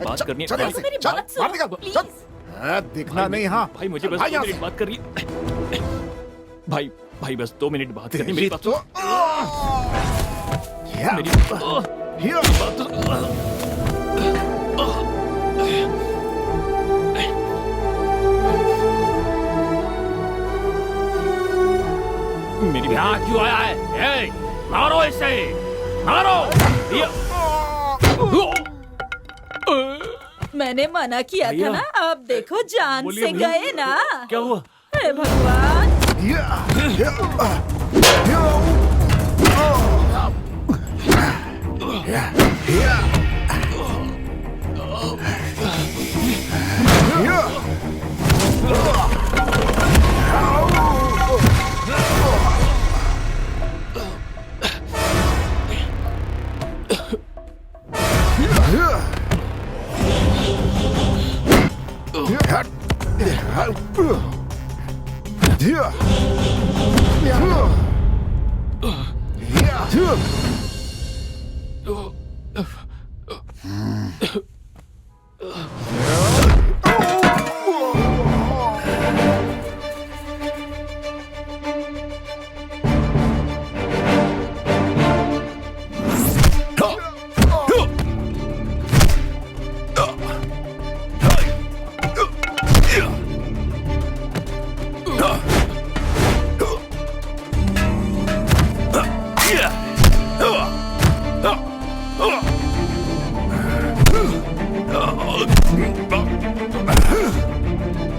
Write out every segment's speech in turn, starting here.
बात करनी है चल यहाँ से, मेरी चल, बात सुनो, बाहर निकल, प्लीज। चल। दिखना नहीं, हाँ भाई मुझे बस भाई 2 यहाँ मिनट से। बात करनी है। भाई बस 2 मिनट बात करनी है, मेरी तेरी बात तो सुनो। मेरी हिया, बात तो मेरी यहाँ क्यों आया है? ए, मारो इसे, मारो। मैंने मना किया था भैया। ना, अब देखो जान बोलिए, से बोलिए। गए ना। क्या हुआ? हे भगवान। हिया, हिया, हिया, हिया, हिया।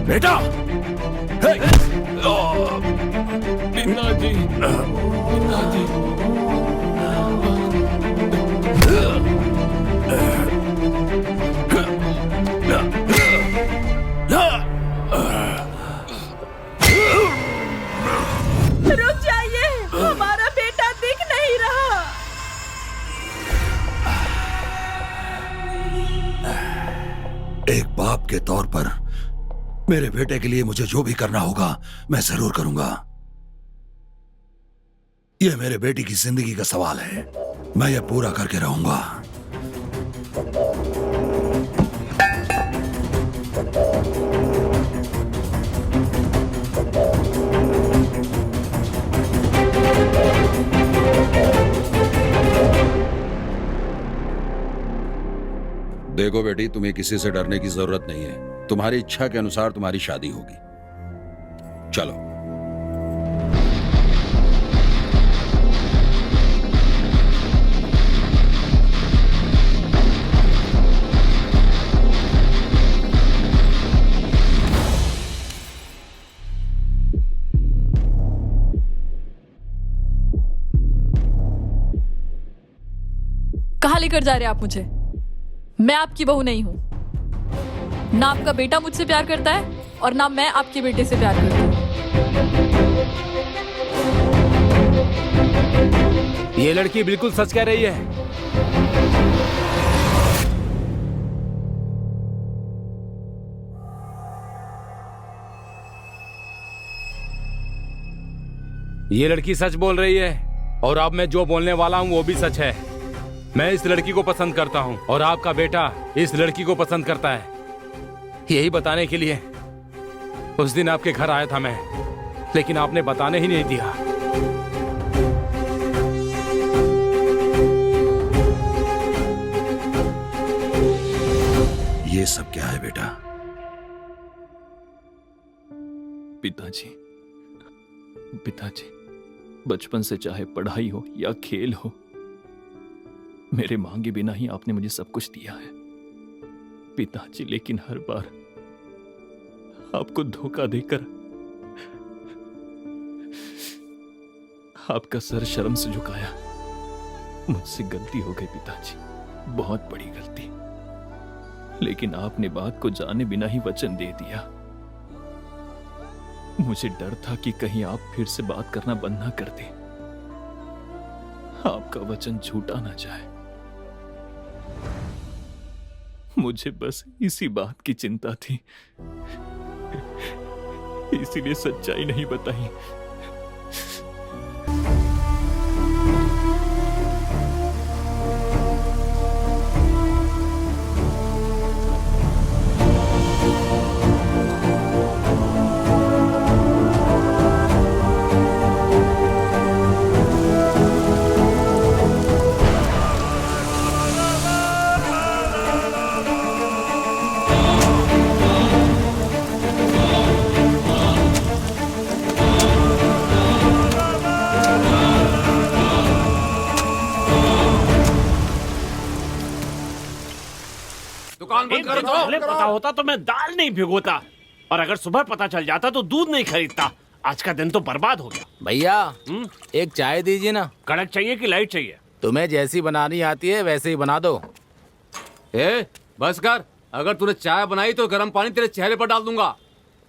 बेटा, पिताजी, पिताजी। रुक जाइए, हमारा बेटा दिख नहीं रहा। एक बाप के तौर पर मेरे बेटे के लिए मुझे जो भी करना होगा मैं जरूर करूंगा। यह मेरे बेटी की जिंदगी का सवाल है, मैं यह पूरा करके रहूंगा। देखो बेटी, तुम्हें किसी से डरने की जरूरत नहीं है। तुम्हारी इच्छा के अनुसार तुम्हारी शादी होगी। चलो। कहाँ लेकर जा रहे हैं आप मुझे? मैं आपकी बहू नहीं हूं। ना आपका बेटा मुझसे प्यार करता है और ना मैं आपके बेटे से प्यार करती हूँ। ये लड़की बिल्कुल सच कह रही है। ये लड़की सच बोल रही है और अब मैं जो बोलने वाला हूँ वो भी सच है। मैं इस लड़की को पसंद करता हूँ और आपका बेटा इस लड़की को पसंद करता है। यही बताने के लिए उस दिन आपके घर आया था मैं, लेकिन आपने बताने ही नहीं दिया। ये सब क्या है बेटा? पिताजी, पिताजी, बचपन से चाहे पढ़ाई हो या खेल हो, मेरे मांगे बिना ही आपने मुझे सब कुछ दिया है पिताजी। लेकिन हर बार आपको धोखा देकर आपका सर शर्म से झुकाया। मुझसे गलती हो गई पिताजी, बहुत बड़ी गलती। लेकिन आपने बात को जाने बिना ही वचन दे दिया। मुझे डर था कि कहीं आप फिर से बात करना बंद ना कर दें, आपका वचन झूठा ना जाए। मुझे बस इसी बात की चिंता थी, इसीलिए सच्चाई नहीं बताई। दुकान बंद एक कर दिन दो। पहले पता होता तो मैं दाल नहीं भिगोता, और अगर सुबह पता चल जाता तो दूध नहीं खरीदता। आज का दिन तो बर्बाद हो गया। भैया एक चाय दीजिए ना। कड़क चाहिए कि लाइट चाहिए? तुम्हें जैसी बनानी आती है वैसे ही बना दो। ए, बस कर। अगर तूने चाय बनाई तो गर्म पानी तेरे चेहरे पर डाल दूंगा।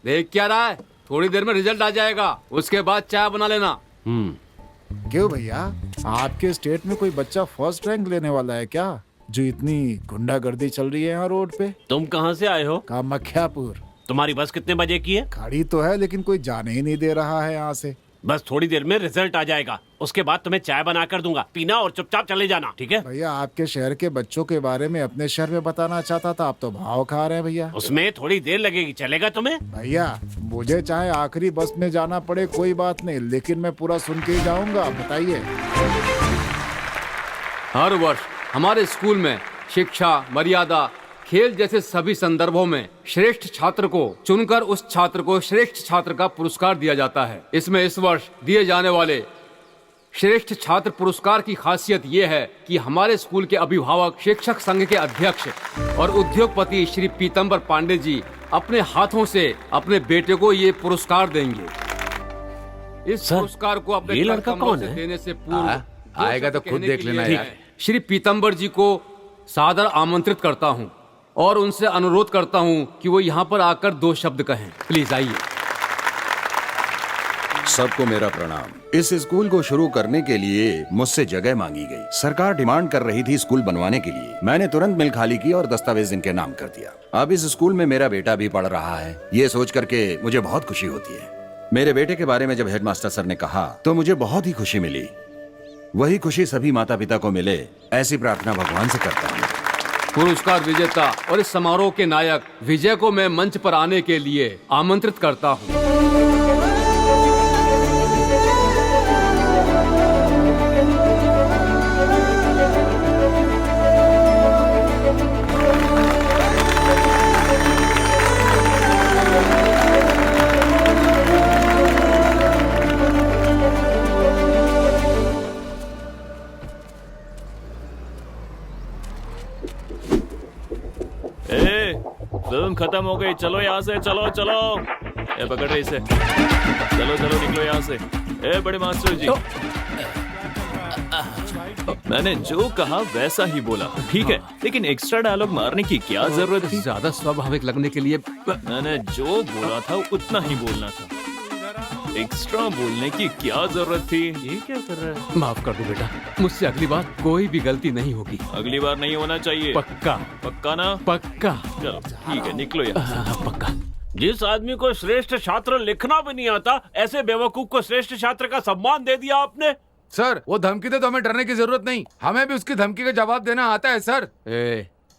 देख क्या रहा है, थोड़ी देर में रिजल्ट आ जाएगा, उसके बाद चाय बना लेना। क्यों भैया, आपके स्टेट में कोई बच्चा फर्स्ट रैंक लेने वाला है क्या, जो इतनी गुंडागर्दी चल रही है यहाँ रोड पे? तुम कहाँ से आए हो? कामाख्यापुर। तुम्हारी बस कितने बजे की है? खड़ी तो है लेकिन कोई जाने ही नहीं दे रहा है यहाँ से। बस थोड़ी देर में रिजल्ट आ जाएगा, उसके बाद तुम्हें चाय बना कर दूंगा, पीना और चुपचाप चले जाना, ठीक है? भैया आपके शहर के बच्चों के बारे में अपने शहर में बताना चाहता था, आप तो भाव खा रहे हैं भैया। उसमें थोड़ी देर लगेगी, चलेगा तुम्हें? भैया मुझे चाहे आखिरी बस में जाना पड़े कोई बात नहीं, लेकिन मैं पूरा सुन के ही जाऊंगा। बताइए। हर वर्ष हमारे स्कूल में शिक्षा, मर्यादा, खेल जैसे सभी संदर्भों में श्रेष्ठ छात्र को चुनकर उस छात्र को श्रेष्ठ छात्र का पुरस्कार दिया जाता है। इसमें इस वर्ष दिए जाने वाले श्रेष्ठ छात्र पुरस्कार की खासियत ये है कि हमारे स्कूल के अभिभावक, शिक्षक संघ के अध्यक्ष और उद्योगपति श्री पीतम्बर पांडे जी अपने हाथों से अपने बेटे को ये पुरस्कार देंगे। इस पुरस्कार को अपने ये लड़का कमरों कौन से है? देने से पूर्व आएगा तो खुद कहने देख के लेना लिए यार। श्री पीतम्बर जी को सादर आमंत्रित करता हूं और उनसे अनुरोध करता हूं कि वो यहाँ पर आकर 2 शब्द कहें। प्लीज आइए। सबको मेरा प्रणाम। इस स्कूल को शुरू करने के लिए मुझसे जगह मांगी गई। सरकार डिमांड कर रही थी स्कूल बनवाने के लिए। मैंने तुरंत मिल खाली की और दस्तावेज इनके नाम कर दिया। अब इस स्कूल में मेरा बेटा भी पढ़ रहा है। ये सोच करके मुझे बहुत खुशी होती है। मेरे बेटे के बारे में जब हेडमास्टर सर ने कहा तो मुझे बहुत ही खुशी मिली। वही खुशी सभी माता पिता को मिले, ऐसी प्रार्थना भगवान से करता हूँ। पुरस्कार विजेता और इस समारोह के नायक विजय को मैं मंच पर आने के लिए आमंत्रित करता हूँ। फिल्म खत्म हो गई, चलो यहाँ से, चलो चलो। ए पकड़ रहे इसे, चलो चलो निकलो यहाँ से। ए बड़े मास्टर जी, मैंने जो कहा वैसा ही बोला, ठीक है? लेकिन एक्स्ट्रा डायलॉग मारने की क्या जरूरत थी? ज्यादा स्वाभाविक लगने के लिए मैंने जो बोला था उतना ही बोलना था, एक्स्ट्रा बोलने की क्या जरूरत थी? ये क्या कर रहा है? माफ कर दो बेटा, मुझसे अगली बार कोई भी गलती नहीं होगी। अगली बार नहीं होना चाहिए। पक्का पक्का ना? पक्का। चलो ठीक है, निकलो यहाँ। पक्का। जिस आदमी को श्रेष्ठ छात्र लिखना भी नहीं आता, ऐसे बेवकूफ को श्रेष्ठ छात्र का सम्मान दे दिया आपने। सर वो धमकी दे तो हमें डरने की जरूरत नहीं, हमें भी उसकी धमकी का जवाब देना आता है सर।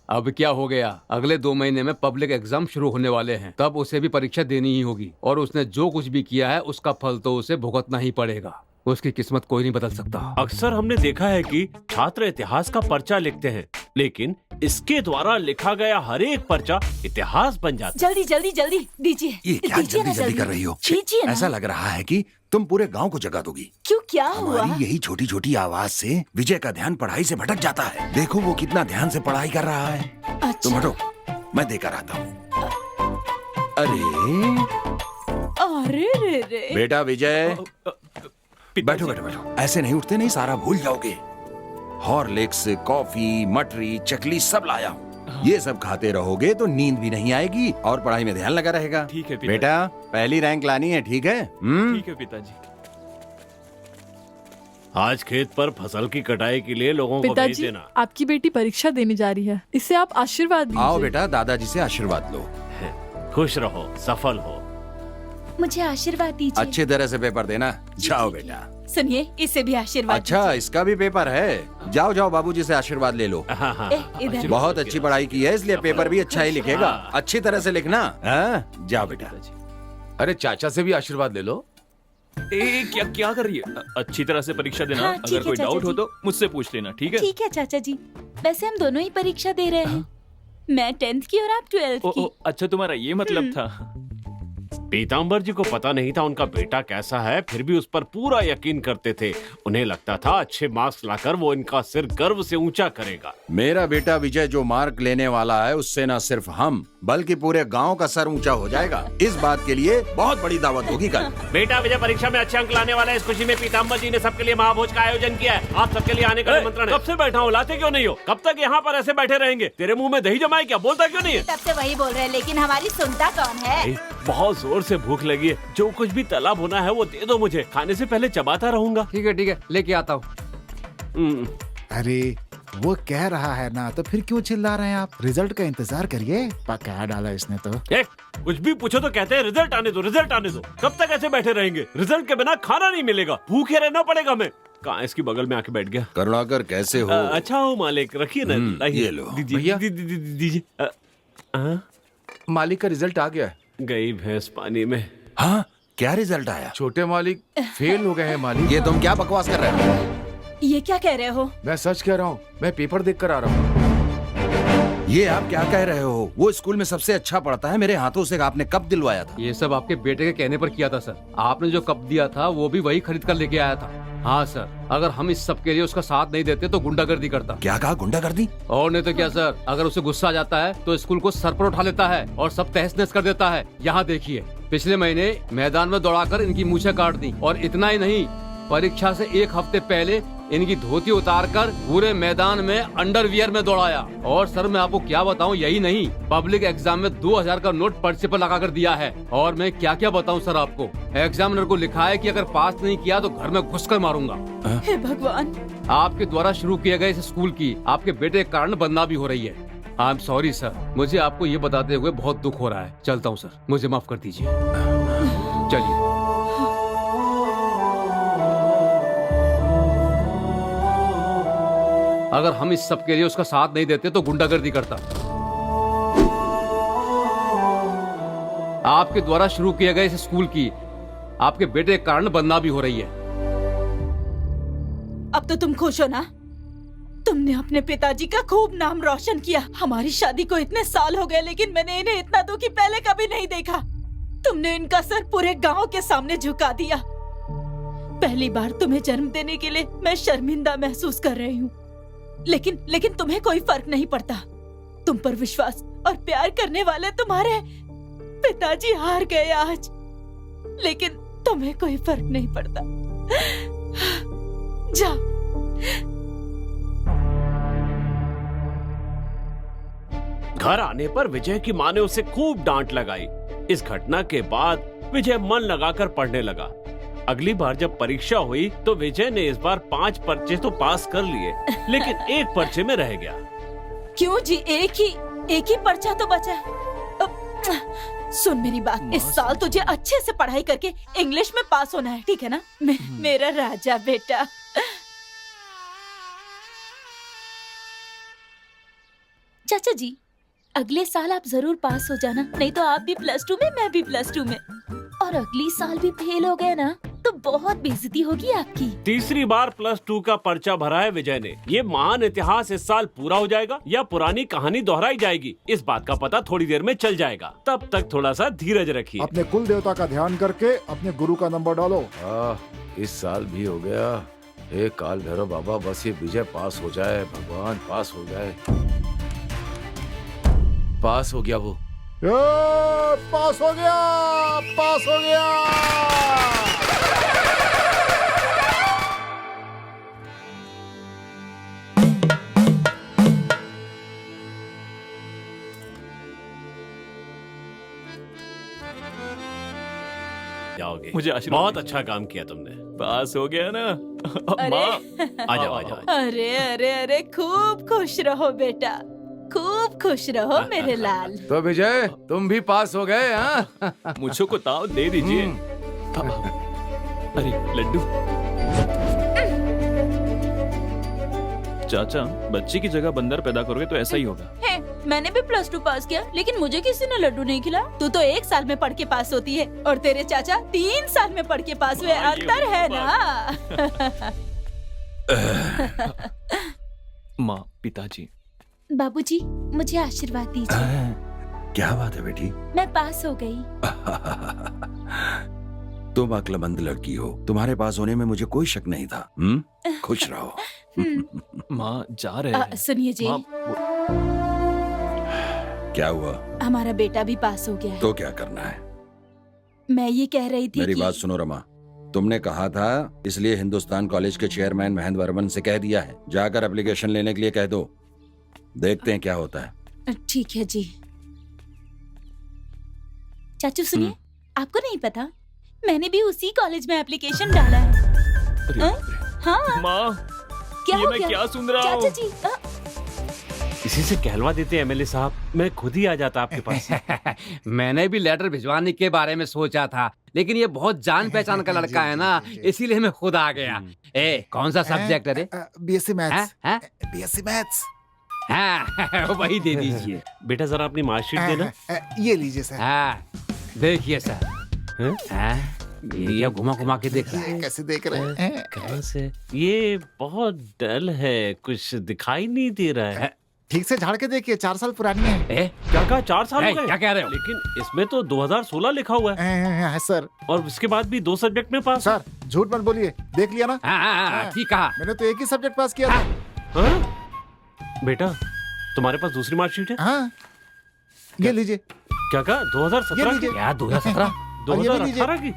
अब क्या हो गया, अगले 2 महीने में पब्लिक एग्जाम शुरू होने वाले हैं, तब उसे भी परीक्षा देनी ही होगी और उसने जो कुछ भी किया है उसका फल तो उसे भुगतना ही पड़ेगा। उसकी किस्मत कोई नहीं बदल सकता। अक्सर हमने देखा है कि छात्र इतिहास का पर्चा लिखते हैं, लेकिन इसके द्वारा लिखा गया हर एक पर्चा इतिहास बन जाता है। जल्दी जल्दी जल्दी दीजिए। ये क्या दीजिए ना जल्दी जल्दी कर रही हो? दीजिए ना। ऐसा लग रहा है कि तुम पूरे गांव को जगा दोगी। क्यों, क्या हुआ? हमारी यही छोटी छोटी आवाज से विजय का ध्यान पढ़ाई से भटक जाता है। देखो वो कितना ध्यान से पढ़ाई कर रहा है। अच्छा। तुम हटो, मैं देकर आता हूँ। अरे अरे रे रे। बेटा विजय, पिताजी। बैठो बैठो बैठो। ऐसे नहीं उठते, नहीं सारा भूल जाओगे। हॉर्लिक्स, कॉफी, मटरी, चकली सब लाया हूँ। ये सब खाते रहोगे तो नींद भी नहीं आएगी और पढ़ाई में ध्यान लगा रहेगा। ठीक है पिताजी। बेटा, पहली रैंक लानी है, ठीक है? ठीक है पिताजी। आज खेत पर फसल की कटाई के लिए लोगों को भेज पिताजी देना। आपकी बेटी परीक्षा देने जा रही है, इससे आप आशीर्वाद दीजिए। आओ बेटा, दादाजी से आशीर्वाद लो। खुश रहो, सफल हो। मुझे आशीर्वाद दीजिए। अच्छी तरह से पेपर देना। जाओ बेटा। सुनिए, इसे भी आशीर्वाद अच्छा, इसका भी पेपर है? जाओ जाओ, बाबूजी से आशीर्वाद ले लो। हाँ हाँ, दीजिए। इधर। बहुत अच्छी पढ़ाई की है, इसलिए पेपर भी अच्छा ही लिखेगा। अच्छी तरह से लिखना। हाँ? जाओ बेटा। अरे चाचा से भी आशीर्वाद ले लो। क्या क्या कर रही है? अच्छी तरह से परीक्षा देना। हाँ, ठीक अगर है, कोई चाचा डाउट हो जी। तो मुझसे पूछ लेना, ठीक है? ठीक है चाचा जी, वैसे हम दोनों ही परीक्षा दे रहे हैं। मैं 10th की और आप 12th ओ, की। अच्छा तुम्हारा ये मतलब था। पीताम्बर जी को पता नहीं था उनका बेटा कैसा है, फिर भी उस पर पूरा यकीन करते थे। उन्हें लगता था अच्छे मार्क्स लाकर वो इनका सिर गर्व से ऊंचा करेगा। मेरा बेटा विजय जो मार्क लेने वाला है उससे न सिर्फ हम बल्कि पूरे गांव का सर ऊंचा हो जाएगा। इस बात के लिए बहुत बड़ी दावत होगी कल। बेटा विजय परीक्षा में अच्छे अंक लाने वाला है। इस खुशी में पीताम्बर जी ने सबके लिए महाभोज का आयोजन किया है। आप सबके लिए आने का निमंत्रण है। कब से बैठा हूँ, लाते क्यों नहीं हो? कब तक यहाँ पर ऐसे बैठे रहेंगे? तेरे मुंह में दही जमाए क्या? बोलता क्यों नहीं है? तब से वही बोल रहे हैं, लेकिन हमारी सुनता कौन है? बहुत जोर से भूख लगी है। जो कुछ भी तला भुना है वो दे दो मुझे, खाने से पहले चबाता रहूंगा। ठीक है लेके आता हूँ। अरे वो कह रहा है ना, तो फिर क्यों चिल्ला रहे हैं आप? रिजल्ट का इंतजार करिए, पका डाला इसने तो। कुछ भी पूछो तो कहते हैं रिजल्ट आने दो, रिजल्ट आने दो। कब तक ऐसे बैठे रहेंगे? रिजल्ट के बिना खाना नहीं मिलेगा, भूखे रहना पड़ेगा हमें। कहाँ इसकी बगल में आके बैठ गया। करुणाकर कैसे हो? अच्छा हो मालिक, रखिए ना। ये लो। भैया। दीजिए। मालिक का रिजल्ट आ गया है। गई भैंस पानी में। हाँ, क्या रिजल्ट आया? छोटे मालिक फेल हो गए हैं मालिक। ये तुम क्या बकवास कर रहे हो? ये क्या कह रहे हो? मैं सच कह रहा हूँ, मैं पेपर देख कर आ रहा हूँ। ये आप क्या कह रहे हो? वो स्कूल में सबसे अच्छा पढ़ता है, मेरे हाथों से आपने कप दिलवाया था। ये सब आपके बेटे के कहने पर किया था सर। आपने जो कप दिया था वो भी वही खरीद कर लेके आया था। हाँ सर, अगर हम इस सब के लिए उसका साथ नहीं देते तो गुंडागर्दी करता। क्या कहा? गुंडागर्दी? और नहीं तो क्या सर, अगर उसे गुस्सा आ जाता है तो स्कूल को सर पर उठा लेता है और सब तहस नहस कर देता है। यहाँ देखिए, पिछले महीने मैदान में दौड़ाकर इनकी मूछें काट दी। और इतना ही नहीं, परीक्षा से एक हफ्ते पहले इनकी धोती उतारकर पूरे मैदान में अंडरवियर में दौड़ाया। और सर मैं आपको क्या बताऊं, यही नहीं, पब्लिक एग्जाम में 2000 का नोट पर्चे पर लगाकर दिया है। और मैं क्या क्या बताऊं सर आपको, एग्जामिनर को लिखा है कि अगर पास नहीं किया तो घर में घुसकर मारूंगा। हे भगवान। आपके द्वारा शुरू किए गए इस स्कूल की आपके बेटे के कारण बदनामी हो रही है। आई एम सॉरी सर, मुझे आपको ये बताते हुए बहुत दुख हो रहा है। चलता हूँ सर, मुझे माफ कर दीजिए। चलिए। अगर हम इस सब के लिए उसका साथ नहीं देते तो गुंडागर्दी करता। आपके द्वारा शुरू किए गए इस स्कूल की आपके बेटे के कारण बदनामी हो रही है। अब तो तुम खुश हो ना? तुमने अपने पिताजी का खूब नाम रोशन किया। हमारी शादी को इतने साल हो गए, लेकिन मैंने इन्हें इतना दुखी पहले कभी नहीं देखा। तुमने इनका सर पूरे गांव के सामने झुका दिया। पहली बार तुम्हें जन्म देने के लिए मैं शर्मिंदा महसूस कर रही हूँ, लेकिन तुम्हें कोई फर्क नहीं पड़ता। तुम पर विश्वास और प्यार करने वाले तुम्हारे पिताजी हार गए आज, लेकिन तुम्हें कोई फर्क नहीं पड़ता। जाओ। घर आने पर विजय की माँ ने उसे खूब डांट लगाई। इस घटना के बाद विजय मन लगाकर पढ़ने लगा। अगली बार जब परीक्षा हुई तो विजय ने इस बार 5 पर्चे तो पास कर लिए, लेकिन एक पर्चे में रह गया। क्यों जी? एक ही पर्चा तो बचा है। सुन मेरी बात, इस साल तुझे अच्छे से पढ़ाई करके इंग्लिश में पास होना है, ठीक है ना? मेरा राजा बेटा। चाचा जी, अगले साल आप जरूर पास हो जाना, नहीं तो आप भी +2 में, मैं भी +2 में। और अगली साल भी फेल हो गए ना तो बहुत बेइज्जती होगी आपकी। तीसरी बार +2 का पर्चा भरा है विजय ने। ये महान इतिहास इस साल पूरा हो जाएगा या पुरानी कहानी दोहराई जाएगी, इस बात का पता थोड़ी देर में चल जाएगा। तब तक थोड़ा सा धीरज रखिए। अपने कुल देवता का ध्यान करके अपने गुरु का नंबर डालो। इस साल भी हो गया। हे काल भैरव बाबा, बस ये विजय पास हो जाए, भगवान पास हो जाए। पास हो गया वो। पास हो गया, पास हो गया। जाओगे। मुझे आशीर्वाद बहुत दीजिए। अच्छा काम किया तुमने। पास हो गया ना? अरे। माँ, आ जाओ आ जाओ। अरे अरे अरे, खूब खुश रहो बेटा, खूब खुश रहो मेरे लाल। तो विजय तुम भी पास हो गए? हाँ, मुझको को ताव दे दीजिए। अरे लड्डू। चाचा, बच्ची की जगह बंदर पैदा करोगे तो ऐसा ही होगा। है, मैंने भी +2 पास किया, लेकिन मुझे किसी ने लड्डू नहीं खिलाया। तू तो 1 साल में पढ़ के पास होती है और तेरे चाचा 3 साल में पढ़ के पास हुए। अंतर है ना? माँ, पिताजी। बाबूजी, मुझे आशीर्वाद दीजिए। क्या बात है बेटी? मैं पास हो गई। तुम अक्लमंद लड़की हो, तुम्हारे पास होने में मुझे कोई शक नहीं था। खुश रहो। माँ जा रहे हैं। सुनिए जी, माँ, क्या हुआ? हमारा बेटा भी पास हो गया है। तो क्या करना है? मैं ये कह रही थी मेरी कि... बात सुनो रमा, तुमने कहा था इसलिए हिंदुस्तान कॉलेज के चेयरमैन महेंद्र वर्मन से कह दिया है, जाकर एप्लीकेशन लेने के लिए कह दो। देखते हैं क्या होता है। ठीक है जी। चाचू सुनिए, आपको नहीं पता मैंने भी उसी कॉलेज में एप्लीकेशन डाला है। अरे बाप रे। हाँ, माँ, क्या ये हो मैं गया? क्या सुन रहा चाचा हूँ? जी, इसी से कहलवा देते एमएलए साहब, मैं खुद ही आ जाता आपके पास। मैंने भी लेटर भिजवाने के बारे में सोचा था, लेकिन ये बहुत जान पहचान का लड़का है ना, इसीलिए मैं खुद आ गया। ए, कौन सा सब्जेक्ट है रे? BSc maths. हैं? BSc maths. हाँ, वही दे दीजिए। बेटा जरा अपनी मार्कशीट देना। ये लीजिए सर। हाँ, देखिए सर। हैं? हाँ, ये घुमा घुमा के देख रहा है। ये कैसे देख रहे हैं? कहाँ से? ये बहुत डल है, कुछ दिखाई नहीं दे रहा है। ठीक से झाड़ के देखिए, 4 साल पुरानी है। ए, क्या कहा, 4 साल हो ए, गए? क्या कह रहे हो? लेकिन इसमें तो 2016 लिखा हुआ है सर। और उसके बाद भी 2 सब्जेक्ट में पास। सर झूठ मत बोलिए, देख लिया ना? हाँ, ठीक कहा। मैंने तो एक ही सब्जेक्ट पास किया था। हाँ? बेटा तुम्हारे पास दूसरी मार्कशीट है? हाँ, ये लीजिए। क्या कहा, 2017 ये की? लीजिए। क्या 2017? और ये भी लीजिए। 2018 की?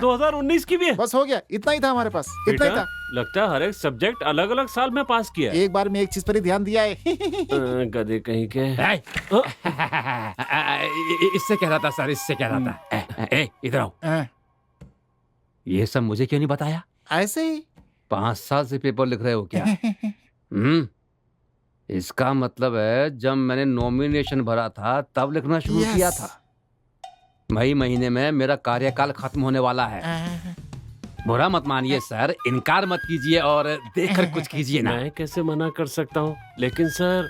2019 की भी है? बस हो गया, इतना ही था हमारे पास, इतना ही बेटा था। लगता है हर एक सब्जेक्ट अलग अलग साल में पास किया है। एक बार में एक चीज पर ही ध्यान दिया है। गधे कहीं के। ए, इससे कह रहा था सर, इससे कह रहा था। ए, इधर आओ। ये सब मुझे क्यों नहीं बताया? ऐसे ही 5 साल से पेपर लिख रहे हो क्या? इसका मतलब है जब मैंने नॉमिनेशन भरा था तब लिखना शुरू किया Yes. था। मई महीने में मेरा कार्यकाल खत्म होने वाला है। बुरा मत मानिए सर, इनकार मत कीजिए और देखकर कुछ कीजिए ना। मैं कैसे मना कर सकता हूँ, लेकिन सर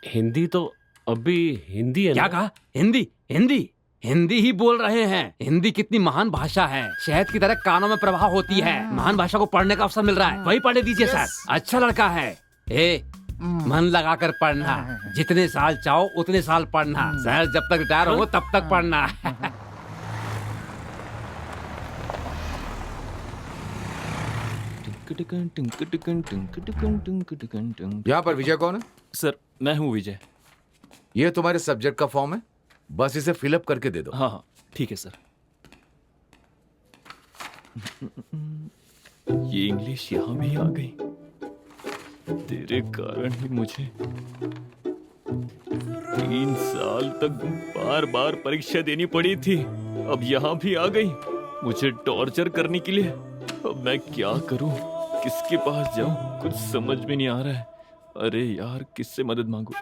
हिंदी तो अभी हिंदी है क्या ना? कहा? हिंदी? हिंदी हिंदी ही बोल रहे हैं। हिंदी कितनी महान भाषा है, शहद की तरह कानों में प्रवाह होती है। महान भाषा को पढ़ने का अवसर मिल रहा है, वही पढ़ने दीजिए सर। अच्छा लड़का है। ए, मन लगाकर पढ़ना, जितने साल चाहो उतने साल पढ़ना सर, जब तक रिटायर हो तब तक पढ़ना। यहाँ पर विजय कौन है? सर मैं हूँ विजय। ये तुम्हारे सब्जेक्ट का फॉर्म है, बस इसे फिलअप करके दे दो। हाँ हाँ ठीक है सर। ये इंग्लिश यहाँ भी आ गई। तेरे कारण ही मुझे 3 साल तक बार बार परीक्षा देनी पड़ी थी, अब यहाँ भी आ गई मुझे टॉर्चर करने के लिए। अब मैं क्या करूं, किसके पास जाऊं, कुछ समझ में नहीं आ रहा है। अरे यार किससे मदद मांगू?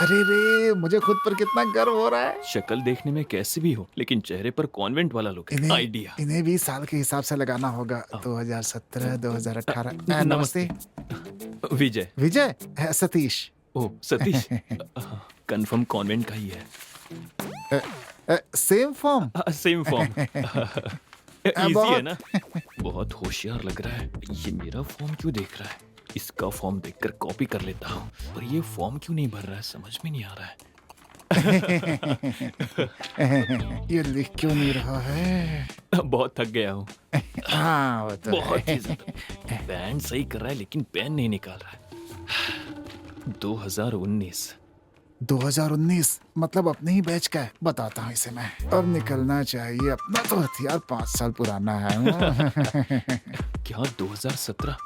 अरे रे, मुझे खुद पर कितना गर्व हो रहा है। शक्ल देखने में कैसे भी हो, लेकिन चेहरे पर कॉन्वेंट वाला लुक है। आइडिया। इन्हें भी साल के हिसाब से लगाना होगा। 2017, 2018। नमस्ते विजय। विजय, सतीश। ओ सतीश। कंफर्म कॉन्वेंट का ही है। Same form. Same form. Easy है ना? बहुत होशियार लग रहा है। ये मेरा फॉर्म क्यों देख रहा है? इसका फॉर्म देखकर कॉपी कर लेता हूँ, पर ये फॉर्म क्यों नहीं भर रहा है, समझ में नहीं आ रहा है। ये लिख क्यों नहीं रहा है? बहुत थक गया हूँ। हाँ, वो तो बहुत है। ही ज्यादा। पेन सही कर रहा है लेकिन पेन नहीं निकाल रहा है। 2019 मतलब अपने ही बैच का है। बताता हूँ इसे मैं। अब निकलना चाहिए, अपना तो हथियार 5 साल पुराना है। क्या 2017?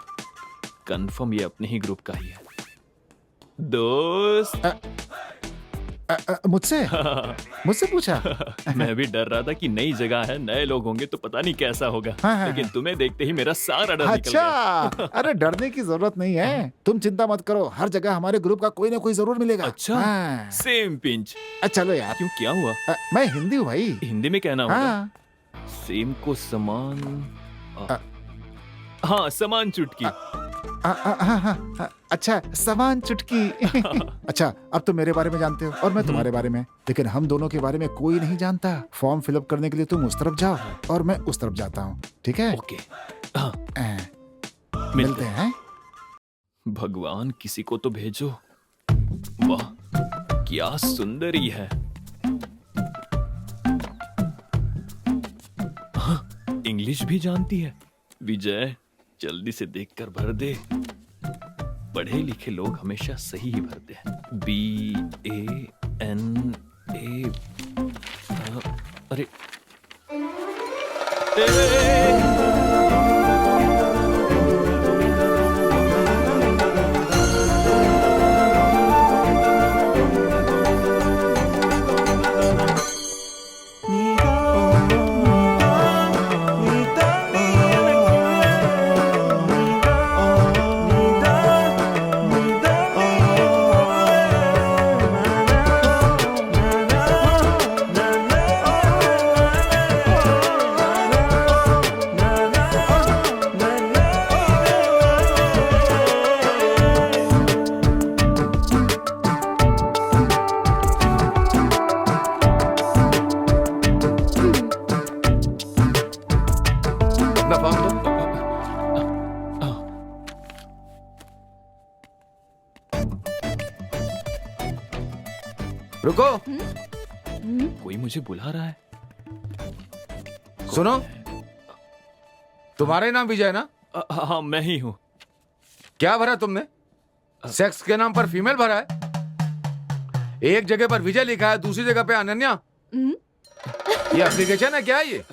कंफर्म ये अपने ही ग्रुप का ही है। दोस्त। मुझसे पूछा? मैं भी डर रहा था कि नई जगह है, नए लोग होंगे तो पता नहीं कैसा होगा। हाँ। लेकिन तुम्हें देखते ही मेरा सारा डर निकल गया। अच्छा, अरे डरने की जरूरत नहीं है, तुम चिंता मत करो, हर जगह हमारे ग्रुप का कोई ना कोई जरूर मिलेगा। अच्छा। हाँ। Same pinch. चलो यार। क्यों, क्या हुआ? मैं हिंदी हूँ भाई। हिंदी में कहना होगा। हाँ। सेम को समान। हाँ, समान चुटकी। अच्छा, समान चुटकी। अच्छा, अब तो मेरे बारे में जानते हो और मैं तुम्हारे बारे में, लेकिन हम दोनों के बारे में कोई नहीं जानता। फॉर्म फिलअप करने के लिए तुम उस तरफ जाओ और मैं उस तरफ जाता हूँ, ठीक है? ओके। हाँ। मिलते हैं। भगवान किसी को तो भेजो। वाह, क्या सुंदरी है। हाँ, इंग्लिश भी जानती है। विजय, जल्दी से देखकर भर दे। पढ़े लिखे लोग हमेशा सही ही भरते हैं। BANA। अरे अपना फॉर्म दो। रुको, कोई मुझे बुला रहा है। सुनो, तुम्हारा ही नाम विजय है ना? हाँ, मैं ही हूँ। क्या भरा तुमने? सेक्स के नाम पर फीमेल भरा है। एक जगह पर विजय लिखा है, दूसरी जगह पे अनन्या। ये एप्लीकेशन है क्या? ये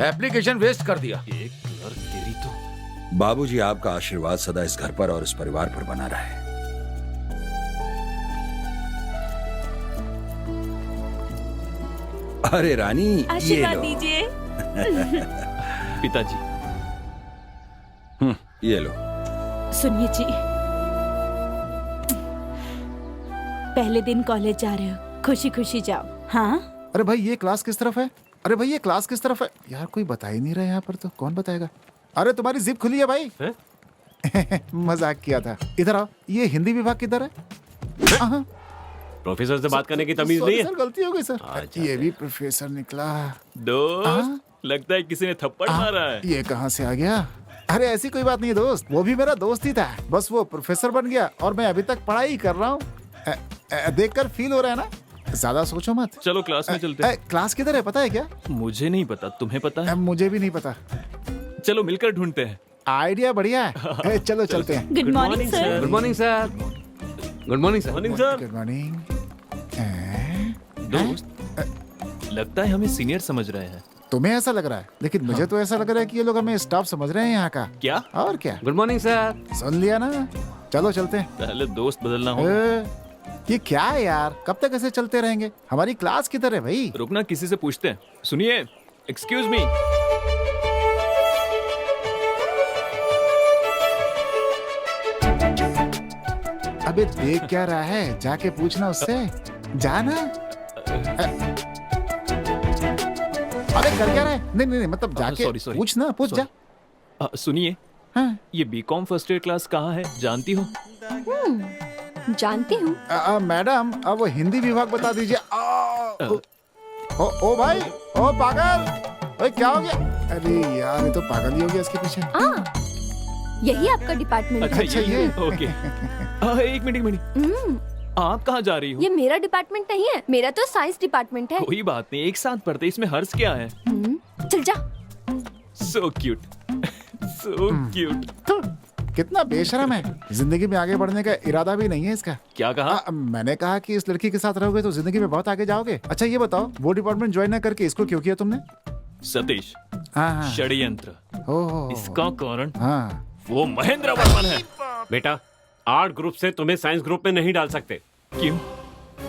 एप्लीकेशन वेस्ट कर दिया। एक क्लर्क तेरी तो। बाबूजी, आपका आशीर्वाद सदा इस घर पर और इस परिवार पर बना रहे। अरे रानी, ये आशीर्वाद लो। दीजिए। पिताजी, ये लो। सुनिए जी, पहले दिन कॉलेज जा रहे हो, खुशी खुशी जाओ। हाँ, अरे भाई ये क्लास किस तरफ है? अरे भाई ये क्लास किस तरफ है? यार कोई बता ही नहीं रहा यहाँ पर, तो कौन बताएगा? अरे तुम्हारी जिप खुली है भाई। मजाक किया था। इधर आओ। ये हिंदी विभाग किधर है? हाँ। प्रोफेसर से बात करने की तमीज सॉरी नहीं है। सर, गलती हो गई सर। ये भी प्रोफेसर निकला। दोस्त, लगता है किसी ने थप्पड़ मारा है। ये कहाँ से आ गया? अरे ऐसी कोई बात नहीं है दोस्त, वो भी मेरा दोस्त ही था, बस वो प्रोफेसर बन गया और मैं अभी तक पढ़ाई कर रहा हूँ। देखकर फील हो रहा है ना? ज्यादा सोचो मत। चलो क्लास में चलते हैं। क्लास किधर है पता है क्या? मुझे नहीं पता, तुम्हें पता है? मुझे भी नहीं पता। चलो मिलकर ढूंढते हैं। आइडिया बढ़िया है। चलो चलते हैं। Good morning sir. Good morning sir. Good morning sir. Morning sir. Good morning. दोस्त, लगता है हमें सीनियर समझ रहे हैं। तुम्हें ऐसा लग रहा है, लेकिन मुझे तो ऐसा लग रहा है कि ये लोग हमें स्टाफ समझ रहे हैं यहाँ का। क्या? और क्या? Good morning sir. सुन लिया ना? चलो चलते हैं। पहले दोस्त बदलना हो। ये क्या है यार, कब तक ऐसे चलते रहेंगे? हमारी क्लास किधर है भाई? रुकना, किसी से पूछते हैं। सुनिए, एक्सक्यूज मी। अबे देख क्या रहा है? जाके पूछना उससे। जाना। अबे कर क्या रहा है? नहीं नहीं मतलब जाके sorry. पूछना, पूछ जा। सुनिए, हाँ। ये बीकॉम फर्स्ट ईयर क्लास कहाँ है, जानती हो? जानती हूँ। मैडम, अब वो हिंदी विभाग बता दीजिए। ओ भाई, ओ पागल, ओए क्या हो गया? अरे यार, ये तो पागल ही हो गया इसके पीछे। यही आपका डिपार्टमेंट है। अच्छा ये। ओके। एक मिनट। आप कहाँ जा रही हो? ये मेरा डिपार्टमेंट नहीं है, मेरा तो साइंस डिपार्टमेंट है। कोई बात नहीं, एक साथ पढ़ते, इसमें हर्ष क्या है? चल जा। So cute, so cute. कितना बेशरम है। जिंदगी में आगे बढ़ने का इरादा भी नहीं है इसका। क्या कहा? मैंने कहा कि इस लड़की के साथ रहोगे तो जिंदगी में बहुत आगे जाओगे। अच्छा ये बताओ, वो डिपार्टमेंट ज्वाइन न करके इसको क्यों किया तुमने? सतीश, हाँ। षड्यंत्र। इसका कारण हाँ। वो महेंद्र वर्मन है। बेटा, आर्ट ग्रुप से तुम्हें साइंस ग्रुप में नहीं डाल सकते। क्यों?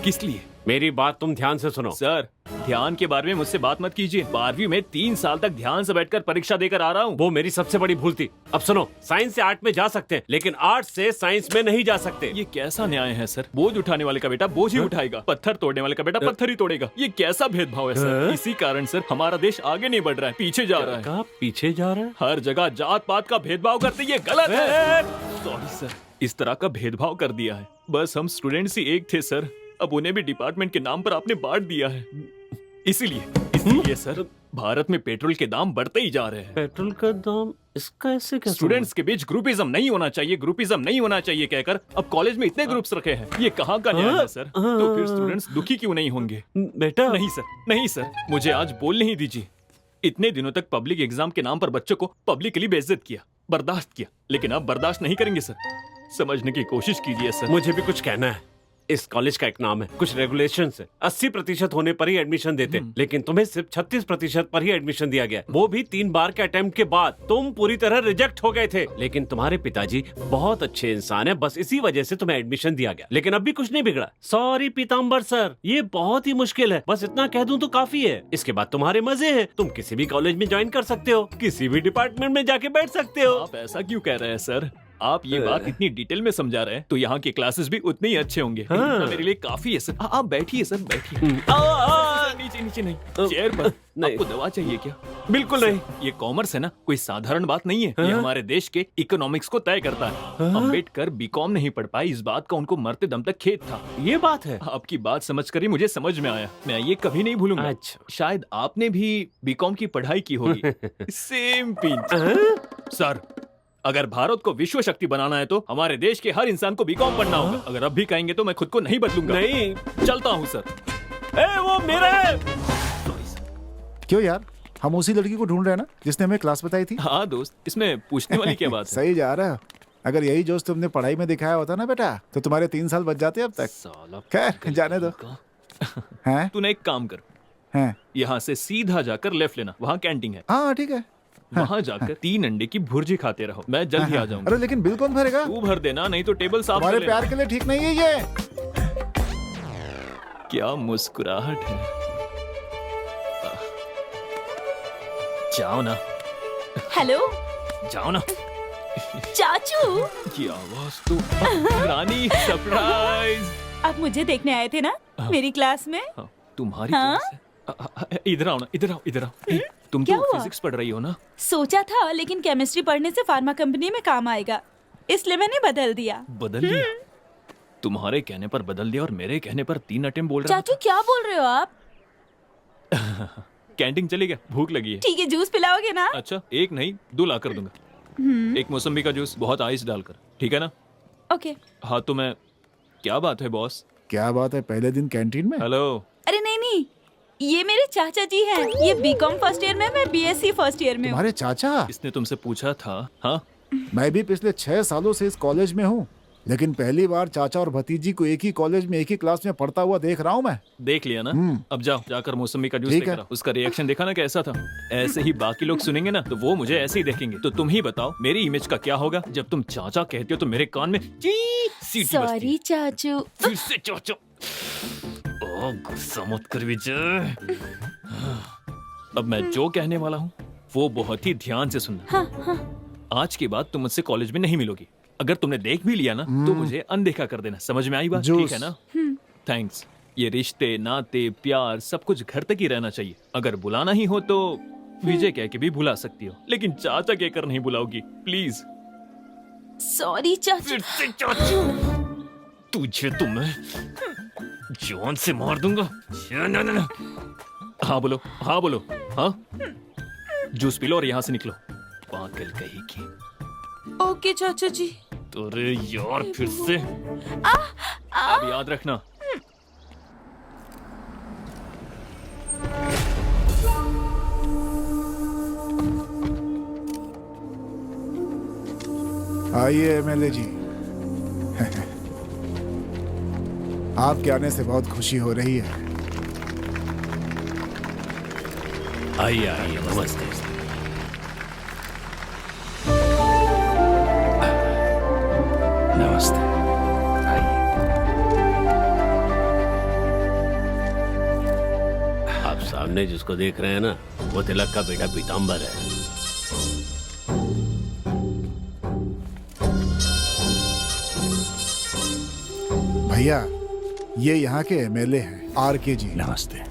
किस लिए? मेरी बात तुम ध्यान से सुनो। सर, ध्यान के बारे में मुझसे बात मत कीजिए। 12वीं में 3 साल तक ध्यान से बैठकर परीक्षा देकर आ रहा हूँ। वो मेरी सबसे बड़ी भूल थी। अब सुनो, साइंस से आर्ट में जा सकते हैं, लेकिन आर्ट से साइंस में नहीं जा सकते। ये कैसा न्याय है सर? बोझ उठाने वाले का बेटा बोझ ही उठाएगा, पत्थर तोड़ने वाले का बेटा पत्थर ही तोड़ेगा। ये कैसा भेदभाव है सर? इसी कारण सर हमारा देश आगे नहीं बढ़ रहा है, पीछे जा रहा है। कहाँ पीछे जा रहा है? हर जगह जात पात का भेदभाव करते, ये गलत है। सॉरी सर, इस तरह का भेदभाव कर दिया है। बस हम स्टूडेंट्स ही एक थे सर, अब उन्हें भी डिपार्टमेंट के नाम पर आपने बांट दिया है। इसीलिए सर। भारत में पेट्रोल के दाम बढ़ते ही जा रहे हैं। पेट्रोल का दाम इसका ऐसे क्या स्टूडेंट्स के बीच ग्रुपिज्म नहीं होना चाहिए, ग्रुपिज्म नहीं होना चाहिए कहकर अब कॉलेज में इतने ग्रुप्स रखे हैं। ये कहाँ का न्याय है सर? तो फिर स्टूडेंट्स दुखी क्यों नहीं होंगे? बेटा नहीं सर, नहीं सर, मुझे आज बोलने ही दीजिए। इतने दिनों तक पब्लिक एग्जाम के नाम पर बच्चों को पब्लिकली बेइज्जत किया, बर्दाश्त किया, लेकिन अब बर्दाश्त नहीं करेंगे सर। समझने की कोशिश कीजिए सर। मुझे भी कुछ कहना है। इस कॉलेज का एक नाम है, कुछ रेगुलेशन है। 80% होने पर ही एडमिशन देते, लेकिन तुम्हें सिर्फ 36% पर ही एडमिशन दिया गया, वो भी 3 बार के अटेम्प्ट के बाद। तुम पूरी तरह रिजेक्ट हो गए थे, लेकिन तुम्हारे पिताजी बहुत अच्छे इंसान है, बस इसी वजह से तुम्हें एडमिशन दिया गया। लेकिन अब भी कुछ नहीं बिगड़ा। सॉरी पीताम्बर सर, ये बहुत ही मुश्किल है, बस इतना कह दूं तो काफी है। इसके बाद तुम्हारे मजे हैं, तुम किसी भी कॉलेज में ज्वाइन कर सकते हो, किसी भी डिपार्टमेंट में जाके बैठ सकते हो। आप ऐसा क्यों कह रहे हैं सर? आप ये बात इतनी डिटेल में समझा रहे हैं तो यहाँ के क्लासेस भी उतने ही अच्छे होंगे। इतना मेरे लिए काफी है सर। आप बैठिए सर, बैठिए। नीचे नीचे नहीं, चेयर पर। नहीं। आपको दवा चाहिए क्या? बिल्कुल नहीं। ये कॉमर्स है ना, कोई साधारण बात नहीं है। ये हमारे देश के इकोनॉमिक्स को तय करता है। अम्बेडकर बीकॉम नहीं पढ़ पाए, इस बात का उनको मरते दम तक खेद था। ये बात है। आपकी बात समझकर ही मुझे समझ में आया, मैं ये कभी नहीं भूलूंगा। अच्छा। शायद आपने भी बीकॉम की पढ़ाई की होगी। Same pinch. सर, अगर भारत को विश्व शक्ति बनाना है तो हमारे देश के हर इंसान को बीकॉम पढ़ना होगा। अगर अब भी कहेंगे तो मैं खुद को नहीं बदलूंगा। नहीं, चलता हूँ सर। वो मेरा है। क्यों यार, हम उसी लड़की को ढूंढ रहे हैं ना जिसने हमें क्लास बताई थी। हाँ दोस्त, इसमें पूछने वाली क्या बात है? सही जा रहा है। अगर यही जोश तुमने पढ़ाई में दिखाया होता ना बेटा, तो तुम्हारे 3 साल बच जाते अब तक। साला खैर जाने दो। हैं? तूने एक काम कर, हैं? यहाँ से सीधा जाकर लेफ्ट लेना, वहाँ कैंटीन है। हाँ ठीक है। वहाँ जाकर 3 अंडे की भुर्जी खाते रहो, मैं जल्द ही आ जाऊंगा। अरे लेकिन बिल कौन भरेगा? तू भर देना, नहीं तो टेबल साफ कर तुम्हारे लेना। प्यार के लिए ठीक नहीं है ये। क्या मुस्कुराहट है। जाओ ना, हेलो जाओ ना। चाचू, की आवाज तो रानी, सरप्राइज। आप मुझे देखने आए थे ना मेरी क्लास में? हाँ, तुम्हारी हाँ? क्लास है? इधर आओ ना, इधर आओ, इधर आओ। तुम क्या तो हुआ? फिजिक्स पढ़ रही हो ना? सोचा था, लेकिन केमिस्ट्री पढ़ने से फार्मा कंपनी में काम आएगा, इसलिए मैंने बदल दिया। बदल दिया? तुम्हारे कहने पर बदल दिया और मेरे कहने पर 3 अटेम्प्ट बोल रहा चाचू क्या बोल रहे हो आप? था। कैंटीन चलेगा, भूख लगी है। ठीक है, जूस पिलाओगे ना? अच्छा, एक नहीं 2 ला कर दूंगा। एक मौसम्बी का जूस, बहुत आइस डालकर, ठीक है ना? ओके। हाँ तो मैं, क्या बात है बॉस? क्या बात है, पहले दिन कैंटीन में? हेलो। अरे नहीं नहीं, ये मेरे चाचा जी हैं। ये बीकॉम फर्स्ट ईयर में, मैं बीएससी फर्स्ट ईयर में हूँ। तुम्हारे चाचा? इसने तुमसे पूछा था? हाँ, मैं भी पिछले 6 सालों से इस कॉलेज में हूँ, लेकिन पहली बार चाचा और भतीजी को एक ही कॉलेज में एक ही क्लास में पढ़ता हुआ देख रहा हूँ मैं। देख लिया ना? अब जाओ, जाकर मौसमी का जूस ठीक लेकर है। आओ। उसका रिएक्शन देखा ना कैसा था? ऐसे ही बाकी लोग सुनेंगे ना तो वो मुझे ऐसे ही देखेंगे। तो तुम ही बताओ मेरी इमेज का क्या होगा? जब तुम चाचा कहते हो तो मेरे कान में ची सीटी बजती है। सॉरी चाचू। फिर से चाचा। ओ, गुस्सा मत कर विजय। अब मैं जो कहने वाला हूँ वो बहुत ही ध्यान से सुनना। आज के बाद तुम मुझसे कॉलेज में नहीं मिलोगी। अगर तुमने देख भी लिया ना तो मुझे अनदेखा कर देना। समझ में आई बात? जूस। ठीक है ना? थैंक्स। ये रिश्ते, नाते, प्यार सब कुछ घर तक ही रहना चाहिए। अगर बुलाना ही हो तो विजय कह के भी बुला सकती हो, लेकिन चाचा कहकर नहीं बुलाओगी प्लीज। सॉरी चाचू। फिर से चाचू। तुझे तो मैं जान से मार दूंगा। ना। हाँ बोलो, हाँ बोलो। हाँ, जूस पी लो और यहाँ से निकलो। पागल कहेगी। ओके चाचा जी। अरे यार, फिर से। अब याद रखना। आइए एमएलए जी। आपके आने से बहुत खुशी हो रही है। आइए आइए, नमस्ते। नमस्ते। आप सामने जिसको देख रहे हैं ना, वो तिलक का बेटा पीताम्बर है। भैया, ये यहाँ के एमएलए हैं, आरके जी। नमस्ते।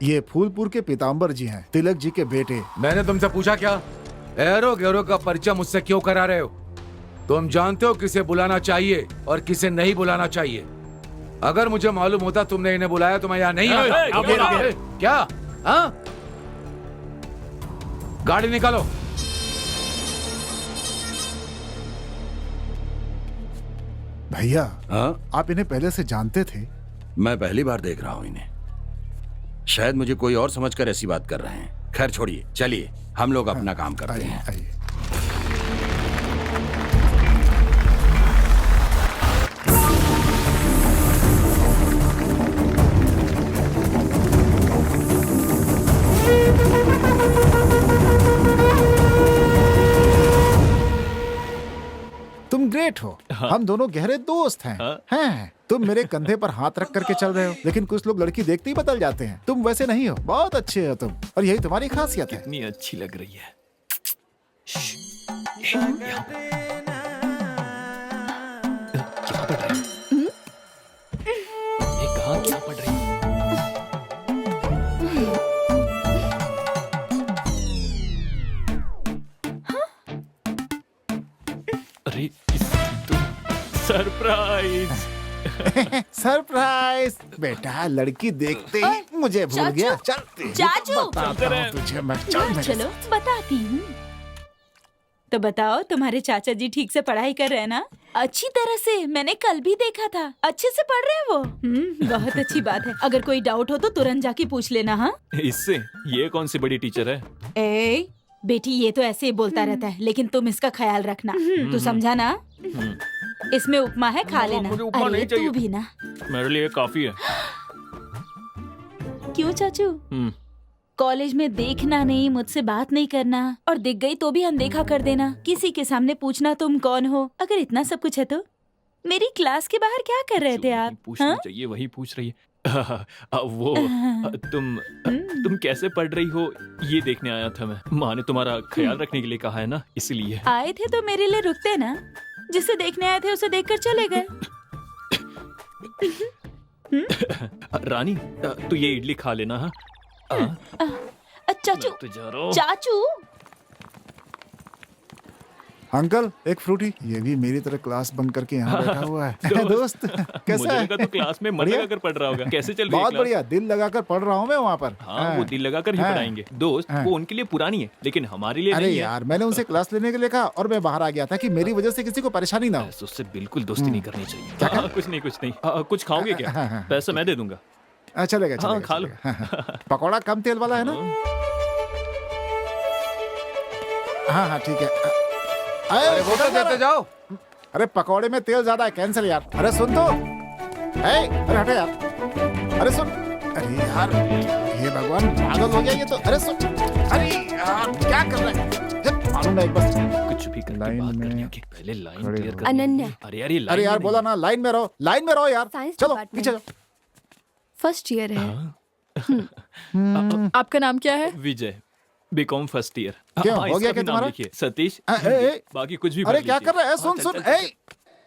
ये फूलपुर के पीताम्बर जी हैं, तिलक जी के बेटे। मैंने तुमसे पूछा क्या? एरो गैरो का परिचय मुझसे क्यों करा रहे हो? तुम जानते हो किसे बुलाना चाहिए और किसे नहीं बुलाना चाहिए। अगर मुझे मालूम होता तुमने इन्हें बुलाया तो मैं यहाँ नहीं आता। अब बोलो। क्या? हाँ? गाड़ी निकालो। भैया हाँ, आप इन्हें पहले से जानते थे? मैं पहली बार देख रहा हूँ इन्हें। शायद मुझे कोई और समझकर ऐसी बात कर रहे हैं। खैर छोड़िए, चलिए हम लोग अपना काम करते आइए हैं। आइए। तुम ग्रेट हो। हम दोनों गहरे दोस्त हैं। हैं। तुम मेरे कंधे पर हाथ रख करके चल रहे हो, लेकिन कुछ लोग लड़की देखते ही बदल जाते हैं। तुम वैसे नहीं हो, बहुत अच्छे हो तुम, और यही तुम्हारी खासियत है। कितनी अच्छी लग रही है। क्या पढ़ रही है? ये कहाँ क्या पढ़ रही है? अरे तो सरप्राइज। सरप्राइज। बेटा लड़की देखते ही मुझे भूल चाचू, गया। चल चाचू। बताता हूँ तुझे मैं। चल मेरे चलो बताती हूँ। तो बताओ, तुम्हारे चाचा जी ठीक से पढ़ाई कर रहे हैं ना? अच्छी तरह से, मैंने कल भी देखा था। अच्छे से पढ़ रहे हैं वो। बहुत अच्छी बात है। अगर कोई डाउट हो तो तुरंत जाके पूछ लेना। हाँ इससे ये कौन सी बड़ी टीचर है? ए बेटी, ये तो ऐसे ही बोलता रहता है, लेकिन तुम इसका ख्याल रखना। तू समझा ना? इसमें उपमा है, खा लेना। मुझे उपमा अरे नहीं चाहिए। तू भी ना। मेरे लिए काफी है। क्यों चाचू? कॉलेज में देखना नहीं, मुझसे बात नहीं करना, और दिख गई तो भी अनदेखा कर देना, किसी के सामने पूछना तुम कौन हो। अगर इतना सब कुछ है तो मेरी क्लास के बाहर क्या कर रहे थे आप? पूछना हाँ? चाहिए, वही पूछ रही है। वो तुम कैसे पढ़ रही हो ये देखने आया था मैं। माँ ने तुम्हारा ख्याल रखने के लिए कहा है ना, इसलिए। आए थे तो मेरे लिए रुकते ना। जिसे देखने आए थे उसे देखकर चले गए। रानी, तू ये इडली खा लेना। हाँ चाचू, मैं तो जा रहा हूँ। चाचू। अंकल एक फ्रूटी। ये भी मेरी तरह क्लास बंक करके यहाँ बैठा हुआ है। दोस्त कैसा मुझे है? लगा तो क्लास में मन बढ़िया? लगाकर पढ़ रहा होगा। कैसे चल रही है बहुत क्लास? बढ़िया, दिल लगाकर पढ़ रहा हूँ मैं वहाँ पर। हाँ, वो दिल लगाकर ही हाँ। पढ़ाएंगे। दोस्त, हाँ। वो उनके लिए पुरानी है, लेकिन हमारे लिए अरे नहीं है। यार, मैंने उनसे क्लास लेने के लिए कहा और मैं बाहर आ गया था कि मेरी वजह से किसी को परेशानी ना हो। बस उससे बिल्कुल दोस्ती नहीं करनी चाहिए। कुछ नहीं। कुछ खाओगे क्या? हाँ, हाँ। पैसा मैं दे दूंगा। चलेगा हाँ, चलेगा, खा लो। चलेगा। पकौड़ा कम तेल वाला है ना? हाँ हाँ ठीक है। अरे वो तो देते जाओ। अरे पकौड़े में तेल ज्यादा है, कैंसिल यार। अरे सुन तो। अरे हटे यार। अरे सुन। अरे यार, ये भगवान पागल हो गया ये तो। अरे सुन। अरे यार क्या कर रहा है? मालूम ना एक बार। कुछ भी करके लाइन बात में करनी होगी। पहले लाइन खड़े क्लियर हो। कर। अनन्या। अरे यार, ये लाइन अरे यार में बोला ना, लाइन में रहो, लाइन में रहो यार। साइंस चलो डिपार्टमेंट। पीछे जाओ। फर्स्ट ईयर है। आपका नाम क्या है? नहीं। विजय, बीकॉम फर्स्ट ईयर। क्यों, हो गया क्या तुम्हारा? सतीश। ए, बाकी कुछ भी अरे भर क्या लीजिए। कर रहा है? सुन चल, सुन। चल, चल।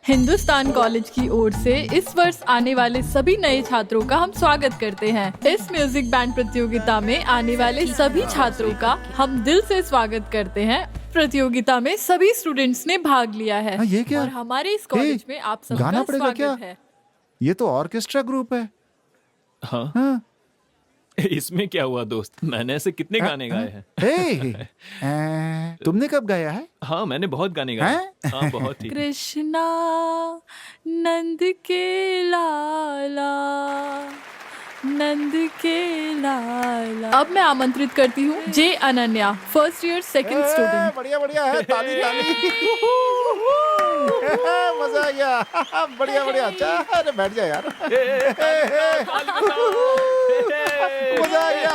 हिंदुस्तान कॉलेज की ओर से इस वर्ष आने वाले सभी नए छात्रों का हम स्वागत करते हैं। इस म्यूजिक बैंड प्रतियोगिता में आने वाले सभी छात्रों का हम दिल से स्वागत करते हैं। प्रतियोगिता में सभी स्टूडेंट्स ने भाग लिया है। ये क्या? और हमारे इस कॉलेज में आप सबका गाना पड़ेगा स्वागत क्या? है। ये तो ऑर्केस्ट्रा ग्रुप है। हाँ, हाँ। इसमें क्या हुआ दोस्त? मैंने ऐसे कितने गाने गाए हैं। तुमने कब गाया है? हाँ, मैंने बहुत गाने गाए हैं। हाँ, बहुत ही। कृष्णा नंद के लाला, नंद के लाला। अब मैं आमंत्रित करती हूँ J Ananya, first year second student. बढ़िया बढ़िया है, ताली ताली। मजा आ गया। बढ़िया बढ़िया। अच्छा, अरे बैठ जा यार। मजा आ गया।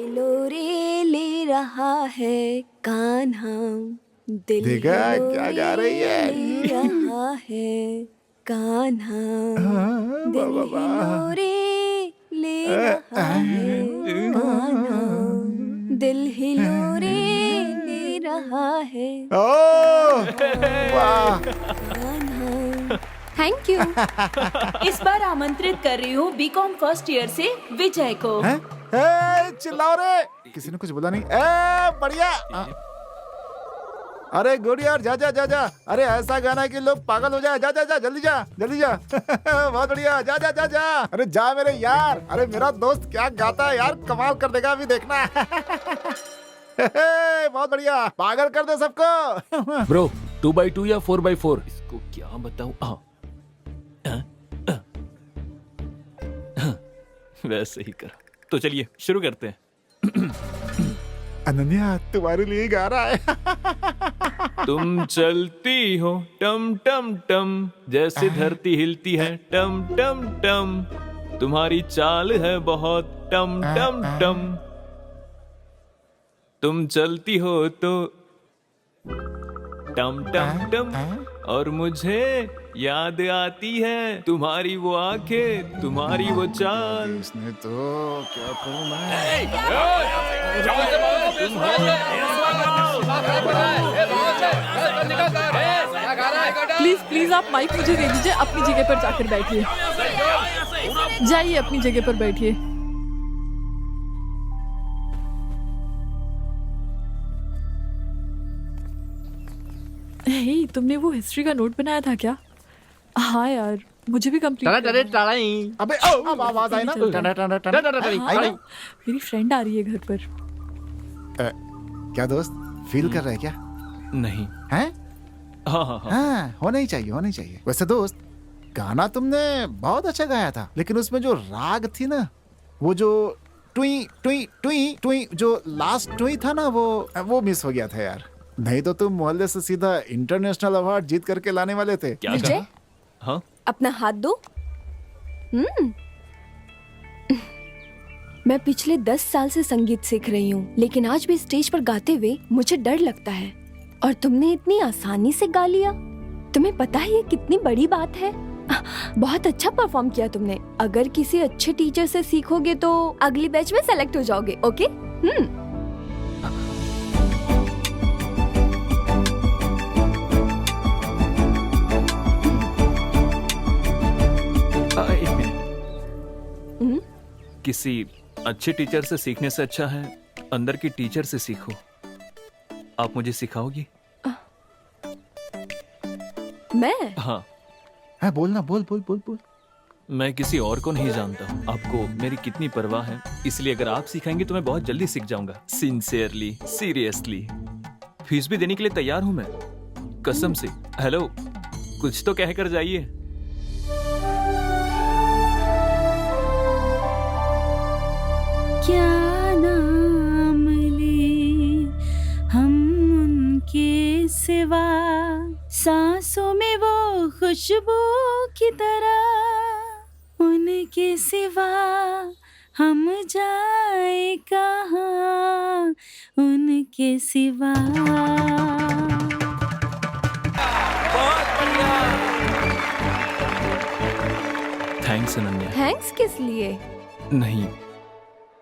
लोरे ले रहा है कान्हा, दिल देखा क्या गा रही है? ले रहा है कान्हा, दिल लोरे ले रहा है कान्हा, दिल ही लोरे ले रहा है वाह। कान्हा। Thank you. इस बार आमंत्रित कर रही हूँ बीकॉम फर्स्ट ईयर से विजय को। चिल्लाओ रे। किसी ने कुछ बोला नहीं। बढ़िया। अरे गुड यार, जा जा जा जा। अरे ऐसा गाना है कि लोग पागल हो जाए। जा जा जा, जल्दी जा, जल्दी जा। बहुत बढ़िया, जा जा जा जा। अरे जा मेरे यार। अरे मेरा दोस्त क्या गाता है यार, कमाल कर देगा, अभी देखना। बहुत बढ़िया, पागल कर दे सबको। ब्रो 2x2 या 4x4? इसको क्या बताऊं? वैसे ही कर। तो चलिए शुरू करते हैं। अनन्या तुम्हारे लिए गा रहा है। तुम चलती हो टम टम टम, जैसे धरती हिलती है टम टम टम, तुम्हारी चाल है बहुत टम टम टम, तुम चलती हो तो टम टम टम, और मुझे याद आती है तुम्हारी वो आंखें, तुम्हारी वो चाल। इसने तो क्या करूं मैं? प्लीज प्लीज आप माइक मुझे दे दीजिए, अपनी जगह पर जाकर बैठिए। जाइए अपनी जगह पर बैठिए। हे, तुमने वो हिस्ट्री का नोट बनाया था क्या? हाँ यार, मुझे भी कंप्लीट अबे अब आवाज आई ना। टना टना टना। आई ना? मेरी फ्रेंड आ रही है घर पर। क्या दोस्त, फील कर रहा है क्या? नहीं। हैं? हाँ हाँ हाँ। हाँ, होना ही चाहिए, होना ही चाहिए। वैसे दोस्त, गाना तुमने बहुत अच्छा गाया था, लेकिन उसमें जो राग थी ना, वो जो टुई टुई टुई टुई, जो लास्ट टुई था ना, वो मिस हो गया था यार। नहीं तो तुम मोहल्ले से सीधा इंटरनेशनल अवार्ड जीत करके लाने वाले थे। क्या विजय? कहा? हाँ अपना हाथ दो। मैं पिछले 10 साल से संगीत सीख रही हूँ, लेकिन आज भी स्टेज पर गाते हुए मुझे डर लगता है, और तुमने इतनी आसानी से गा लिया। तुम्हें पता है ये कितनी बड़ी बात है? बहुत अच्छा परफॉर्म किया तुमने। अगर किसी अच्छे टीचर से सीखोगे तो अगली बैच में सेलेक्ट हो जाओगे। ओके? एक मिनट। किसी अच्छे टीचर से सीखने से अच्छा है अंदर की टीचर से सीखो। आप मुझे सिखाओगी? मैं? हाँ। हाँ, बोलना, बोल बोल बोल बोल। मैं किसी और को नहीं जानता हूँ। आपको मेरी कितनी परवाह है, इसलिए अगर आप सिखाएंगे तो मैं बहुत जल्दी सीख जाऊंगा। Sincerely, seriously. फीस भी देने के लिए तैयार हूँ मैं, कसम से। हेलो, कुछ तो कहकर जाइए। क्या नाम ले हम उनके सिवा, सांसों में वो खुशबू की तरह, उनके सिवा हम जाए कहाँ, उनके सिवा। थैंक्स अनन्या। थैंक्स किस लिए? नहीं,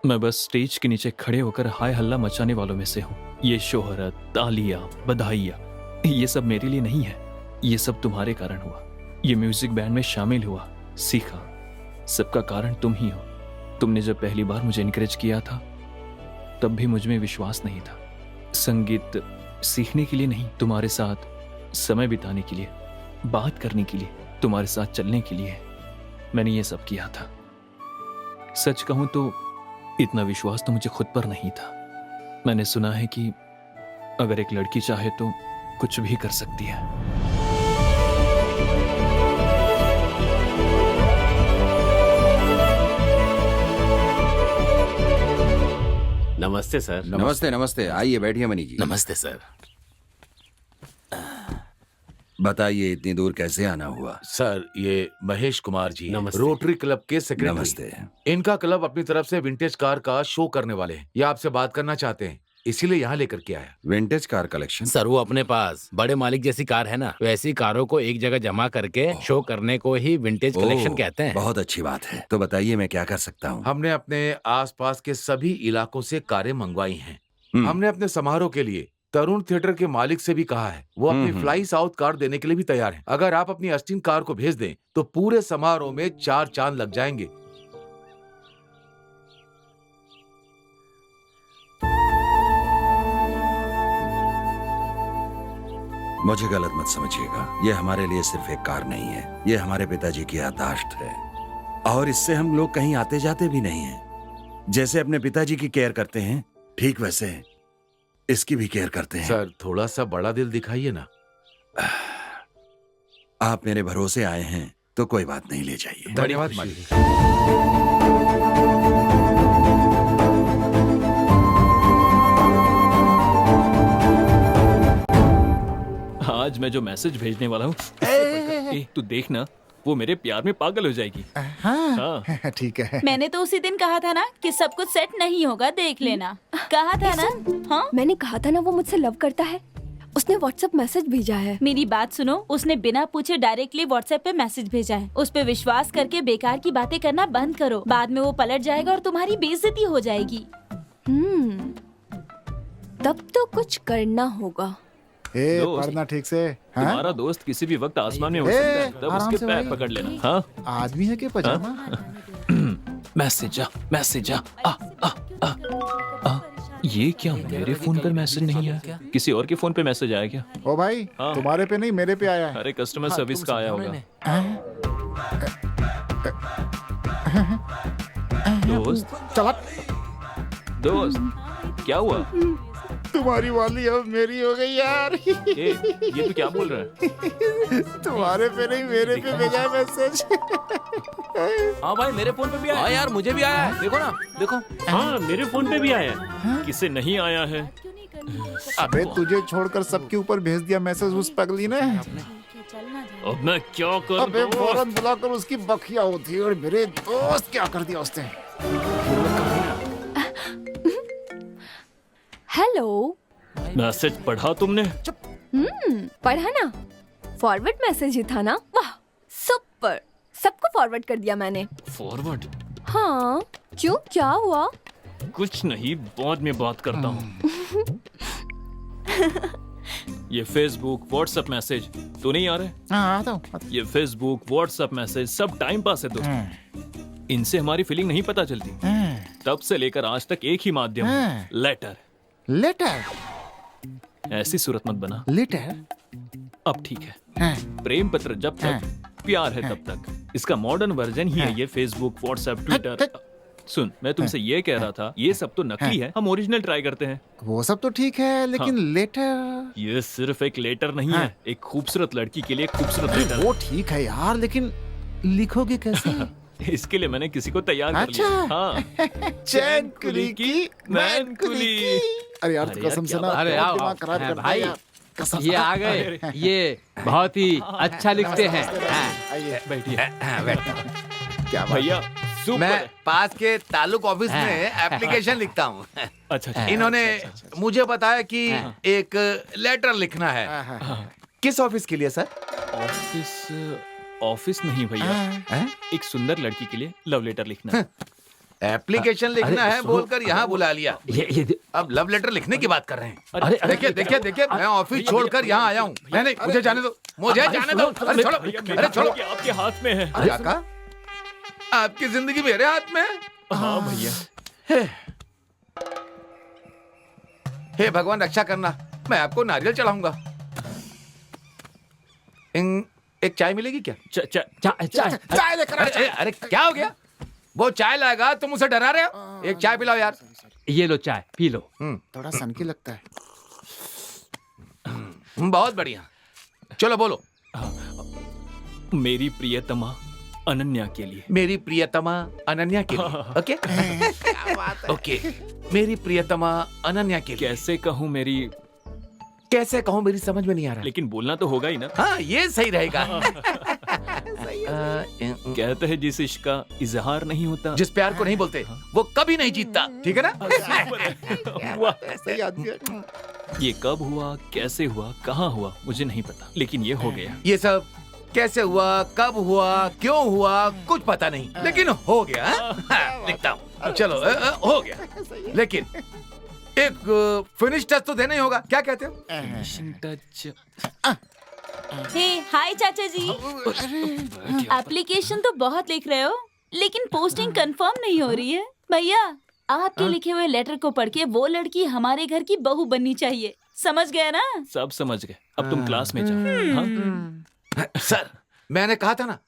मैं बस स्टेज के नीचे खड़े होकर हाय हल्ला मचाने वालों में से हूँ। ये शोहरत, तालियां, बधाइयाँ, ये सब मेरे लिए नहीं है। ये सब तुम्हारे कारण हुआ। ये म्यूजिक बैंड में शामिल हुआ, सीखा, सबका कारण तुम ही हो। तुमने जब पहली बार मुझे इनकरेज किया था, तब भी मुझ में विश्वास नहीं था। संगीत सीखने के लिए नहीं, तुम्हारे साथ समय बिताने के लिए, बात करने के लिए, तुम्हारे साथ चलने के लिए मैंने ये सब किया था। सच कहूं तो इतना विश्वास तो मुझे खुद पर नहीं था। मैंने सुना है कि अगर एक लड़की चाहे तो कुछ भी कर सकती है। नमस्ते सर। नमस्ते नमस्ते, आइए बैठिए मनी जी। नमस्ते सर। बताइए इतनी दूर कैसे आना हुआ? सर, ये महेश कुमार जी, नमस्ते। रोटरी क्लब के सेक्रेटरी। नमस्ते। इनका क्लब अपनी तरफ से विंटेज कार का शो करने वाले हैं। ये आपसे बात करना चाहते हैं, इसीलिए यहाँ लेकर के आया। Vintage car collection? सर, वो अपने पास बड़े मालिक जैसी कार है ना, वैसी कारों को एक जगह जमा करके शो करने को ही विंटेज कलेक्शन कहते हैं। बहुत अच्छी बात है। तो बताइए मैं क्या कर सकता हूँ? हमने अपने आसपास के सभी इलाकों से कारें मंगवाई हैं। हमने अपने समारोह के लिए तरुण थिएटर के मालिक से भी कहा है, वो अपनी फ्लाई साउथ कार देने के लिए भी तैयार है। अगर आप अपनी अस्टीन कार को भेज दें तो पूरे समारोह में 4 चांद लग जाएंगे। मुझे गलत मत समझिएगा, ये हमारे लिए सिर्फ एक कार नहीं है, ये हमारे पिताजी की याददाश्त है और इससे हम लोग कहीं आते जाते भी नहीं हैं। जैसे अपने पिताजी की केयर करते हैं, ठीक वैसे इसकी भी केयर करते हैं। सर थोड़ा सा बड़ा दिल दिखाइए ना। आप मेरे भरोसे आए हैं तो कोई बात नहीं, ले जाइए। धन्यवाद मालिक। आज मैं जो मैसेज भेजने वाला हूँ, तू देखना, वो मेरे प्यार में पागल हो जाएगी। हाँ ठीक है। मैंने तो उसी दिन कहा था ना कि सब कुछ सेट नहीं होगा, देख लेना। कहा था ना। हाँ मैंने कहा था ना वो मुझसे लव करता है। उसने व्हाट्सएप मैसेज भेजा है। मेरी बात सुनो, उसने बिना पूछे डायरेक्टली व्हाट्सएप पे मैसेज भेजा है। उस पे विश्वास करके बेकार की बातें करना बंद करो, बाद में वो पलट जाएगा और तुम्हारी बेइज्जती हो जाएगी। तब तो कुछ करना होगा। दोस्त, पढ़ना ठीक से। हाँ? तुम्हारा दोस्त किसी भी वक्त आसमान में हो सकता है, तब आराम उसके से पैर भाई। पकड़ लेना। हाँ आदमी है कि पजामा? मैसेज आ। ये क्या मेरे फोन पर मैसेज नहीं आया? किसी और के फोन पे मैसेज आया क्या? ओ भाई, हाँ। तुम्हारे पे नहीं मेरे पे आया है। अरे कस्टमर सर्विस का आया होगा। दोस्त क्या हुआ? तुम्हारी वाली अब मेरी हो गई यार। ये तू क्या बोल रहा है? तुम्हारे पे नहीं मेरे पे भेजा मैसेज। हाँ भाई, मेरे फोन पे भी आया। हाँ यार मुझे भी आया है, देखो ना, देखो। हाँ मेरे फोन पे भी आया है। किसे नहीं आया है? अबे तुझे छोड़कर सबके ऊपर भेज दिया मैसेज उस पगली ने। अब मैं क्या करूं? अबे फौरन बुलाकर उसकी बखिया होती और मेरे दोस्त क्या कर दिया उसने। हेलो। मैसेज पढ़ा तुमने? पढ़ा ना, फॉरवर्ड मैसेज ही था ना। वाह सुपर, सबको फॉरवर्ड कर दिया मैंने। फॉरवर्ड? हाँ क्यों, क्या हुआ? कुछ नहीं, बाद में बात करता हूँ। ये फेसबुक व्हाट्सएप मैसेज तो नहीं आ रहे? हाँ आता हूँ। ये फेसबुक व्हाट्सएप मैसेज सब टाइम पास है दोस्त। इनसे हमारी फीलिंग नहीं पता चलती। तब से लेकर आज तक एक ही माध्यम है, लेटर। लेटर? ऐसी सूरत मत बना। लेटर? अब ठीक है। प्रेम पत्र जब तक, प्यार है तब तक। इसका मॉडर्न वर्जन ही है ये फेसबुक व्हाट्सएप ट्विटर। सुन, मैं तुमसे ये कह रहा था, ये सब तो नकली है, हम ओरिजिनल ट्राई करते हैं। वो सब तो ठीक है, लेकिन लेटर? ये सिर्फ एक लेटर नहीं है, एक खूबसूरत लड़की के लिए खूबसूरत लेटर। वो ठीक है यार, लेकिन लिखोगे कैसे? इसके लिए मैंने किसी को तैयार कर लिया। हाँ। चैन कुली की मैन कुली। अरे यार कसम से ना, अरे बहुत आओ, दिमाग खराब हैं करता है भाई, यार। कसम से। ये आ गए, ये बहुत ही अच्छा लिखते हैं। आइए बैठिए। क्या बात। भैया सुपर मैं है। पास के तालुक ऑफिस में एप्लीकेशन लिखता हूँ। अच्छा। इन्होंने मुझे बताया कि एक लेटर लिखना है। किस ऑफिस के लिए सर? ऑफिस नहीं भैया, एक सुंदर लड़की के लिए लव लेटर लिखना है। एप्लीकेशन लिखना है बोलकर यहाँ बुला लिया। अब लव लेटर लिखने की बात कर रहे हैं। देखिए मैं ऑफिस छोड़कर यहाँ आया हूँ। नहीं मुझे जाने दो, मुझे जाने दो। अरे छोड़ो, अरे छोड़ो। आपके हाथ में है। काका, आपकी जिंदगी मेरे हाथ में है। हाँ भैया। हे भगवान रक्षा करना, मैं आपको नारियल चढ़ाऊंगा। एक चाय मिलेगी क्या? चाय लेकर आ। अरे क्या हो गया? वो चाय लाएगा, तुम उसे डरा रहे हो? एक चाय पिलाओ यार। ये लो चाय, पी लो। थोड़ा सनकी लगता है। बहुत बढ़िया, चलो बोलो। मेरी प्रियतमा अनन्या के लिए। मेरी प्रियतमा अनन्या के लिए। ओके ओके, मेरी प्रियतमा अनन्या के लिए। कैसे कहूँ मेरी समझ में नहीं आ रहा, लेकिन बोलना तो होगा ही ना। हाँ ये सही रहेगा। कहते हैं जिस इश्क का इजहार नहीं होता, जिस प्यार को नहीं बोलते वो कभी नहीं जीतता। ठीक है ना? वाह, सही आदमी है। ये कब हुआ, कैसे हुआ, कहाँ हुआ, मुझे नहीं पता, लेकिन ये हो गया। ये सब कैसे हुआ, कब हुआ, क्यों हुआ, कुछ पता नहीं, लेकिन हो गया। लिखता हूँ, चलो हो गया। लेकिन एक फिनिश टच तो देना ही होगा। क्या कहते हो? हे हाय चाचा जी, एप्लीकेशन तो बहुत लिख रहे हो, लेकिन पोस्टिंग कंफर्म नहीं हो रही है। भैया आपके लिखे हुए लेटर को पढ़ के वो लड़की हमारे घर की बहू बननी चाहिए। समझ गए ना? सब समझ गए। अब तुम क्लास में जाओ। हाँ? सर, मैंने कहा था ना,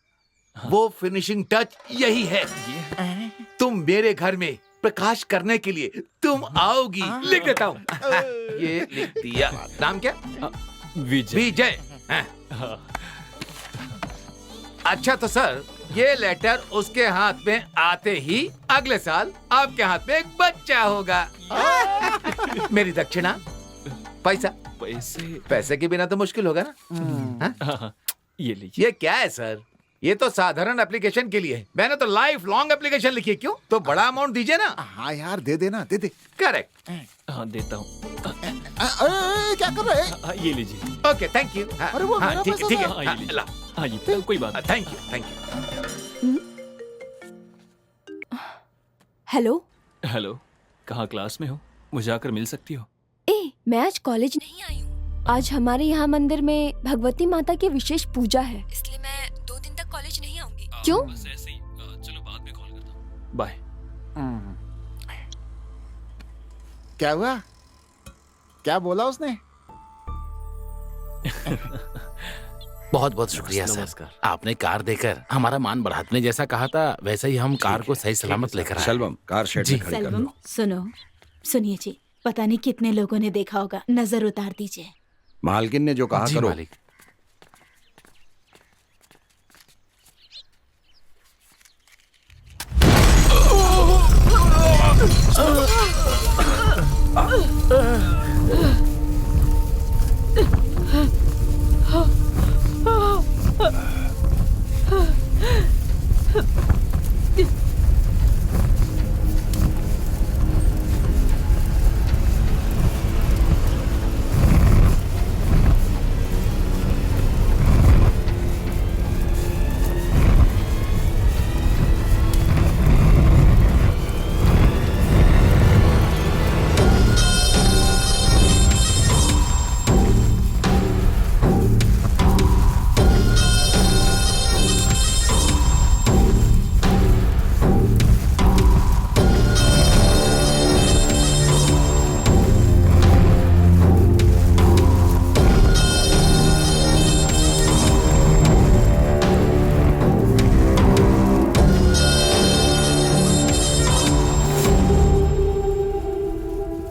वो फिनिशिंग टच यही है। तुम मेरे घर में प्रकाश करने के लिए तुम आओगी। लिख देता हूँ। ये लिख दिया। नाम क्या? विजय। विजय। हाँ। अच्छा तो सर, ये लेटर उसके हाथ में आते ही अगले साल आपके हाथ में एक बच्चा होगा। मेरी दक्षिणा, पैसा। पैसे के बिना तो मुश्किल होगा ना। हाँ, ये लीजिए। ये क्या है सर? ये तो साधारण एप्लीकेशन के लिए है। मैंने तो लाइफ लॉन्ग एप्लीकेशन लिखी है। क्यों? तो बड़ा अमाउंट दीजिए ना। हाँ यार, दे देना, दे दे। करेक्ट। हाँ, देता हूँ। क्या कर रहे हैं? हाँ, ये लीजिए। Okay, thank you. अरे वो मेरा पैसा ठीक है। था। हाँ, ये लीजिए। ला। हाँ, ये कोई बात नहीं। Thank you, thank you. Hello. Hello, कहाँ क्लास में हो? मुझे आकर मिल सकती हो? मैं आज कॉलेज नहीं आई हूँ। आज हमारे यहाँ मंदिर में भगवती माता की विशेष पूजा है, इसलिए मैं 2 दिन तक कॉलेज नहीं आऊंगी। क्यों? बस ऐसे ही। चलो बाद में कॉल करता हूँ। बाय। क्या हुआ? क्या बोला उसने? बहुत बहुत शुक्रिया सर। नमस्कार। आपने कार देकर हमारा मान बढ़ाने जैसा कहा था, वैसे ही हम कार को सही सलामत लेकर आए। शलवम, कार शेड में खड़ी कर सेल्वम, लो। सुनो, सुनिए जी, पता नहीं कितने लोगों ने देखा होगा, नजर उतार दीजिए। मालकिन ने जो कहा जी करो। मालिक।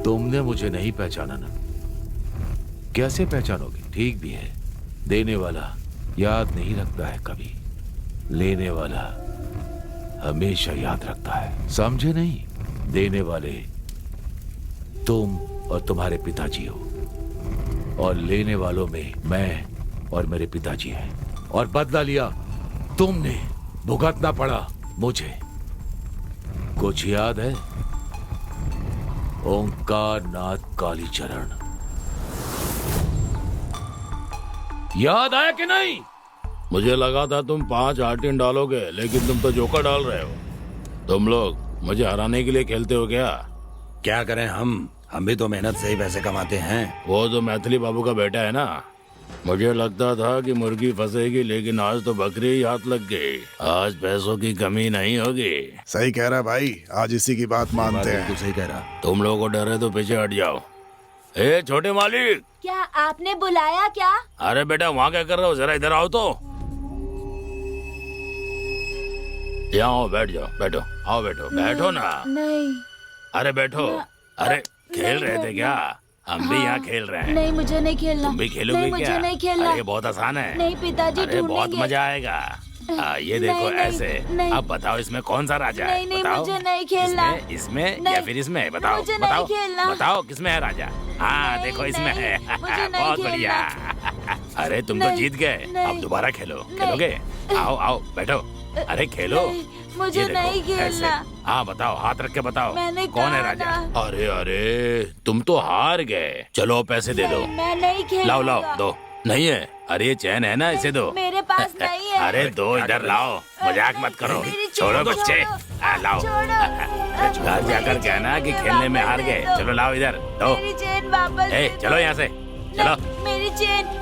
तुमने मुझे नहीं पहचाना ना? कैसे पहचानोगे? ठीक भी है। देने वाला याद नहीं रखता है कभी, लेने वाला हमेशा याद रखता है। समझे नहीं? देने वाले तुम और तुम्हारे पिताजी हो, और लेने वालों में मैं और मेरे पिताजी हैं। और बदला लिया तुमने, भुगतना पड़ा मुझे। कुछ याद है? ओंकार नाथ कालीचरण, याद आया कि नहीं? मुझे लगा था तुम 5 आर्टिन डालोगे, लेकिन तुम तो जोकर डाल रहे हो। तुम लोग मुझे हराने के लिए खेलते हो क्या? क्या करें हम भी तो मेहनत से ही पैसे कमाते हैं। वो तो मैथिली बाबू का बेटा है ना। मुझे लगता था कि मुर्गी फंसेगी, लेकिन आज तो बकरी ही हाथ लग गई। आज पैसों की कमी नहीं होगी। सही कह रहा भाई, आज इसी की बात मानते हैं। बिल्कुल सही कह रहा। तुम लोगों को डर है तो पीछे हट जाओ। ए छोटे मालिक, क्या आपने बुलाया क्या? अरे बेटा वहाँ क्या कर रहे हो? जरा इधर आओ तो। यहाँ आओ, बैठ जाओ, बैठो, आओ बैठो, बैठो ना। नहीं अरे बैठो। अरे खेल रहे थे क्या? हम भी यहाँ खेल रहे हैं। नहीं, मुझे नहीं खेलना। तुम भी खेलोगे नहीं, क्या? मुझे नहीं खेलना। अरे बहुत आसान है। नहीं पिताजी, अरे बहुत ढूंढेंगे। मजा आएगा। ये देखो नहीं, नहीं, ऐसे। नहीं। अब बताओ इसमें कौन सा राजा है? नहीं, नहीं, बताओ। मुझे नहीं खेलना। इसमें नहीं, या फिर इसमें? बताओ, मुझे नहीं बताओ, खेलना। बताओ किसमें है राजा? हाँ नहीं, देखो इसमें नहीं, है। मुझे नहीं बहुत बढ़िया। अरे तुम तो नहीं, जीत गए। नहीं, अब दोबारा खेलो। नहीं। खेलोगे? आओ आओ बैठो। अरे खेलो। नहीं, मुझे ये देखो, नहीं खेलना। ऐसे। हाँ बताओ, हाथ रख के बताओ। मैंने कौन है कहा राजा? ना। अरे अरे तुम तो हार गए। चलो पैसे दे दो। मैं नहीं खेलूंगा। लाओ लाओ दो। नहीं है? अरे ये चैन है ना, इसे दो। मेरे पास नहीं है। अरे दो, इधर लाओ। मजाक मत करो। मेरी छोड़ो चैन बच्चे। छोड़ो। लाओ। छोड़ो। घर जाकर कहना कि खेलने में हार गए। चलो लाओ इधर दो। मेरी चेन वापस ए दे दो। चलो यहाँ से। चलो। नहीं,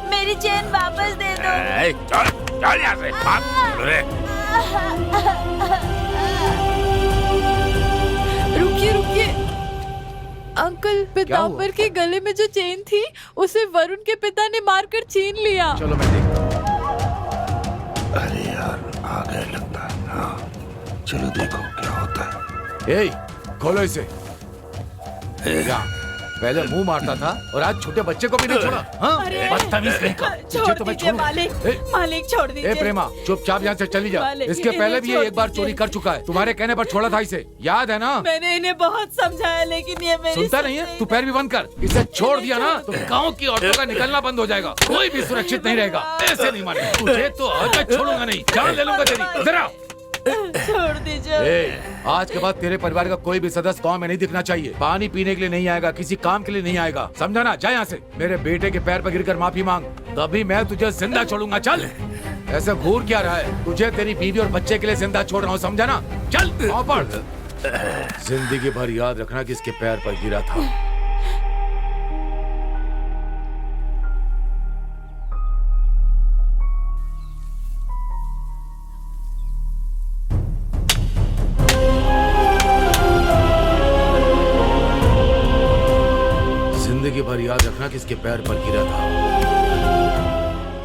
मेरी चेन वापस दे दो। ए, चल यहाँ से। भाग। चलो रे। रुकिए रुकिए। अंकल, पीताम्बर के गले में जो चेन थी उसे वरुण के पिता ने मारकर छीन लिया। चलो मैं देखता हूँ। अरे यार आ गए लगता है। हाँ चलो देखो क्या होता है। ए, खोलो इसे। क्या? पहले मुंह मारता था और आज छोटे बच्चे को भी नहीं छोड़ा। हाँ? अरे! बदतमीज कहीं का। छोड़ तुझे तो मैं दीजिए छोड़ूंगा। मालिक, ए, मालिक छोड़ दीजिए। ए प्रेमा, चुपचाप यहाँ से चली जा। मालिक, इसके पहले भी ये छोड़ एक बार दीजिए। चोरी कर चुका है। तुम्हारे कहने पर छोड़ा था इसे, याद है ना? मैंने इन्हें बहुत समझाया लेकिन ये मेरी सुनता नहीं है? तू पैर भी बंद कर। इसे छोड़ दिया ना तो गांव की औरतों का निकलना बंद हो जाएगा। कोई भी सुरक्षित नहीं रहेगा। ऐसे नहीं माने तुझे तो आज तक छोड़ूंगा नहीं। जान ले लूंगा तेरी। जरा छोड़ दीजिए। आज के बाद तेरे परिवार का कोई भी सदस्य गांव में नहीं दिखना चाहिए। पानी पीने के लिए नहीं आएगा, किसी काम के लिए नहीं आएगा, समझा ना? जा यहाँ से। मेरे बेटे के पैर पर गिरकर माफी मांग, तभी मैं तुझे जिंदा छोड़ूंगा। चल। ऐसा घूर क्या रहा है? तुझे तेरी बीवी और बच्चे के लिए जिंदा छोड़ रहा हूँ, समझा ना? चल पाँव पड़। जिंदगी भर याद रखना कि इसके पैर पर गिरा था। जिंदगी भर याद रखना कि इसके पैर पर गिरा था,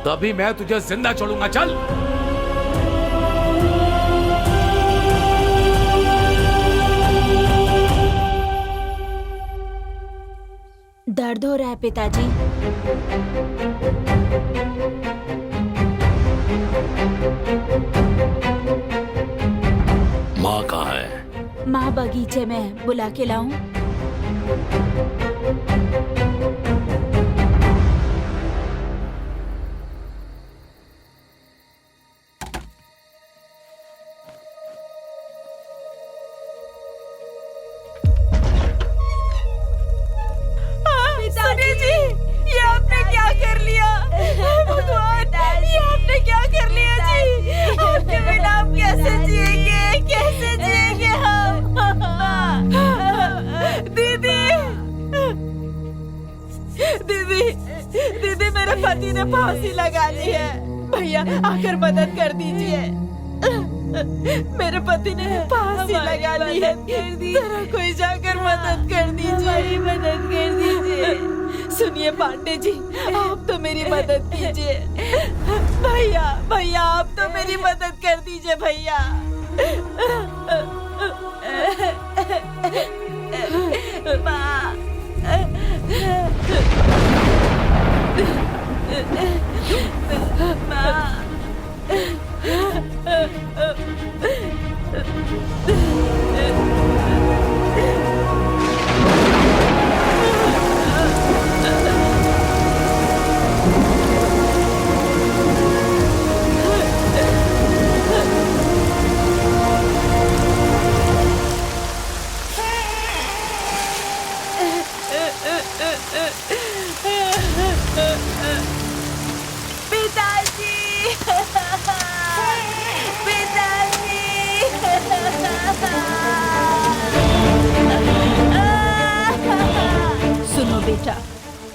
तभी मैं तुझे जिंदा छोड़ूंगा। चल। दर्द हो रहा है पिताजी? माँ कहाँ है? माँ बगीचे में है, बुला के लाऊं? पिताजी जी, ये आपने क्या कर लिया? भगवान, ये आपने क्या कर लिया जी? आपके बिना हम कैसे जिएंगे? कैसे जिएंगे हम? दीदी, दीदी, दीदी, मेरे पति ने फांसी लगा ली है। भैया आकर मदद कर दीजिए। मेरे पति ने फांसी लगा ली है। जरा कोई जाकर मदद कर दीजिए। मदद कर दीजिए। सुनिए पांडे जी, आप तो मेरी मदद कीजिए। भैया, भैया, आप तो मेरी मदद कर दीजिए भैया। पिताजी, पिताजी। सुनो बेटा,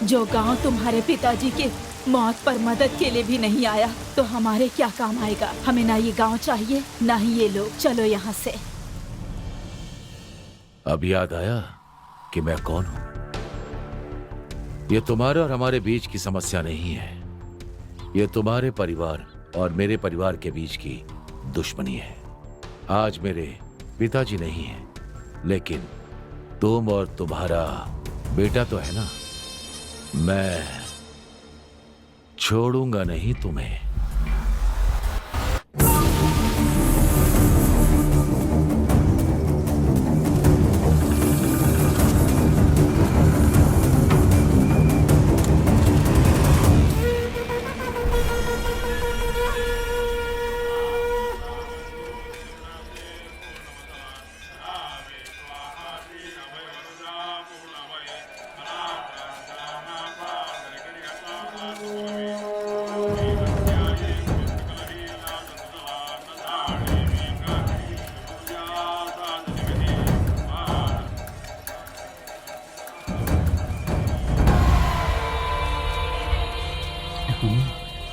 जो गांव तुम्हारे पिताजी के मौत पर मदद के लिए भी नहीं आया तो हमारे क्या काम आएगा? हमें ना ये गांव चाहिए ना ही ये लोग। चलो यहाँ से। अब याद आया कि मैं कौन हूं। ये तुम्हारे और हमारे बीच की समस्या नहीं है, ये तुम्हारे परिवार और मेरे परिवार के बीच की दुश्मनी है। आज मेरे पिताजी नहीं है, लेकिन तुम और तुम्हारा बेटा तो है ना। मैं छोड़ूंगा नहीं तुम्हें।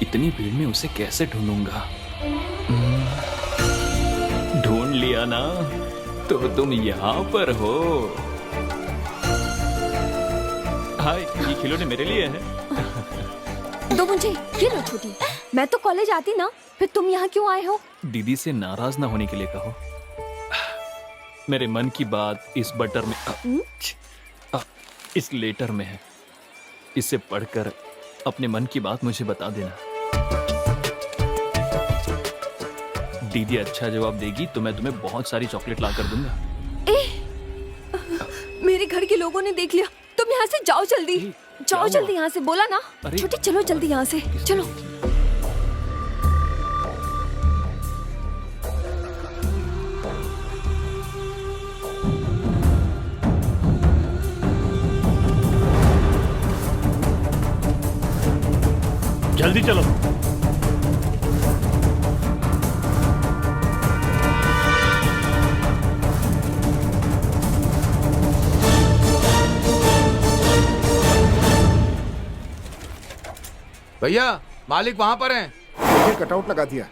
इतनी भीड़ में उसे कैसे ढूंढूंगा? ढूंढ लिया ना, तो तुम यहाँ पर हो। हाय, ये खिलौने मेरे लिए हैं। दो मुझे, ये लो छोटी। मैं तो कॉलेज आती ना, फिर तुम यहाँ क्यों आए हो? दीदी से नाराज ना होने के लिए कहो। मेरे मन की बात इस बटर में इस लेटर में है। इसे पढ़कर अपने मन की बात मुझे बता देना। दीदी अच्छा जवाब देगी तो मैं तुम्हें बहुत सारी चॉकलेट ला कर दूंगा। मेरे घर के लोगों ने देख लिया। तुम यहाँ से जाओ जल्दी, जाओ जल्दी यहाँ से, बोला ना। अरे- छोटी चलो जल्दी यहाँ से, चलो। जल्दी चलो। भैया मालिक वहाँ पर हैं। देखिए कटआउट लगा दिया।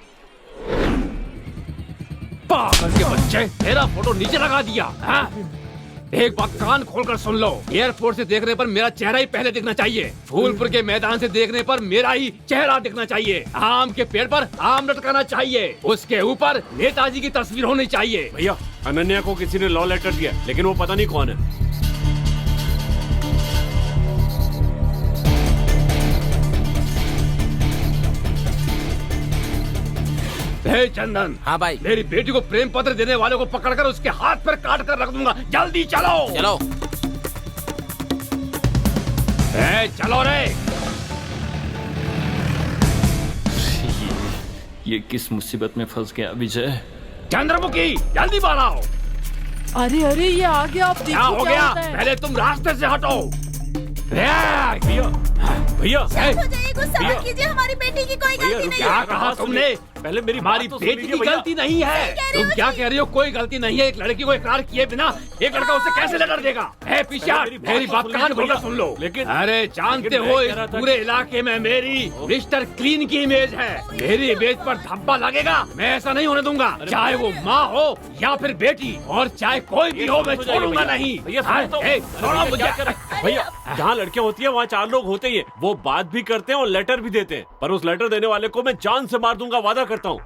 पागल के बच्चे, तेरा फोटो नीचे लगा दिया। हाँ? एक बात कान खोलकर सुन लो, एयरपोर्ट से देखने पर मेरा चेहरा ही पहले दिखना चाहिए। फूलपुर के मैदान से देखने पर मेरा ही चेहरा दिखना चाहिए। आम के पेड़ पर आम लटकाना चाहिए, उसके ऊपर नेताजी की तस्वीर होनी चाहिए। भैया, अनन्या को किसी ने लव लेटर दिया, लेकिन वो पता नहीं कौन है। हे चंदन। हाँ भाई। मेरी बेटी को प्रेम पत्र देने वाले को पकड़कर उसके हाथ पर काट कर रख दूंगा। जल्दी चलो चलो। चलो रे। ये किस मुसीबत में फंस गया विजय? चंद्रमुखी जल्दी बाहर आओ। अरे अरे ये आ गया, आप क्या देखो हो क्या गया? होता है। पहले तुम रास्ते से हटो। भैया, भैया, गुस्सा मत कीजिए, हमारी बेटी की कोई भैया, गलती नहीं क्या है। कहा तुमने? पहले मेरी हमारी बात तो सुन बेटी लीजिए की भैया। गलती नहीं है। तुम क्या कह रही हो? कोई गलती नहीं है। एक लड़की को इकरार किए बिना एक लड़का उसे कैसे लेटर देगा? है पिशाच, मेरी बात मेरी तो बात सुन कान लीजिए खोलकर भैया। सुन लो। लेकिन- अरे जानते लेकिन हो मैं इस कह रहा था पूरे कि- इलाके में मेरी मिस्टर क्लीन की इमेज है। मेरी इमेज पर धब्बा लगेगा, मैं ऐसा नहीं होने दूंगा। चाहे वो माँ हो या फिर बेटी, और चाहे कोई भी हो, मैं छोड़ूंगा नहीं। भैया, हाँ, सुनो तो। ए, छोड़ो मुझे। क्या कर- भैया, जहाँ लड़कियाँ होती है वहाँ 4 लोग होते ही है। वो बात भी करते हैं और लेटर भी देते हैं, पर उस लेटर देने वाले को मैं जान से मार दूंगा, वादा करता हूँ।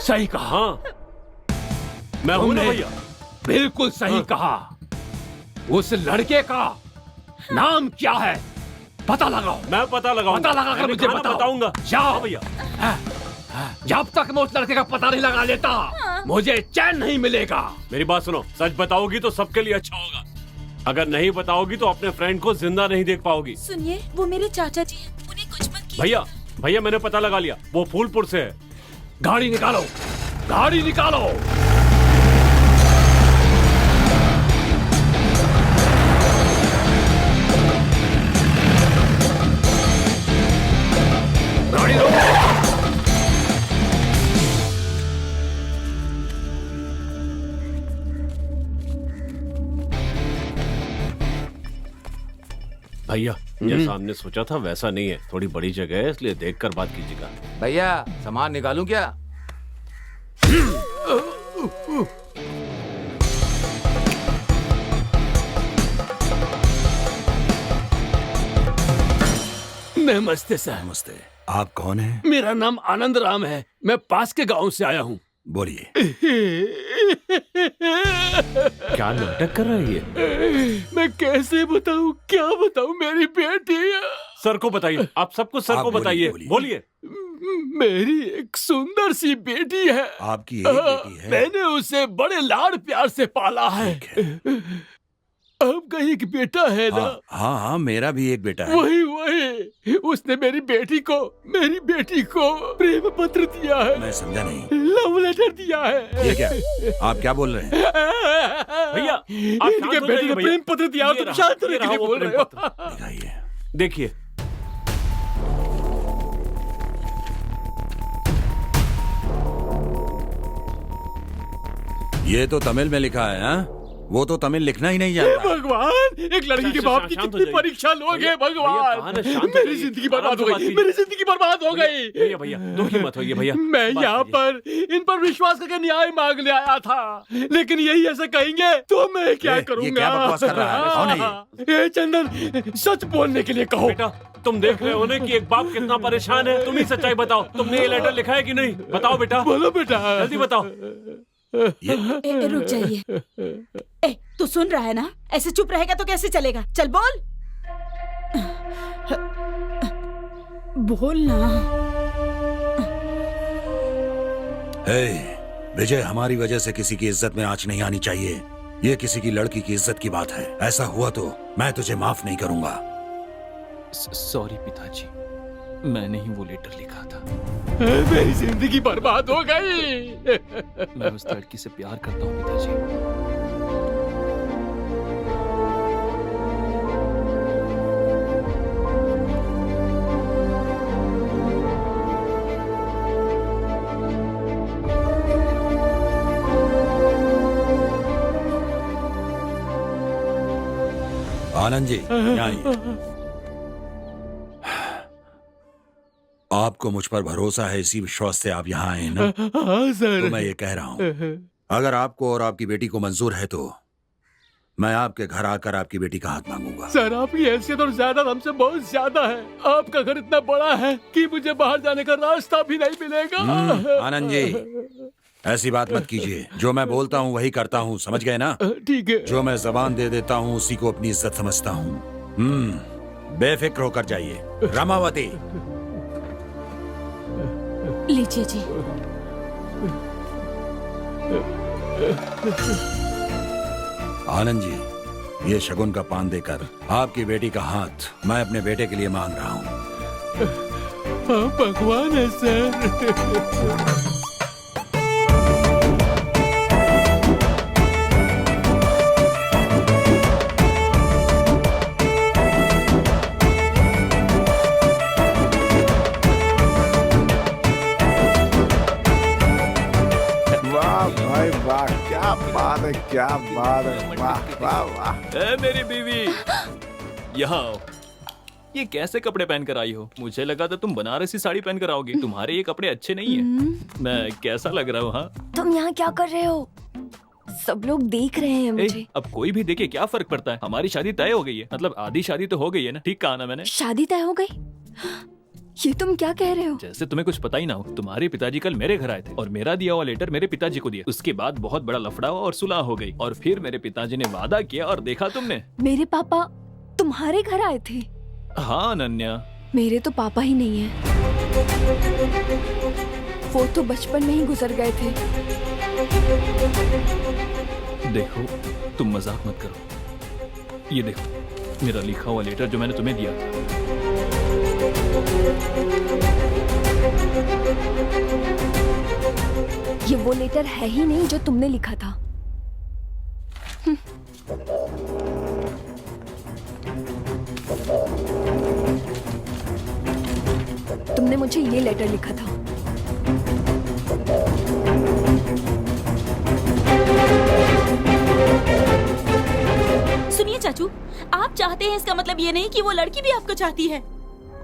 सही कहा। हाँ, मैं हूँ ना तुमने भैया। बिल्कुल सही कहा। उस लड़के का नाम क्या है? पता लगाओ। मैं पता लगाऊंगा। पता लगा कर मैंने मुझे कहा ना, बताओ। बताऊंगा। जाओ हाँ भैया। जब तक मैं उस लड़के का पता नहीं लगा लेता, मुझे चैन नहीं मिलेगा। मेरी बात सुनो, सच बताओगी तो सबके लिए अच्छा होगा। अगर नहीं बताओगी तो अपने फ्रेंड को जिंदा नहीं देख पाओगी। सुनिए, वो मेरे चाचा जी हैं, उन्हें कुछ मत कीजिए। भैया, भैया मैंने पता लगा लिया, वो फूलपुर से है। गाड़ी निकालो, गाड़ी निकालो। गाड़ी रोको। भैया, जैसा हमने सोचा था वैसा नहीं है। थोड़ी बड़ी जगह है, इसलिए देखकर बात कीजिएगा। भैया सामान निकालूं क्या? नमस्ते सर। नमस्ते। आप कौन हैं? मेरा नाम आनंद राम है, मैं पास के गांव से आया हूँ। बोलिए। क्या नाटक कर रही है? मैं कैसे बताऊँ, क्या बताऊँ? मेरी बेटी सर को बताइए, आप सब कुछ सर आप को बोलिए, बताइए। बोलिए। बोलिए। मेरी एक सुंदर सी बेटी है। आपकी एक बेटी है? मैंने उसे बड़े लाड प्यार से पाला है। आपका एक बेटा है ना? हाँ हाँ, मेरा भी एक बेटा है। वही वही, उसने मेरी बेटी को प्रेम पत्र दिया है। मैं समझा नहीं। लव लेटर दिया है। ये क्या? आप क्या बोल रहे हैं? भैया, आप शांत इनके हो बेटे जाइए को भैया। प्रेम पत्र दिया और ये तुम रहा, शांत होने ये के रहा लिए वो बोल प्रेम रहे हो। पत्र। दिखाइए। देखिए, ये तो तमिल में लिखा है। हाँ? वो तो तमिल लिखना ही नहीं जानता। भगवान, एक लड़की के बाप की कितनी परीक्षा लोगे भगवान। मेरी जिंदगी बर्बाद हो गई, मेरी जिंदगी बर्बाद हो गई। भैया भैया दुखी मत होइए भैया। मैं यहाँ पर इन पर विश्वास करके न्याय मांगने आया था, लेकिन यही ऐसे कहेंगे तो मैं क्या करूँगा? ये क्या बकवास कर रहा है? कौन है ये? चंदन, सच बोलने के लिए कहो। बेटा तुम देख रहे हो ना कि एक बाप कितना परेशान है। तुम ही सच्चाई बताओ, तुमने ये लेटर लिखा है कि नहीं? बताओ बेटा। बोलो बेटा, जल्दी बताओ। रुक जाइए। तू सुन रहा है ना? ऐसे चुप रहेगा तो कैसे चलेगा? चल बोल, बोल ना। विजय, हमारी वजह से किसी की इज्जत में आंच नहीं आनी चाहिए। ये किसी की लड़की की इज्जत की बात है। ऐसा हुआ तो मैं तुझे माफ नहीं करूंगा। सॉरी पिताजी, मैंने ही वो लेटर लिखा था। मेरी जिंदगी बर्बाद हो गई। मैं उस लड़की से प्यार करता हूँ पिताजी। आनंद जी, यहाँ आइए। आपको मुझ पर भरोसा है, इसी विश्वास से आप यहाँ आए ना? हाँ सर। तो मैं ये कह रहा हूँ, अगर आपको और आपकी बेटी को मंजूर है तो मैं आपके घर आकर आपकी बेटी का हाथ मांगूंगा। सर, आपकी हैसियत और जायदाद हमसे बहुत ज्यादा है। आपका घर इतना बड़ा है कि मुझे बाहर जाने का रास्ता भी नहीं मिलेगा। आनंद जी, ऐसी बात मत कीजिए। जो मैं बोलता हूँ वही करता हूँ, समझ गए ना? ठीक है। जो मैं जबान दे देता हूँ उसी को अपनी इज्जत समझता हूँ। बेफिक्र होकर जाइए। रमावती, लीजिए जी। आनंद जी, ये शगुन का पान देकर आपकी बेटी का हाथ मैं अपने बेटे के लिए मांग रहा हूँ। हाँ, भगवान है सर। क्या बात है, वाह वाह वाह। ए मेरी बीवी, यहाँ आओ। ये कैसे कपड़े पहन कर आई हो? मुझे लगा था तुम बनारसी साड़ी पहन कर आओगी। तुम्हारे ये कपड़े अच्छे नहीं है। मैं कैसा लग रहा हूँ? हाँ, तुम यहाँ क्या कर रहे हो? सब लोग देख रहे हैं मुझे। अब कोई भी देखे क्या फर्क पड़ता है? हमारी शादी तय हो गई है, मतलब आधी शादी तो हो गई है ना। ठीक कहा ना मैंने? शादी तय हो गई? ये तुम क्या कह रहे हो? जैसे तुम्हें कुछ पता ही ना हो। तुम्हारे पिताजी कल मेरे घर आए थे और मेरा दिया हुआ लेटर मेरे पिताजी को दिया। उसके बाद बहुत बड़ा लफड़ा हुआ और सुलह हो गई। और फिर मेरे पिताजी ने वादा किया और देखा तुमने। मेरे पापा तुम्हारे घर आए थे? हाँ अनन्या। मेरे तो पापा ही नहीं है। वो तो बचपन में ही गुजर गए थे। देखो, तुम मजाक मत करो। ये देखो मेरा लिखा हुआ लेटर जो मैंने तुम्हें दिया था। ये वो लेटर है ही नहीं जो तुमने लिखा था। तुमने मुझे ये लेटर लिखा था। सुनिए चाचू, आप चाहते हैं इसका मतलब ये नहीं कि वो लड़की भी आपको चाहती है।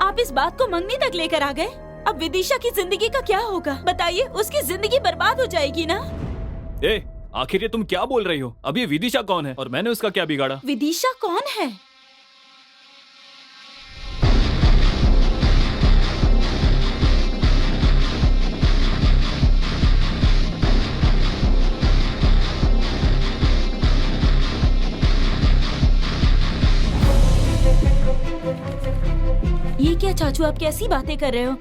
आप इस बात को मंगनी तक लेकर आ गए। अब विदिशा की जिंदगी का क्या होगा बताइए? उसकी जिंदगी बर्बाद हो जाएगी ना। आखिर ये तुम क्या बोल रही हो? अब ये विदिशा कौन है और मैंने उसका क्या बिगाड़ा? विदिशा कौन है? ये क्या चाचू, आप कैसी बातें कर रहे हो?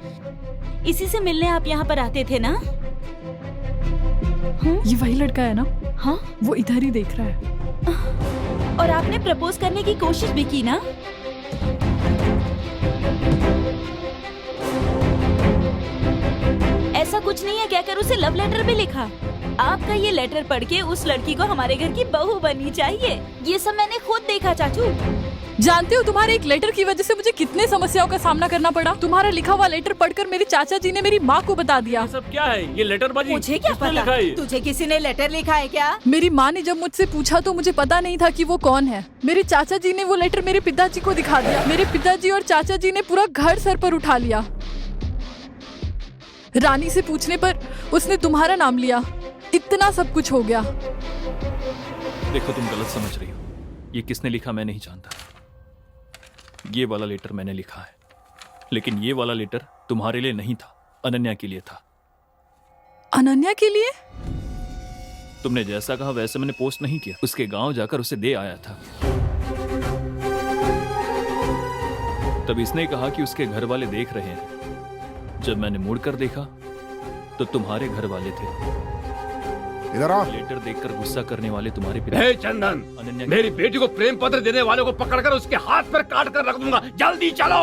इसी से मिलने आप यहाँ पर आते थे ना? ये वही लड़का है ना? हाँ, वो इधर ही देख रहा है। और आपने प्रपोज करने की कोशिश भी की ना? ऐसा कुछ नहीं है कहकर उसे लव लेटर भी लिखा। आपका ये लेटर पढ़ के उस लड़की को हमारे घर की बहू बननी चाहिए। ये सब मैंने खुद देखा चाचू। जानते हो तुम्हारे एक लेटर की वजह से मुझे कितने समस्याओं का सामना करना पड़ा। तुम्हारा लिखा हुआ लेटर पढ़कर मेरे चाचा जी ने मेरी माँ को बता दिया। ये सब क्या है? ये लेटर बाजी मुझे क्या किसने पता? लिखा है? तुझे किसी ने लेटर लिखा है क्या? मेरी माँ ने जब मुझसे पूछा तो मुझे पता नहीं था कि वो कौन है। मेरे चाचा जी ने वो लेटर मेरे पिताजी को दिखा दिया। मेरे पिताजी और चाचा जी ने पूरा घर सर पर उठा लिया। रानी से पूछने पर उसने तुम्हारा नाम लिया। इतना सब कुछ हो गया। देखो तुम गलत समझ रही हो। ये किसने लिखा मैं नहीं जानता। ये वाला लेटर मैंने लिखा है, लेकिन ये वाला लेटर तुम्हारे लिए नहीं था, अनन्या के लिए था। अनन्या के लिए? तुमने जैसा कहा वैसे मैंने पोस्ट नहीं किया, उसके गांव जाकर उसे दे आया था। तब इसने कहा कि उसके घर वाले देख रहे हैं। जब मैंने मुड़कर देखा तो तुम्हारे घर वाले थे। इधर आओ। लेटर देखकर गुस्सा करने वाले तुम्हारे पिता। हे चंदन, अनन्या मेरी बेटी को प्रेम पत्र देने वाले को पकड़कर उसके हाथ पर काट कर रख दूंगा। जल्दी चलो।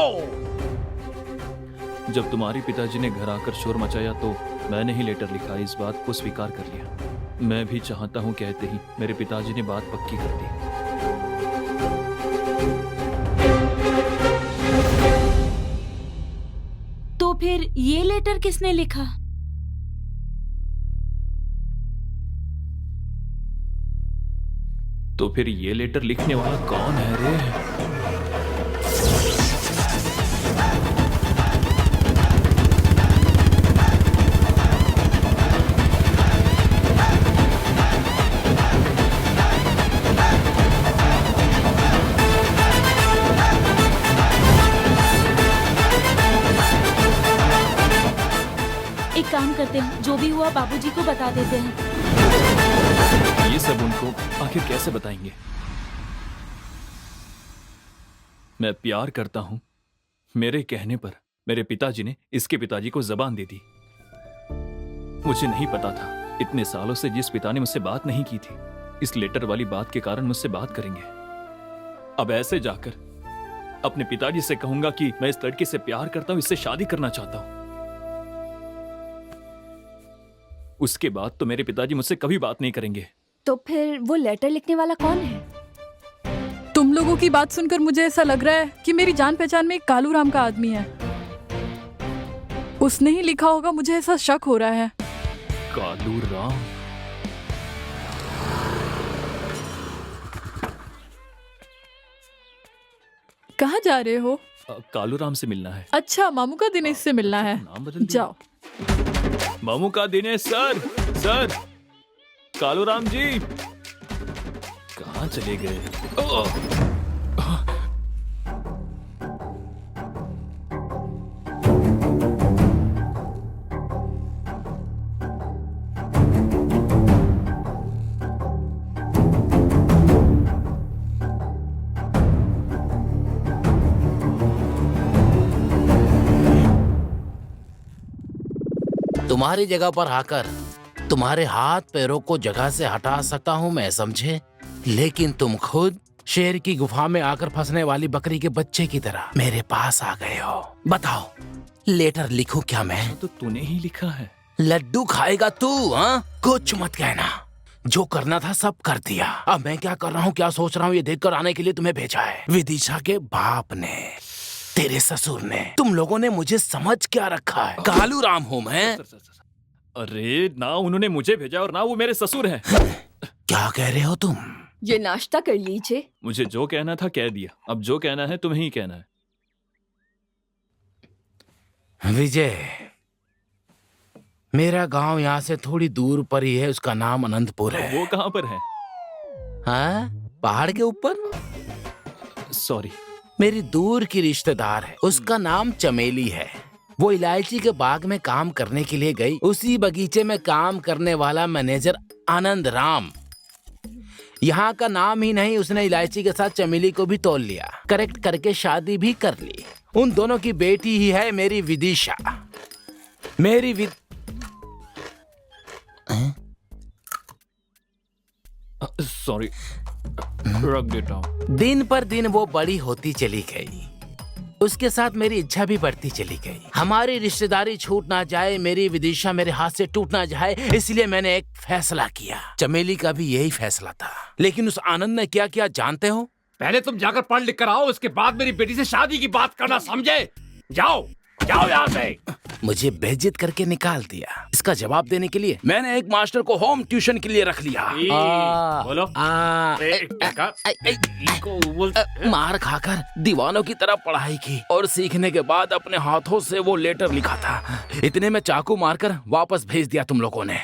जब तुम्हारे पिताजी ने घर आकर शोर मचाया तो मैंने ही लेटर लिखा। इस बात को स्वीकार कर लिया। मैं भी चाहता हूं कहते ही मेरे पिताजी ने बात पक्की कर दी। तो फिर ये लेटर किसने लिखा? तो फिर ये लेटर लिखने वाला कौन है रे? एक काम करते हैं, जो भी हुआ बाबूजी को बता देते हैं। ये सब उनको आखिर कैसे बताएंगे? मैं प्यार करता हूं, मेरे कहने पर मेरे पिताजी ने इसके पिताजी को जबान दे दी। मुझे नहीं पता था इतने सालों से जिस पिता ने मुझसे बात नहीं की थी, इस लेटर वाली बात के कारण मुझसे बात करेंगे। अब ऐसे जाकर अपने पिताजी से कहूंगा कि मैं इस लड़के से प्यार करता हूं, इससे शादी करना चाहता हूं। उसके बाद तो मेरे पिताजी मुझसे कभी बात नहीं करेंगे। तो फिर वो लेटर लिखने वाला कौन है? तुम लोगों की बात सुनकर मुझे ऐसा लग रहा है कि मेरी जान पहचान में एक कालू राम का आदमी है। उसने ही लिखा होगा, मुझे ऐसा शक हो रहा है। कालू राम? कहाँ जा रहे हो? कालू राम से मिलना है। अच्छा, मामू का दिनेश से मिलना है। नाम बदल दिया। जाओ। मामू का दिनेश सर। सर, कालू राम जी कहाँ चले गए? तुम्हारी जगह पर आकर तुम्हारे हाथ पैरों को जगह से हटा सकता हूँ मैं, समझे? लेकिन तुम खुद शेर की गुफा में आकर फंसने वाली बकरी के बच्चे की तरह मेरे पास आ गए हो। बताओ, लेटर लिखूं क्या मैं? तो तूने ही लिखा है। लड्डू खाएगा तू? हाँ, कुछ मत कहना। जो करना था सब कर दिया। अब मैं क्या कर रहा हूँ, क्या सोच रहा हूँ, ये देखकर आने के लिए तुम्हें भेजा है। विदिशा के बाप ने, तेरे ससुर ने, तुम लोगों ने मुझे समझ क्या रखा है? कालू राम हूँ मैं। अरे ना उन्होंने मुझे भेजा और ना वो मेरे ससुर हैं। क्या कह रहे हो तुम? ये नाश्ता कर लीजिए। मुझे जो कहना था कह दिया, अब जो कहना है तुम्हें ही कहना है। विजय, मेरा गांव यहाँ से थोड़ी दूर पर ही है। उसका नाम अनंतपुर है। वो कहाँ पर है? हाँ, पहाड़ के ऊपर। सॉरी। मेरी दूर की रिश्तेदार है, उसका नाम चमेली है। वो इलायची के बाग में काम करने के लिए गई। उसी बगीचे में काम करने वाला मैनेजर आनंद राम, यहाँ का नाम ही नहीं, उसने इलायची के साथ चमेली को भी तोल लिया, करेक्ट करके शादी भी कर ली। उन दोनों की बेटी ही है मेरी विदिशा। मेरी सॉरी, रख देता हूँ। दिन पर दिन वो बड़ी होती चली गई। उसके साथ मेरी इच्छा भी बढ़ती चली गई। हमारी रिश्तेदारी छूट ना जाए, मेरी विदिशा मेरे हाथ से टूट ना जाए, इसलिए मैंने एक फैसला किया। चमेली का भी यही फैसला था। लेकिन उस आनंद ने क्या किया जानते हो? पहले तुम जाकर पढ़ लिख कर आओ, उसके बाद मेरी बेटी से शादी की बात करना, समझे? जाओ जाओ यहाँ से। मुझे बेइज्जत करके निकाल दिया। इसका जवाब देने के लिए मैंने एक मास्टर को होम ट्यूशन के लिए रख लिया। बोलो। मार खाकर दीवानों की तरह पढ़ाई की और सीखने के बाद अपने हाथों से वो लेटर लिखा था। इतने में चाकू मारकर वापस भेज दिया तुम लोगों ने।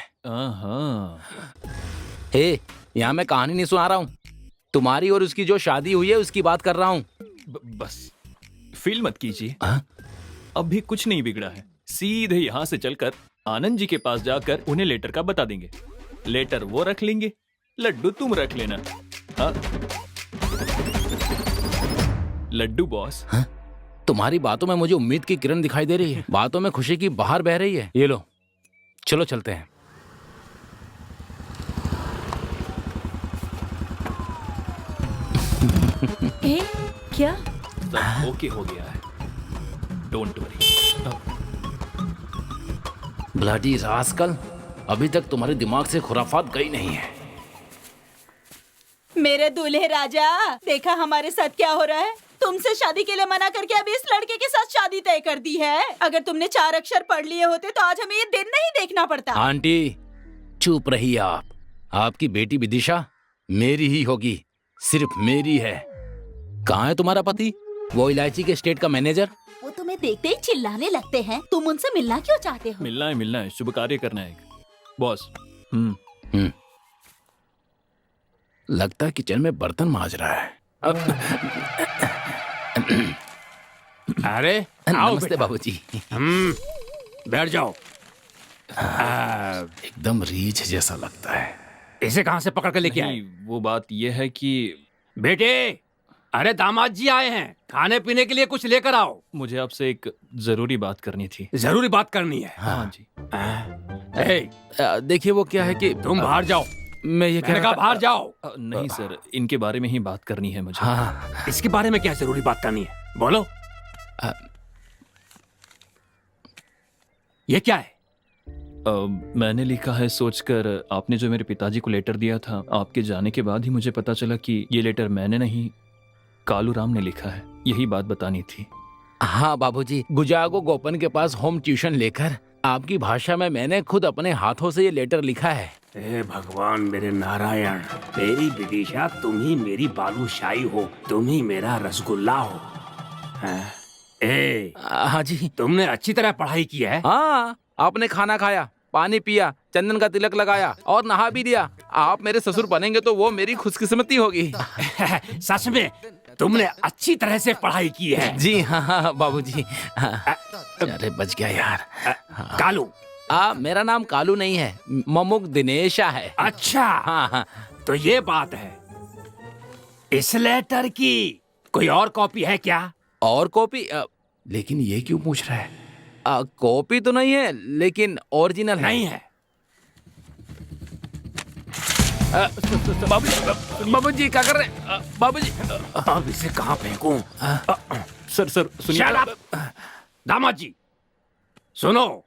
हे, यहाँ मैं कहानी नहीं सुना रहा हूँ, तुम्हारी और उसकी जो शादी हुई है उसकी बात कर रहा हूँ। बस फील मत कीजिए, अभी कुछ नहीं बिगड़ा है। सीधे यहाँ से चलकर आनंद जी के पास जाकर उन्हें लेटर का बता देंगे। लेटर वो रख लेंगे, लड्डू तुम रख लेना। हाँ? लड्डू बॉस। तुम्हारी बातों में मुझे उम्मीद की किरण दिखाई दे रही है, बातों में खुशी की बहार बह रही है। ये लो, चलो चलते हैं। क्या? सब ओके हो गया है, डोंट वरी। ब्लडी रास्कल, अभी तक तुम्हारे दिमाग से खुराफात गई नहीं है। मेरे दूल्हे राजा, देखा हमारे साथ क्या हो रहा है? तुमसे शादी के लिए मना करके अभी इस लड़के के साथ शादी तय कर दी है। अगर तुमने 4 अक्षर पढ़ लिए होते तो आज हमें ये दिन नहीं देखना पड़ता। आंटी चुप रहिए आप। आपकी बेटी विदिशा मेरी ही होगी, सिर्फ मेरी है। कहाँ है तुम्हारा पति, वो इलायची के स्टेट का मैनेजर? वो तुम्हें देखते ही चिल्लाने लगते हैं। तुम उनसे मिलना क्यों चाहते हो? मिलना है, शुभ कार्य करना है बॉस। लगता है किचन में बर्तन मांज रहा है। अरे नमस्ते बाबूजी। बैठ जाओ। एकदम रीछ जैसा लगता है। इसे कहाँ से पकड़ कर लेके आए? वो बात ये है कि बेटे, अरे दामाद जी आए हैं, खाने पीने के लिए कुछ लेकर आओ। मुझे आपसे एक जरूरी बात करनी थी। जरूरी बात करनी है? हाँ जी। देखिए वो क्या है कि तुम बाहर जाओ। मैं ये कह रहा था, बाहर जाओ। नहीं सर, इनके बारे में ही बात करनी है मुझे। हाँ। इसके बारे में क्या जरूरी बात करनी है? बोलो। ये क्या है? मैंने लिखा है सोचकर, आपने जो मेरे पिताजी को लेटर दिया था, आपके जाने के बाद ही मुझे पता चला कि ये लेटर मैंने नहीं, कालू राम ने लिखा है। यही बात बतानी थी। हाँ बाबूजी, गुजागो गोपन के पास होम ट्यूशन लेकर आपकी भाषा में मैंने खुद अपने हाथों से ये लेटर लिखा है। हे भगवान मेरे नारायण, तेरी विदिशा, तुम ही मेरी बालूशाही हो, तुम ही मेरा रसगुल्ला हो। हाँ जी। तुमने अच्छी तरह पढ़ाई की है? हाँ, आपने खाना खाया, पानी पिया, चंदन का तिलक लगाया और नहा भी दिया। आप मेरे ससुर बनेंगे तो वो मेरी खुशकिस्मती होगी। सच में तुमने अच्छी तरह से पढ़ाई की है। जी हाँ बाबूजी। अरे बच गया यार। कालू? मेरा नाम कालू नहीं है, ममुक दिनेशा है। अच्छा। हाँ। तो ये बात है। इस लेटर की कोई और कॉपी है क्या? और कॉपी? लेकिन ये क्यों पूछ रहा है? कॉपी तो नहीं है, लेकिन ओरिजिनल नहीं है। बाबूजी क्या कर रहे हैं? बाबूजी अब इसे कहाँ फेंकूं? सर सुनिए। Shut up! दामाद जी सुनो,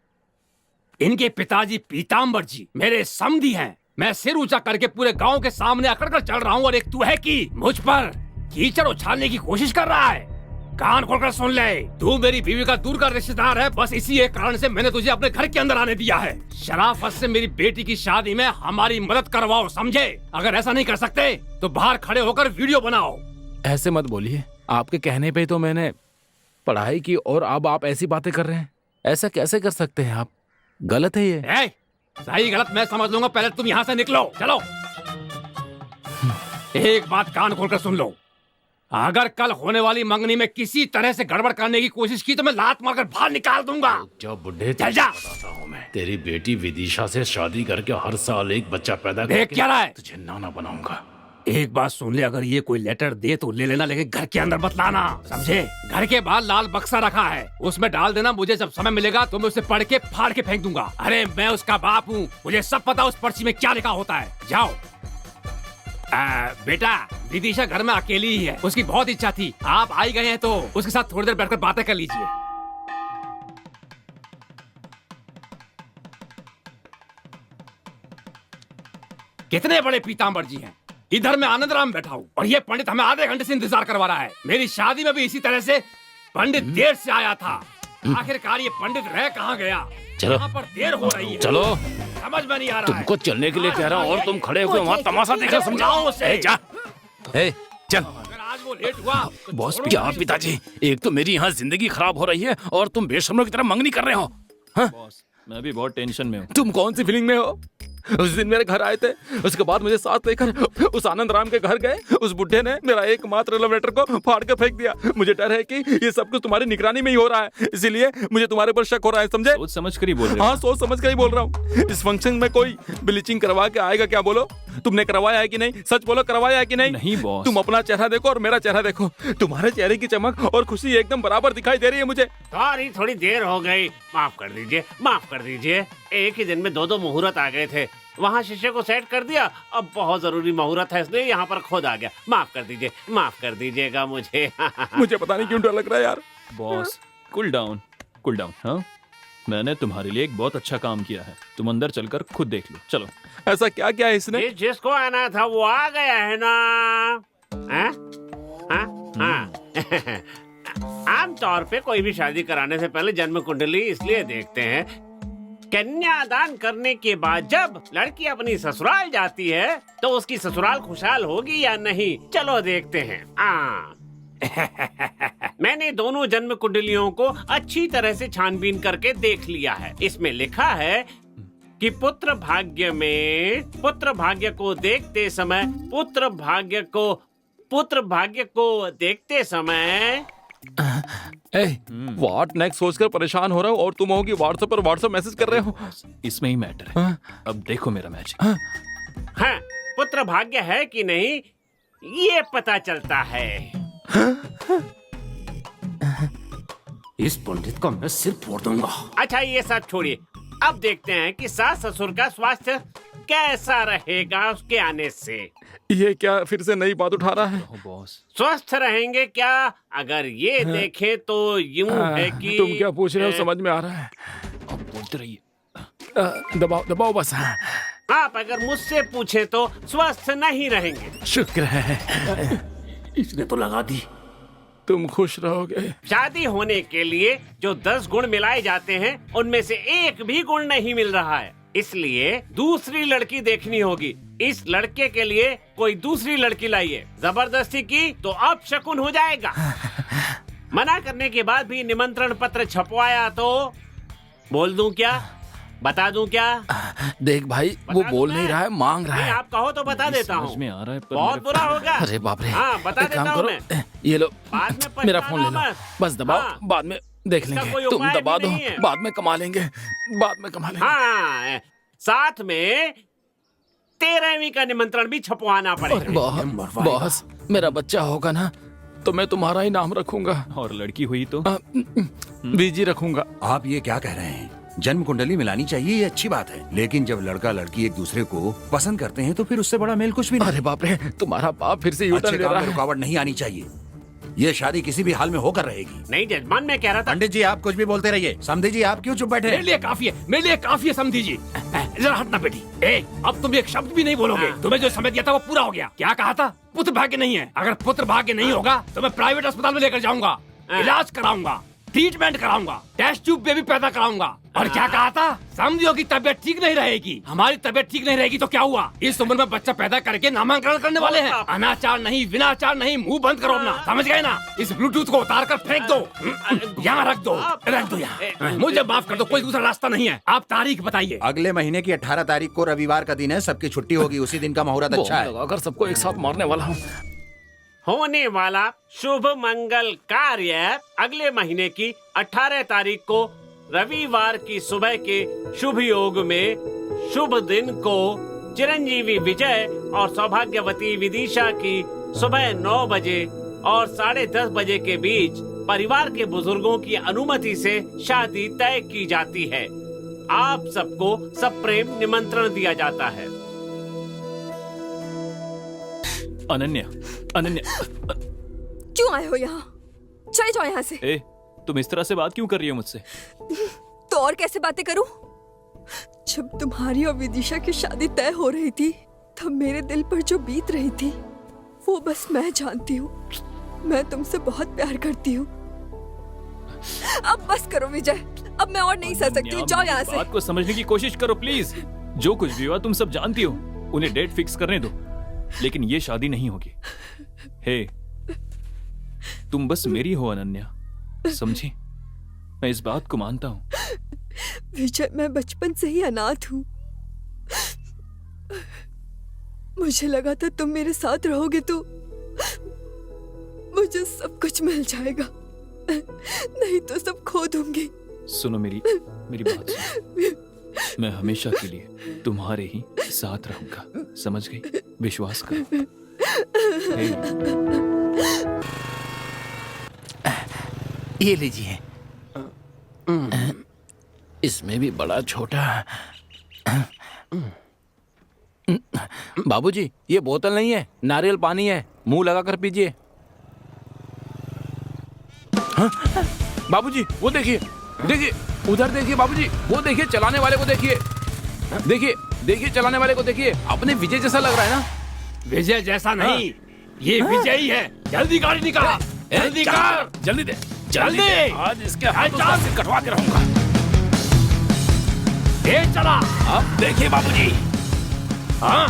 इनके पिताजी पीताम्बर जी मेरे समधी हैं। मैं सिर ऊंचा करके पूरे गांव के सामने अकड़ कर चल रहा हूँ और एक तू है कि मुझ पर कीचड़ उछालने की कोशिश कर रहा है। कान खोलकर सुन ले, तू मेरी बीवी का दूर का रिश्तेदार है। बस इसी एक कारण से मैंने तुझे अपने घर के अंदर आने दिया है। शराफत से मेरी बेटी की शादी में हमारी मदद करवाओ, समझे? अगर ऐसा नहीं कर सकते तो बाहर खड़े होकर वीडियो बनाओ। ऐसे मत बोलिए, आपके कहने पे तो मैंने पढ़ाई की और अब आप ऐसी बातें कर रहे हैं। ऐसा कैसे कर सकते हैं आप? गलत है ये। सही गलत मैं समझ लूंगा, पहले तुम यहाँ से निकलो। चलो। एक बात कान खोलकर सुन लो, अगर कल होने वाली मंगनी में किसी तरह से गड़बड़ करने की कोशिश की तो मैं लात मारकर बाहर निकाल दूंगा। जो बुढ़े चल जा। बताता हूँ मैं, तेरी बेटी विदिशा से शादी करके हर साल एक बच्चा पैदा देख क्या रहा है? तुझे नाना बनाऊंगा। एक बात सुन ले, अगर ये कोई लेटर दे तो ले लेना, लेकिन घर के अंदर मत लाना, समझे? घर के बाहर लाल बक्सा रखा है, उसमें डाल देना। मुझे जब समय मिलेगा तो मैं उसे पढ़ के फाड़ के फेंक दूंगा। अरे मैं उसका बाप हूँ, मुझे सब पता उस पर्ची में क्या लिखा होता है। जाओ। बेटा, विदिशा घर में अकेली ही है, उसकी बहुत इच्छा थी, आप आई गए हैं तो उसके साथ थोड़ी देर बैठकर बातें कर लीजिए। कितने बड़े पीताम्बर जी हैं, इधर मैं आनंद राम बैठा हूँ और ये पंडित हमें आधे घंटे से इंतजार करवा रहा है। मेरी शादी में भी इसी तरह से पंडित देर से आया था। आखिरकार ये पंडित रह कहाँ गया? चलो। यहाँ पर देर हो रही है। चलो, समझ में नहीं आ रहा है। तुमको चलने के लिए कह रहा हूँ और तुम खड़े होकर वहाँ तमाशा देखा, समझाओ उसे। जा, चल। अगर आज वो लेट हुआ तो बॉस, छोड़ो क्या नहीं। पिताजी, एक तो मेरी यहाँ जिंदगी खराब हो रही है और तुम बेशर्मों की तरह मंगनी कर रहे हो। हाँ? बॉस, मैं भी बहुत टेंशन में हूँ। तुम कौन सी फीलिंग में हो? उस दिन मेरे घर आए थे, उसके बाद मुझे साथ लेकर उस आनंद राम के घर गए। उस बुढ़े ने मेरा एकमात्र लव लेटर को फाड़ कर फेंक दिया। मुझे डर है कि ये सब कुछ तुम्हारी निगरानी में ही हो रहा है, इसीलिए मुझे तुम्हारे ऊपर शक हो रहा है, समझे? सोच समझ कर ही बोल रहे हो। हाँ, सोच समझ कर ही बोल रहा हूँ। इस फंक्शन में कोई ब्लीचिंग करवा के आएगा क्या? बोलो, तुमने करवाया है कि नहीं? सच बोलो, करवाया है कि नहीं? नहीं बॉस। तुम अपना चेहरा देखो और मेरा चेहरा देखो। तुम्हारे चेहरे की चमक और खुशी एकदम बराबर दिखाई दे रही है मुझे। सॉरी, थोड़ी देर हो गई, माफ कर दीजिए, माफ कर दीजिए। एक ही दिन में दो मुहूर्त आ गए थे। वहाँ शीशे को सेट कर दिया, अब बहुत जरूरी मुहूर्त है इसलिए यहाँ पर खुद आ गया। माफ कर दीजिए, माफ कर दीजिएगा मुझे। मुझे पता नहीं क्यों डर लग रहा है यार। Boss, cool down, cool down. हाँ, मैंने तुम्हारे लिए एक बहुत अच्छा काम किया है, तुम अंदर चलकर खुद देख लो। चलो। ऐसा क्या क्या है इसने? जिसको आना था वो आ गया है ना? हाँ? हाँ? आमतौर पे कोई भी शादी कराने से पहले जन्म कुंडली इसलिए देखते हैं, कन्यादान करने के बाद जब लड़की अपनी ससुराल जाती है तो उसकी ससुराल खुशहाल होगी या नहीं। चलो देखते हैं। मैंने दोनों जन्म कुंडलियों को अच्छी तरह से छानबीन करके देख लिया है। इसमें लिखा है कि पुत्र भाग्य को देखते समय व्हाट नेक्स्ट सोचकर परेशान हो रहा हूँ और तुम होगी व्हाट्सएप मैसेज कर रहे हो। इसमें ही मैटर है। अब देखो मेरा मैजिक। हाँ, पुत्र भाग्य है कि नहीं ये पता चलता है। इस पंडित का मैं सिर फोड़ दूंगा। अच्छा, ये सब छोड़िए, अब देखते हैं कि सास ससुर का स्वास्थ्य कैसा रहेगा उसके आने से। ये क्या फिर से नई बात उठा रहा है? बॉस, स्वस्थ रहेंगे क्या? अगर ये देखें तो यूं है कि तुम क्या पूछ रहे हो समझ में आ रहा है। अब बोलते रहिए। दबाओ दबाओ बस। आप अगर मुझसे पूछे तो स्वस्थ नहीं रहेंगे। शुक्र है इसने तो लगा दी। तुम खुश रहोगे। शादी होने के लिए जो 10 गुण मिलाए जाते हैं उनमें से एक भी गुण नहीं मिल रहा है, इसलिए दूसरी लड़की देखनी होगी। इस लड़के के लिए कोई दूसरी लड़की लाइए। जबरदस्ती की तो अपशकुन हो जाएगा। मना करने के बाद भी निमंत्रण पत्र छपवाया तो बोल दूं क्या? बता दूं क्या? देख भाई, वो बोल नहीं रहा है, मांग रहा नहीं, है। आप कहो तो बता देता हूँ। समझ में आ रहा है पर बहुत मेरे- बुरा होगा। अरे बाप रे। हाँ, बता एक देता काम हूँ करो, मैं। ये लो, बाद में मेरा फोन ले पछताना लो। मत। बस दबाओ, हाँ। बाद में देख इसका लेंगे। कोई तुम उपाय दबा भी दो, नहीं है। बाद में कमा लेंगे, बाद में कमा लेंगे। हाँ, साथ में 13वीं का निमंत्रण भी छपवाना पड़ेगा। बॉस, मेरा बच्चा होगा ना तो मैं तुम्हारा ही नाम रखूंगा और लड़की हुई तो बीजी रखूंगा। आप ये क्या कह रहे हैं? जन्म कुंडली मिलानी चाहिए, ये अच्छी बात है, लेकिन जब लड़का लड़की एक दूसरे को पसंद करते हैं तो फिर उससे बड़ा मेल कुछ भी नहीं। अरे बाप रे, तुम्हारा बाप फिर से यूटर्न अच्छे ले काम रहा में है। रुकावट नहीं आनी चाहिए। ये शादी किसी भी हाल में होकर रहेगी। नहीं जजमान, मैं कह रहा था। पंडित जी, आप कुछ भी बोलते रहिए। समधी जी, आप क्यों चुप बैठे? मेरे लिए काफी है, मेरे लिए काफी है, समझी जी। जरा हटना बेटी। अब तुम एक शब्द भी नहीं बोलोगे। तुम्हें जो समय दिया था वो पूरा हो गया। क्या कहा था? पुत्र भाग्य नहीं है। अगर पुत्र भाग्य नहीं होगा तो मैं प्राइवेट अस्पताल में लेकर जाऊंगा, इलाज कराऊंगा, ट्रीटमेंट कराऊंगा, टेस्ट ट्यूब बेबी पैदा कराऊंगा। और क्या कहा था? समझियो की तबीयत ठीक नहीं रहेगी। हमारी तबीयत ठीक नहीं रहेगी तो क्या हुआ? इस उम्र में बच्चा पैदा करके नामांकन करने वाले हैं। अनाचार नहीं, विनाचार नहीं, मुंह बंद करो अपना, समझ गए ना? इस ब्लूटूथ को उतार कर फेंक दो, यहाँ रख दो यहाँ। मुझे माफ कर दो, कोई दूसरा रास्ता नहीं है। आप तारीख बताइए। अगले महीने की 18 तारीख को रविवार का दिन है, सबकी छुट्टी होगी, उसी दिन का मुहूर्त अच्छा है। अगर सबको एक साथ मारने वाला हूँ। होने वाला शुभ मंगल कार्य अगले महीने की 18 तारीख को रविवार की सुबह के शुभ योग में शुभ दिन को चिरंजीवी विजय और सौभाग्यवती विदिशा की सुबह 9 बजे और 10:30 बजे के बीच परिवार के बुजुर्गों की अनुमति से शादी तय की जाती है। आप सबको सप्रेम निमंत्रण दिया जाता है। अनन्या, अनन्या, क्यों आए हो यहाँ? चले जाओ यहाँ से। ए, तुम इस तरह से बात क्यों कर रही हो मुझसे? तो और कैसे बातें करूं? जब तुम्हारी और विदिशा की शादी तय हो रही थी तब मेरे दिल पर जो बीत रही थी वो बस मैं जानती हूँ। मैं तुमसे बहुत प्यार करती हूँ। अब बस करो विजय, अब मैं और नहीं सह सकती हूँ। जाओ यहाँ से। बात को समझने की कोशिश करो प्लीज। जो कुछ भी हुआ तुम सब जानती हो। उन्हें डेट फिक्स करने दो, लेकिन ये शादी नहीं होगी। हे, तुम बस मेरी हो अनन्या, समझी? मैं इस बात को मानता हूँ। विजय, मैं बचपन से ही अनाथ हूँ। मुझे लगा था तुम मेरे साथ रहोगे तो मुझे सब कुछ मिल जाएगा, नहीं तो सब खो दूंगी। सुनो मेरी बात सुनो। मैं हमेशा के लिए तुम्हारे ही साथ रहूंगा, समझ गई? विश्वास करो। हे, ये लीजिए। इसमें भी बड़ा छोटा। बाबूजी, ये बोतल नहीं है, नारियल पानी है, मुंह लगा कर पीजिए। हाँ? बाबूजी, वो देखिए, देखिए, उधर देखिए बाबूजी, वो देखिए, चलाने वाले को देखिए, देखिए, देखिए, चलाने वाले को देखिए। अपने विजय जैसा लग रहा है ना? विजय जैसा नहीं, ये विजय ही है। जल्दी गाड़ी निकाल, जल्दी कर, जल्दी दे, जल्दी। आज इसके हाथ से कटवा के रहूंगा। तेज चला। अब देखिए बाबूजी। हाँ,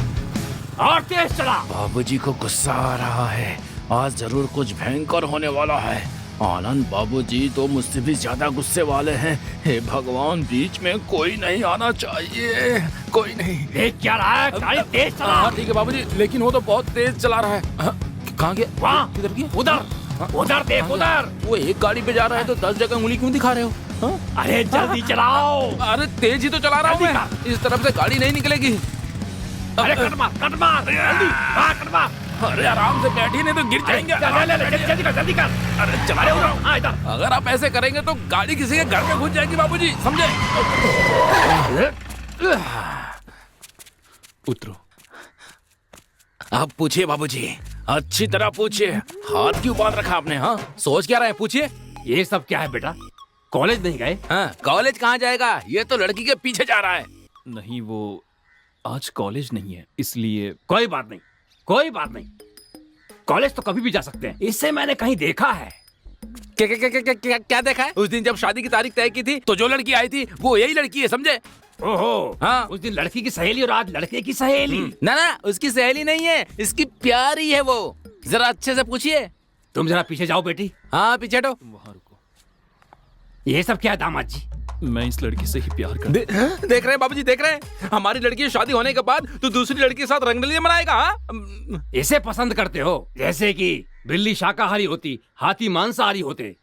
और तेज चला। बाबूजी को गुस्सा आ रहा है। आज जरूर कुछ भयंकर होने वाला है। आनंद बाबूजी तो मुझसे भी ज्यादा गुस्से वाले हैं। हे भगवान, बीच में कोई नहीं आना चाहिए, कोई नहीं। देख क्या रहा है? गाड़ी तेज चला। हाँ ठीक है बाबूजी, लेकिन वो तो बहुत तेज चला रहा है। कहाँ गया? वहाँ, किधर गया? उधर, उधर देख, उधर। वो एक गाड़ी पे जा रहा है तो 10 जगह उंगली क्यों दिखा रहे हो? अरे जल्दी चलाओ। अरे तेज ही तो चला रहा हूँ मैं। इस तरफ से गाड़ी नहीं निकलेगी। अरे कट मार, जल्दी, हाँ कट मार। अरे आराम से बैठिए, नहीं तो गिर जाएंगे। जल्दी कर, जल्दी कर। अरे चला रहे हो। हाँ इधर। अगर आप ऐसे करेंगे तो गाड़ी किसी के घर में घुस जाएगी बाबूजी, समझे? उतरो। आप पूछिए बाबूजी, अच्छी तरह पूछिए। हाथ क्यों बांध रखा आपने? हाँ, सोच क्या रहे हैं? पूछिए। ये सब क्या है बेटा? कॉलेज नहीं गए? हाँ, कॉलेज कहाँ जाएगा? ये तो लड़की के पीछे जा रहा है। नहीं, वो आज कॉलेज नहीं है, इसलिए। कोई बात नहीं, कोई बात नहीं। कॉलेज तो कभी भी जा सकते हैं। इससे मैंने कहीं देखा है। क्या देखा है? उस दिन जब शादी की तारीख तय की थी तो जो लड़की आई थी वो यही लड़की है, समझे? ओहो, हाँ। उस दिन लड़की की सहेली और आज लड़के की सहेली। ना ना, उसकी सहेली नहीं है, इसकी प्यारी है वो। जरा अच्छे से पूछिए। तुम जरा पीछे जाओ बेटी। हाँ, पीछे हटो। वहाँ रुको। ये सब क्या है दामाद जी? मैं इस लड़की से ही प्यार करता देख रहे हैं बाबूजी, देख रहे हैं? हमारी लड़की की शादी होने के बाद तो दूसरी लड़की के साथ रंगरलियां मनाएगा। हाँ? इसे पसंद करते हो? जैसे कि बिल्ली शाकाहारी होती, हाथी मांसाहारी होते।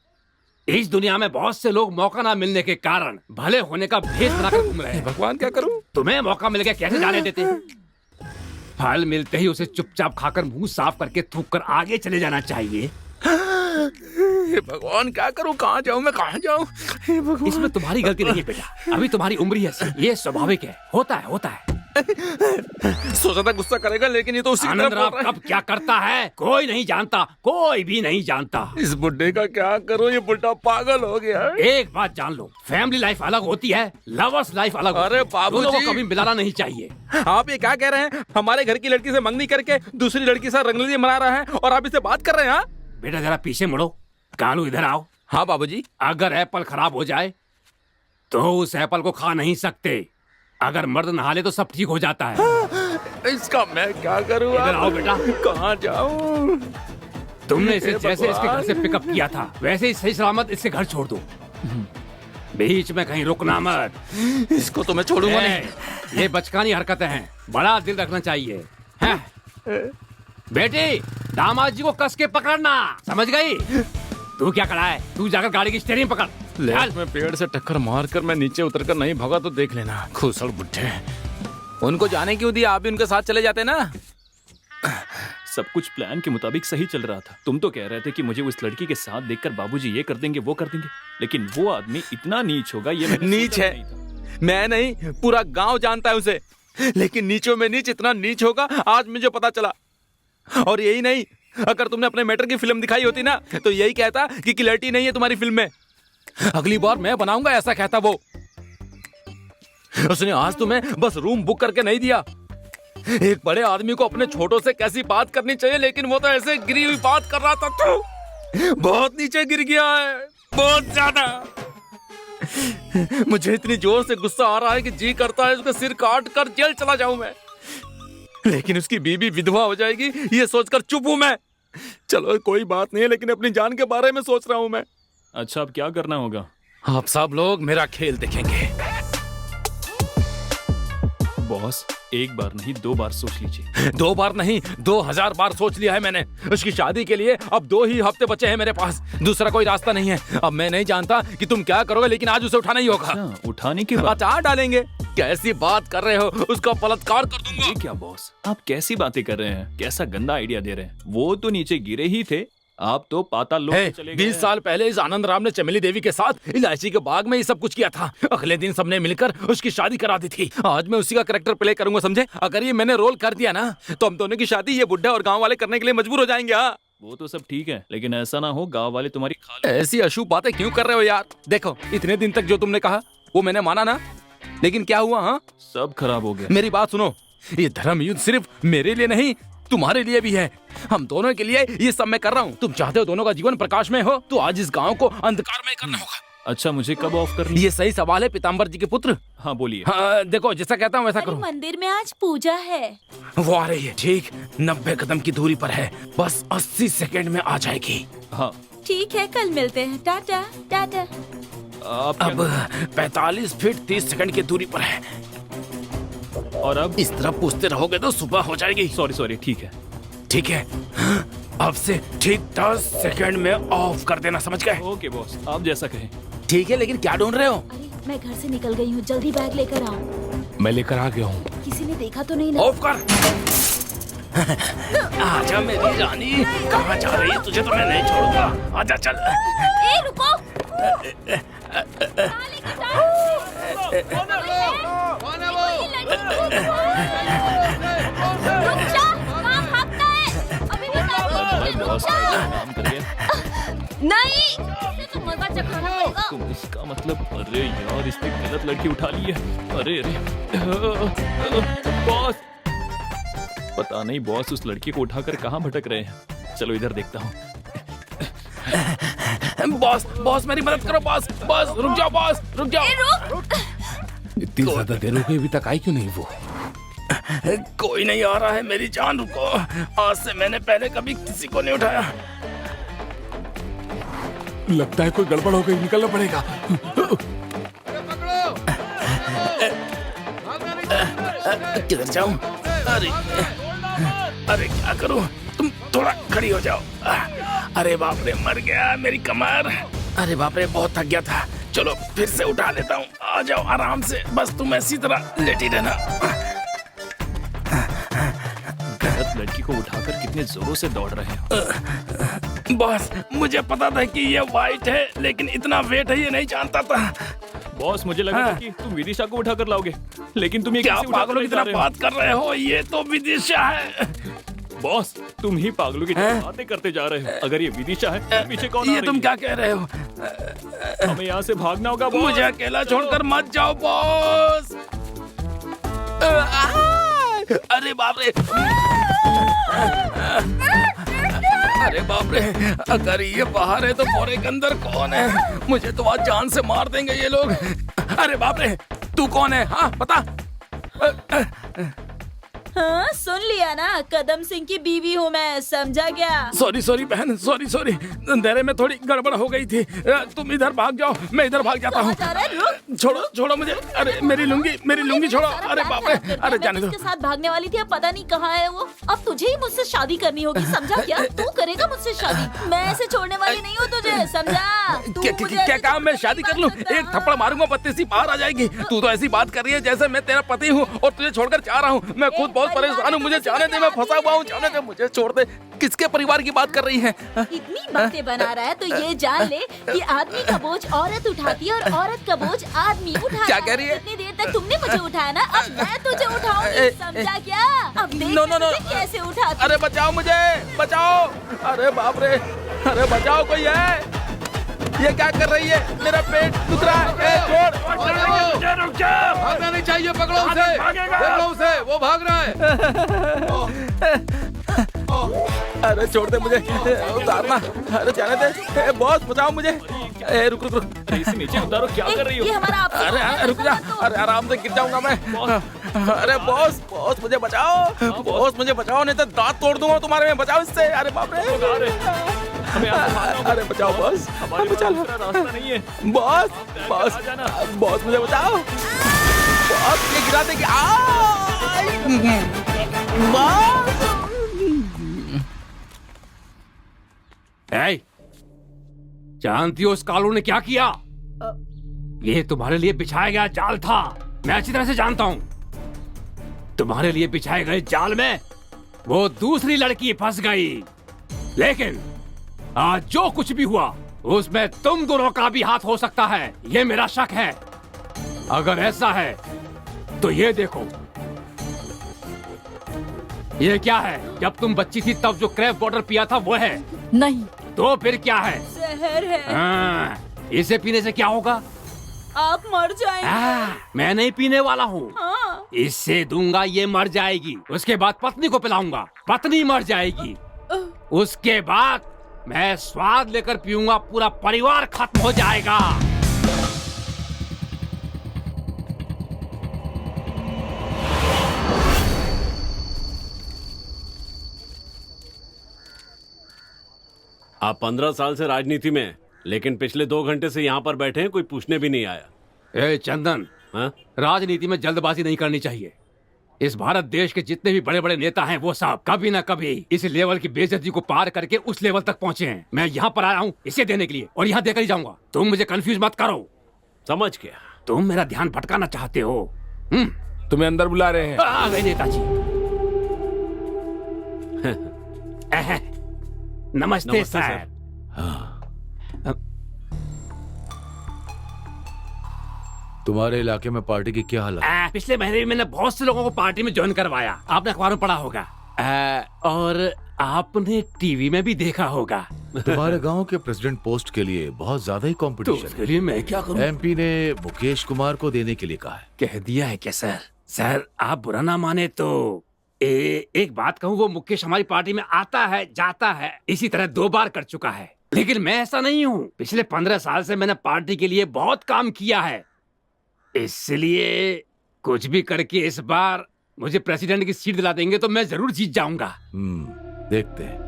इस दुनिया में बहुत से लोग मौका ना मिलने के कारण भले होने का भेष बनाकर घूम रहे हैं। भगवान, क्या करूं? तुम्हें मौका मिल गया, कैसे जाने देते? फल मिलते ही उसे चुपचाप खाकर मुंह साफ करके थूक कर आगे चले जाना चाहिए। भगवान, क्या करूं? कहाँ जाऊं मैं? कहाँ जाऊं? इसमें तुम्हारी गलती नहीं है बेटा, अभी तुम्हारी उम्र ही ऐसी। ये स्वाभाविक है, होता है, होता है। सोचा था गुस्सा करेगा, लेकिन ये तो उसी आनंद राव कब क्या करता है कोई नहीं जानता, कोई भी नहीं जानता। इस बुड्ढे का क्या करूं? ये बुड्ढा पागल हो गया है। एक बात जान लो, फैमिली लाइफ अलग होती है, लवर्स लाइफ अलग होती है। अरे बाबूजी, दोनों को कभी मिलाना नहीं चाहिए। आप ये क्या कह रहे हैं? हमारे घर की लड़की से मंगनी करके दूसरी लड़की के साथ रंगरलियां मना रहा है और आप इससे बात कर रहे हैं? हाँ? बेटा जरा पीछे मुड़ो। कालू इधर आओ। हाँ बाबूजी। अगर एप्पल खराब हो जाए तो उस एप्पल को खा नहीं सकते। अगर मर्द नहा ले तो सब ठीक हो जाता है। इसका मैं क्या करूँ? इधर आओ बेटा। कहाँ जाऊँ? तुमने इसे जैसे इसके घर से पिकअप किया था वैसे ही सही सलामत इससे घर छोड़ दो। बीच में कहीं रुकना मत। इसको तो मैं छोड़ूंगा नहीं। ये बचकानी हरकतें हैं, बड़ा दिल रखना चाहिए। बेटी, दामाद जी को कस के पकड़ना, समझ गई? तू क्या खड़ा है? तू जाकर गाड़ी की स्टीयरिंग पकड़। लेफ्ट में पेड़ से टक्कर मारकर मैं नीचे उतरकर नहीं भागा तो देख लेना। खुसड़ बुड्ढे, उनको जाने क्यों दिया? आप भी उनके साथ चले जाते ना। सब कुछ प्लान के मुताबिक सही चल रहा था। तुम तो कह रहे थे कि मुझे उस लड़की के साथ देखकर बाबूजी ये कर देंगे, वो कर देंगे, लेकिन वो आदमी इतना नीच होगा ये मैंने नीच सोचा है नहीं था। मैं नहीं, पूरा गांव जानता है उसे, लेकिन नीचों में नीच इतना नीच होगा आज मुझे पता चला। और यही नहीं, अगर तुमने अपने मैटर की फिल्म दिखाई होती ना तो यही कहता कि क्लैरिटी नहीं है तुम्हारी फिल्म में। अगली बार मैं बनाऊंगा ऐसा कहता वो। उसने आज तुम्हें बस रूम बुक करके नहीं दिया, एक बड़े आदमी को अपने छोटों से कैसी बात करनी चाहिए, लेकिन वो तो ऐसे गिरी हुई बात कर रहा था। तू बहुत नीचे गिर गया है, बहुत ज्यादा। मुझे इतनी जोर से गुस्सा आ रहा है कि जी करता है उसका सिर काट कर जेल चला जाऊं मैं, लेकिन उसकी बीवी विधवा हो जाएगी ये सोचकर चुप हूं मैं। चलो कोई बात नहीं है, लेकिन अपनी जान के बारे में सोच रहा हूं मैं। अच्छा अब क्या करना होगा? आप सब लोग मेरा खेल देखेंगे। बॉस, एक बार नहीं 2 बार सोच लीजिए। 2 बार नहीं 2000 बार सोच लिया है मैंने। उसकी शादी के लिए अब 2 ही हफ्ते बचे हैं मेरे पास, दूसरा कोई रास्ता नहीं है। अब मैं नहीं जानता कि तुम क्या करोगे, लेकिन आज उसे उठाना ही होगा। अच्छा, उठाने के बाद अचार डालेंगे। कैसी बात कर रहे हो, उसका बलात्कार कर दूंगा। ये क्या बॉस, आप कैसी बातें कर रहे हैं? कैसा गंदा आइडिया दे रहे हैं? वो तो नीचे गिरे ही थे, आप तो पाताल लोक में चले गए। 20 साल पहले इस आनंद राम ने चमेली देवी के साथ इलायची के बाग में ये सब कुछ किया था। अगले दिन सबने मिलकर उसकी शादी करा दी थी। आज मैं उसी का कैरेक्टर प्ले करूंगा, समझे? अगर ये मैंने रोल कर दिया ना तो हम दोनों की शादी ये बुढ़े और गांव वाले करने के लिए मजबूर हो जाएंगे। हाँ वो तो सब ठीक है, लेकिन ऐसा ना हो गांव वाले तुम्हारी खाल। ऐसी अशुभ बातें क्यों कर रहे हो यार? देखो इतने दिन तक जो तुमने कहा वो मैंने माना ना, लेकिन क्या हुआ? हाँ सब खराब हो गया। मेरी बात सुनो, ये धर्म युद्ध सिर्फ मेरे लिए नहीं तुम्हारे लिए भी है। हम दोनों के लिए ये सब मैं कर रहा हूँ। तुम चाहते हो दोनों का जीवन प्रकाश में हो, तो आज इस गांव को अंधकार में करना होगा। अच्छा मुझे कब ऑफ करनी? ये सही सवाल है पीताम्बर जी के पुत्र। हाँ बोलिए। हाँ देखो जैसा कहता हूँ वैसा करो। मंदिर में आज पूजा है। वो आ रही है, ठीक 90 कदम की दूरी पर है, बस 80 सेकंड में आ जाएगी। हाँ ठीक है, कल मिलते हैं। टाटा टाटा। अब 45 फीट 30 सेकंड की दूरी पर है, और अब इस तरह पूछते रहोगे तो सुबह हो जाएगी। सॉरी ठीक है। ठीक है, अब से ठीक 10 सेकंड में ऑफ कर देना, समझ गए? ओके बॉस, आप जैसा कहें। ठीक है, लेकिन क्या ढूंढ रहे हो? अरे मैं घर से निकल गई हूँ, जल्दी बैग लेकर आओ। मैं लेकर आ गया हूँ। किसी ने देखा तो नहीं ना? ऑफ कर। आजा मेरी रानी, कहाँ जा रही है? तुझे तो मैं नहीं छोड़ूंगा, आजा चल। ए रुको। बॉस काम करिए। नहीं तो मजा चखाना पड़ेगा। तुम इसका मतलब, अरे यार इसने गलत लड़की उठा ली है। अरे बॉस, पता नहीं बॉस उस लड़की को उठाकर कहाँ भटक रहे हैं। चलो इधर देखता हूँ। बॉस मेरी मदद करो बॉस। रुक जाओ बॉस, रुक जाओ। इतनी ज्यादा देर हो गई, अभी तक आई क्यों नहीं वो? कोई नहीं आ रहा है मेरी जान, रुको। आज से मैंने पहले कभी किसी को नहीं उठाया। लगता है कोई गड़बड़ हो गई, निकलना पड़ेगा। किधर जाऊं? अरे क्या करूं? तुम थोड़ा खड़ी हो जाओ। अरे बाप रे, मर गया मेरी कमर। अरे बाप रे, बहुत थक गया था। चलो फिर से उठा लेता हूँ। आ जाओ आराम से, बस तुम ऐसी तरह लेटी रहना। गलत लड़की को उठाकर कितने जोरों से दौड़ रहे हो। बॉस मुझे पता था कि ये वाइट है, लेकिन इतना वेट है ये नहीं जानता था। बॉस मुझे लगा था कि तुम विदिशा को उठाकर लाओगे, लेकिन तुम ये क्या कैसे उठाकर पागलों की ले जा तरह रहे हो? बात कर रहे हो? ये तो विदिशा है। बॉस तुम ही पागलों की तरह बातें करते जा रहे हो। अगर ये विदिशा है तो पीछे कौन आ ये रही तुम है? क्या कह रहे हो? हमें यहाँ से भागना होगा बॉस। मुझे अकेला छोड़कर मत जाओ बॉस। अरे बाप रे, अरे बाप रे, अगर ये बाहर है तो बोरे के अंदर कौन है? मुझे तो आज जान से मार देंगे ये लोग। अरे बाप रे, तू कौन है? हाँ बता। हाँ सुन लिया ना, कदम सिंह की बीवी हूँ मैं, समझा क्या? सॉरी बहन, सॉरी। अंधेरे में थोड़ी गड़बड़ हो गई थी। तुम इधर भाग जाओ, मैं इधर भाग जाता हूँ। छोड़ो मुझे। अरे मेरी लुंगी छोड़ो। अरे बाप रे, अरे जाने दो। जिसके साथ भागने वाली थी अब पता नहीं कहाँ है वो। अब तुझे ही मुझसे शादी करनी होगी, समझा क्या? तू करेगा मुझसे शादी, मैं ऐसे छोड़ने वाली नहीं हूँ तुझे, समझा? क्या काम मैं शादी कर लूँ? एक थप्पड़ मारूंगा, बत्ती सी बाहर आ जाएगी। तू तो ऐसी बात कर रही है जैसे मैं तेरा पति हूँ और तुझे छोड़कर जा रहा हूँ। मैं खुद बहुत परेशान हूँ, मुझे जाने दे, मैं फंसा हुआ हूँ, जाने दे, मुझे छोड़ दे। किसके परिवार की बात कर रही है? इतनी बातें बना रहा है तो ये जान ले कि आदमी का बोझ औरत उठाती है और औरत का बोझ आदमी उठाता है। क्या कह रही है? इतनी देर तक तुमने मुझे उठाया ना, अब मैं तुझे उठाऊंगी, समझा क्या? अब देख नो कैसे उठाती। अरे बचाओ मुझे, बचाओ। अरे बाप रे, अरे बचाओ, कोई है? ये क्या कर रही है? मेरा पेट दुख रहा है। छोड़। भागना नहीं चाहिए, पकड़ो उसे, पकड़ो उसे, वो भाग रहा है। अरे छोड़ दे मुझे, उतारना, अरे जाने दे, बॉस बचाओ मुझे। रुक रुक रुक, इसे नीचे उतारो, क्या कर रही हो? ये हमारा आपसी अरे रुक जा, अरे आराम से गिर जाऊंगा मैं। अरे बॉस, बॉस मुझे बचाओ, बॉस मुझे बचाओ, नहीं तो दांत तोड़ दूंगा तुम्हारे में, बचाओ इससे। अरे बाप रे, अरे बचाओ बॉस, बचा लो, रास्ता नहीं है। बॉस, बॉस, बॉस मुझे बचाओ, बॉस ये गिरा देगी, बॉस। जानती हो उस कालू ने क्या किया? ये तुम्हारे लिए बिछाया गया जाल था, मैं अच्छी तरह से जानता हूँ। तुम्हारे लिए बिछाए गए जाल में वो दूसरी लड़की फंस गई, लेकिन आज जो कुछ भी हुआ उसमें तुम दोनों का भी हाथ हो सकता है, ये मेरा शक है। अगर ऐसा है तो ये देखो, ये क्या है? जब तुम बच्ची थी तब जो क्रैप वाटर पिया था वो है? नहीं। तो फिर क्या है? जहर है। इसे पीने से क्या होगा? आप मर जाएंगे। मैं नहीं पीने वाला हूँ। हाँ। इससे दूंगा, ये मर जाएगी, उसके बाद पत्नी को पिलाऊंगा, पत्नी मर जाएगी, उसके बाद मैं स्वाद लेकर पीऊंगा, पूरा परिवार खत्म हो जाएगा। आप 15 साल से राजनीति में हैं, लेकिन पिछले 2 घंटे से यहाँ पर बैठे हैं, कोई पूछने भी नहीं आया। ए चंदन, राजनीति में जल्दबाजी नहीं करनी चाहिए। इस भारत देश के जितने भी बड़े बड़े नेता हैं वो सब कभी ना कभी इस लेवल की बेइज्जती को पार करके उस लेवल तक पहुंचे हैं। मैं यहाँ पर आया हूँ इसे देने के लिए, और यहाँ देकर ही जाऊंगा। तुम मुझे कंफ्यूज मत करो। समझ गया। तुम मेरा ध्यान भटकाना चाहते हो। तुम्हें अंदर बुला रहे हैं। आ गए नेताजी। नमस्ते सर। तुम्हारे इलाके में पार्टी की क्या हालत? पिछले महीने भी मैंने बहुत से लोगों को पार्टी में ज्वाइन करवाया, आपने अखबार में पढ़ा होगा। और आपने टीवी में भी देखा होगा। तुम्हारे गांव के प्रेसिडेंट पोस्ट के लिए बहुत ज्यादा ही कंपटीशन है। उसके लिए मैं क्या करूं? एमपी ने मुकेश कुमार को देने के लिए कहा है। कह दिया है क्या सर? सर आप बुरा ना माने तो एक बात कहूँ, वो मुकेश हमारी पार्टी में आता है जाता है, इसी तरह 2 बार कर चुका है, लेकिन मैं ऐसा नहीं हूँ। पिछले 15 साल से मैंने पार्टी के लिए बहुत काम किया है, इसलिए कुछ भी करके इस बार मुझे प्रेसिडेंट की सीट दिला देंगे तो मैं जरूर जीत जाऊंगा। देखते हैं।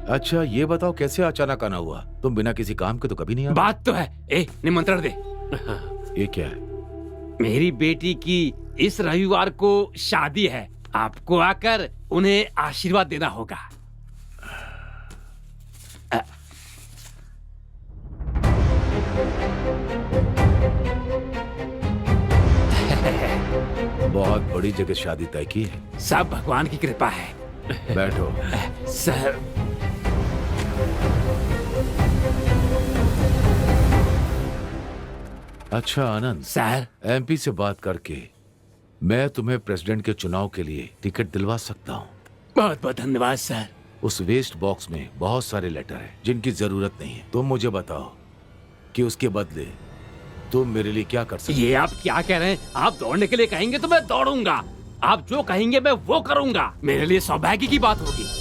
अच्छा ये बताओ, कैसे अचानक आना हुआ? तुम बिना किसी काम के तो कभी नहीं आते। बात तो है। निमंत्रण दे। ये क्या है? मेरी बेटी की इस रविवार को शादी है, आपको आकर उन्हें आशीर्वाद देना होगा। बहुत बड़ी जगह शादी तय की है। सब भगवान की कृपा है। बैठो। सर अच्छा आनंद सर, एमपी से बात करके मैं तुम्हें प्रेसिडेंट के चुनाव के लिए टिकट दिलवा सकता हूँ। बहुत बहुत धन्यवाद सर। उस वेस्ट बॉक्स में बहुत सारे लेटर हैं जिनकी जरूरत नहीं है। तुम मुझे बताओ कि उसके बदले तुम मेरे लिए क्या कर सकते? ये आप क्या कह रहे हैं? आप दौड़ने के लिए कहेंगे तो मैं दौड़ूंगा, आप जो कहेंगे मैं वो करूंगा। मेरे लिए सौभाग्य की बात होगी।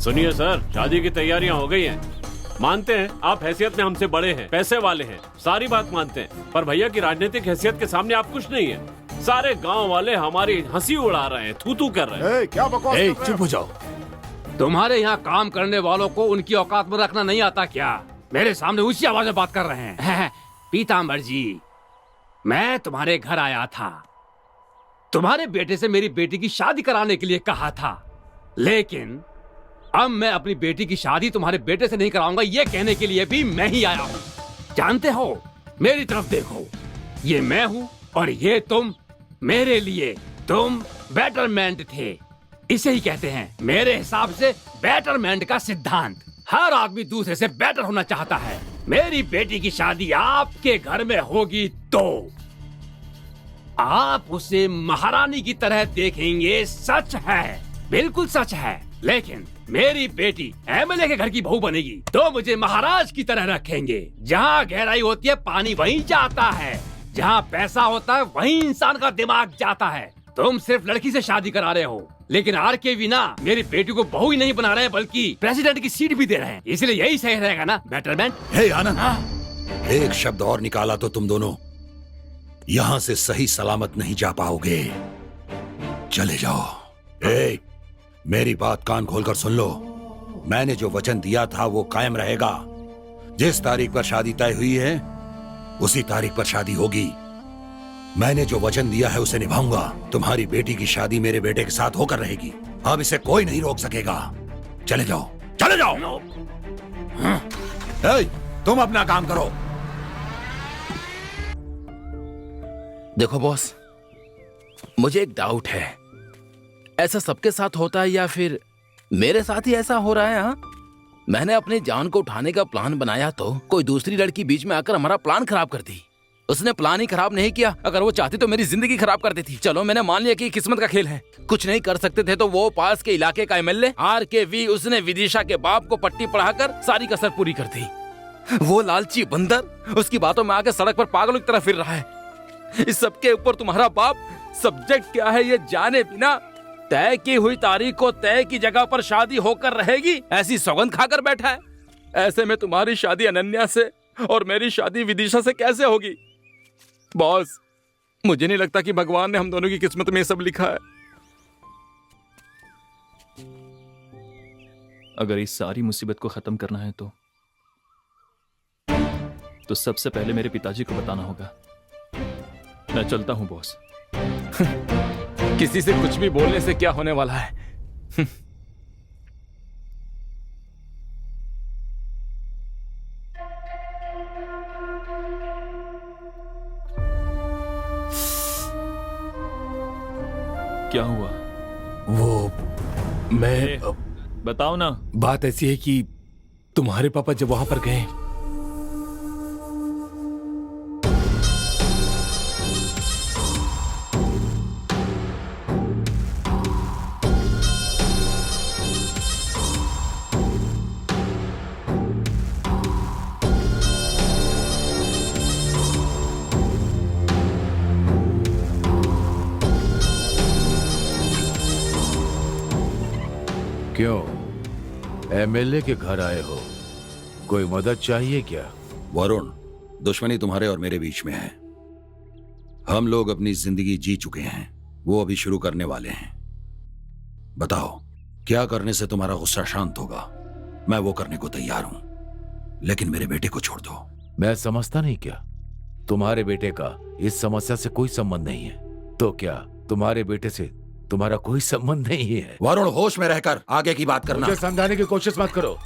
सुनिए सर, शादी की तैयारियां हो गई हैं। मानते हैं आप हैसियत में हमसे बड़े हैं, पैसे वाले हैं, सारी बात मानते हैं, पर भैया की राजनीतिक हैसियत के सामने आप कुछ नहीं है। सारे गांव वाले हमारी हंसी उड़ा रहे हैं, थू-थू कर रहे हैं। क्या बकवास कर रहे हैं? चुप हो जाओ। तुम्हारे यहाँ काम करने वालों को उनकी औकात में रखना नहीं आता क्या? मेरे सामने ऊंची आवाज में बात कर रहे हैं। पीताम्बर जी, मैं तुम्हारे घर आया था तुम्हारे बेटे से मेरी बेटी की शादी कराने के लिए कहा था, लेकिन अब मैं अपनी बेटी की शादी तुम्हारे बेटे से नहीं कराऊंगा ये कहने के लिए भी मैं ही आया हूँ। जानते हो, मेरी तरफ देखो, ये मैं हूँ और ये तुम। मेरे लिए तुम बेटरमेंट थे, इसे ही कहते हैं मेरे हिसाब से बेटरमेंट का सिद्धांत। हर आदमी दूसरे से बेटर होना चाहता है। मेरी बेटी की शादी आपके घर में होगी तो आप उसे महारानी की तरह देखेंगे। सच है, बिल्कुल सच है। लेकिन मेरी बेटी एमएलए के घर की बहू बनेगी तो मुझे महाराज की तरह रखेंगे। जहाँ गहराई होती है पानी वहीं जाता है, जहाँ पैसा होता है वहीं इंसान का दिमाग जाता है। तुम सिर्फ लड़की से शादी करा रहे हो, लेकिन आर के बिना मेरी बेटी को बहू ही नहीं बना रहे बल्कि प्रेसिडेंट की सीट भी दे रहे हैं। इसलिए यही सही रहेगा ना बेटरमेंट। हे आनंद, एक शब्द और निकाला तो तुम दोनों यहाँ से सही सलामत नहीं जा पाओगे। चले जाओ। ए, मेरी बात कान खोलकर सुन लो। मैंने जो वचन दिया था वो कायम रहेगा। जिस तारीख पर शादी तय हुई है उसी तारीख पर शादी होगी। मैंने जो वचन दिया है उसे निभाऊंगा। तुम्हारी बेटी की शादी मेरे बेटे के साथ होकर रहेगी। अब इसे कोई नहीं रोक सकेगा। चले जाओ, चले जाओ। ए, तुम अपना काम करो। देखो बॉस, मुझे एक डाउट है, ऐसा सबके साथ होता है या फिर मेरे साथ ही ऐसा हो रहा है? हाँ, मैंने अपनी जान को उठाने का प्लान बनाया तो कोई दूसरी लड़की बीच में आकर हमारा प्लान खराब कर दी। उसने प्लान ही खराब नहीं किया, अगर वो चाहती तो मेरी जिंदगी खराब कर देती। चलो मैंने मान लिया कि किस्मत का खेल है, कुछ नहीं कर सकते थे तो वो पास के इलाके का एमएलए RKV, उसने विदिशा के बाप को पट्टी पढ़ाकर सारी कसर पूरी कर दी। वो लालची बंदर उसकी बातों में आके सड़क पर पागलों की तरह फिर रहा है। इस सबके ऊपर तुम्हारा बाप सब्जेक्ट क्या है ये जाने बिना तय की हुई तारीख को तय की जगह पर शादी होकर रहेगी ऐसी सौगंध खाकर बैठा है। ऐसे में तुम्हारी शादी अनन्या से और मेरी शादी विदिशा से कैसे होगी? बॉस, मुझे नहीं लगता कि भगवान ने हम दोनों की किस्मत में ये सब लिखा है। अगर इस सारी मुसीबत को खत्म करना है तो सबसे पहले मेरे पिताजी को बताना होगा। मैं चलता हूं बॉस। किसी से कुछ भी बोलने से क्या होने वाला है? क्या हुआ? वो मैं बताओ ना। बात ऐसी है कि तुम्हारे पापा जब वहां पर गए क्यों एमएलए के घर आए हो? कोई मदद चाहिए क्या? वरुण, दुश्मनी तुम्हारे और मेरे बीच में है। हम लोग अपनी जिंदगी जी चुके हैं, वो अभी शुरू करने वाले हैं। बताओ, क्या करने से तुम्हारा गुस्सा शांत होगा? मैं वो करने को तैयार हूं, लेकिन मेरे बेटे को छोड़ दो। मैं समझता नहीं क्या? तुम्हारे बेटे का इस समस्या से कोई संबंध नहीं है। तो क्या तुम्हारे बेटे से तुम्हारा कोई संबंध नहीं है? वरुण, होश में रहकर आगे की बात करना। मुझे समझाने की कोशिश मत करो।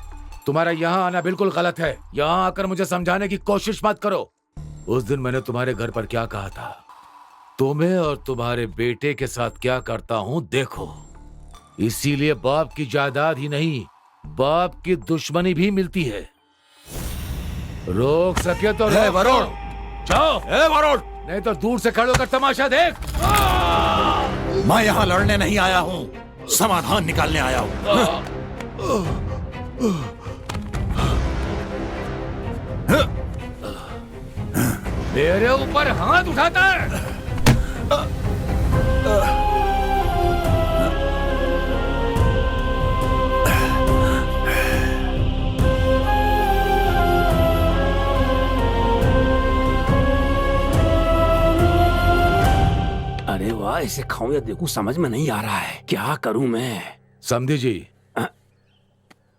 तुम्हारा यहाँ आना बिल्कुल गलत है। यहाँ आकर मुझे समझाने की कोशिश मत करो। उस दिन मैंने तुम्हारे घर पर क्या कहा था? तुम्हें और तुम्हारे बेटे के साथ क्या करता हूँ देखो। इसीलिए बाप की जायदाद ही नहीं, बाप की दुश्मनी भी मिलती है। रोक सके तो रोक। वरुण, जाओ। वरुण, नहीं तो दूर से खड़े होकर तमाशा देख। मैं यहाँ लड़ने नहीं आया हूँ, समाधान निकालने आया हूँ। मेरे ऊपर हाथ उठाता है। अरे वाह, इसे खाऊं या देखूं समझ में नहीं आ रहा है। क्या करूं मैं? समझी जी,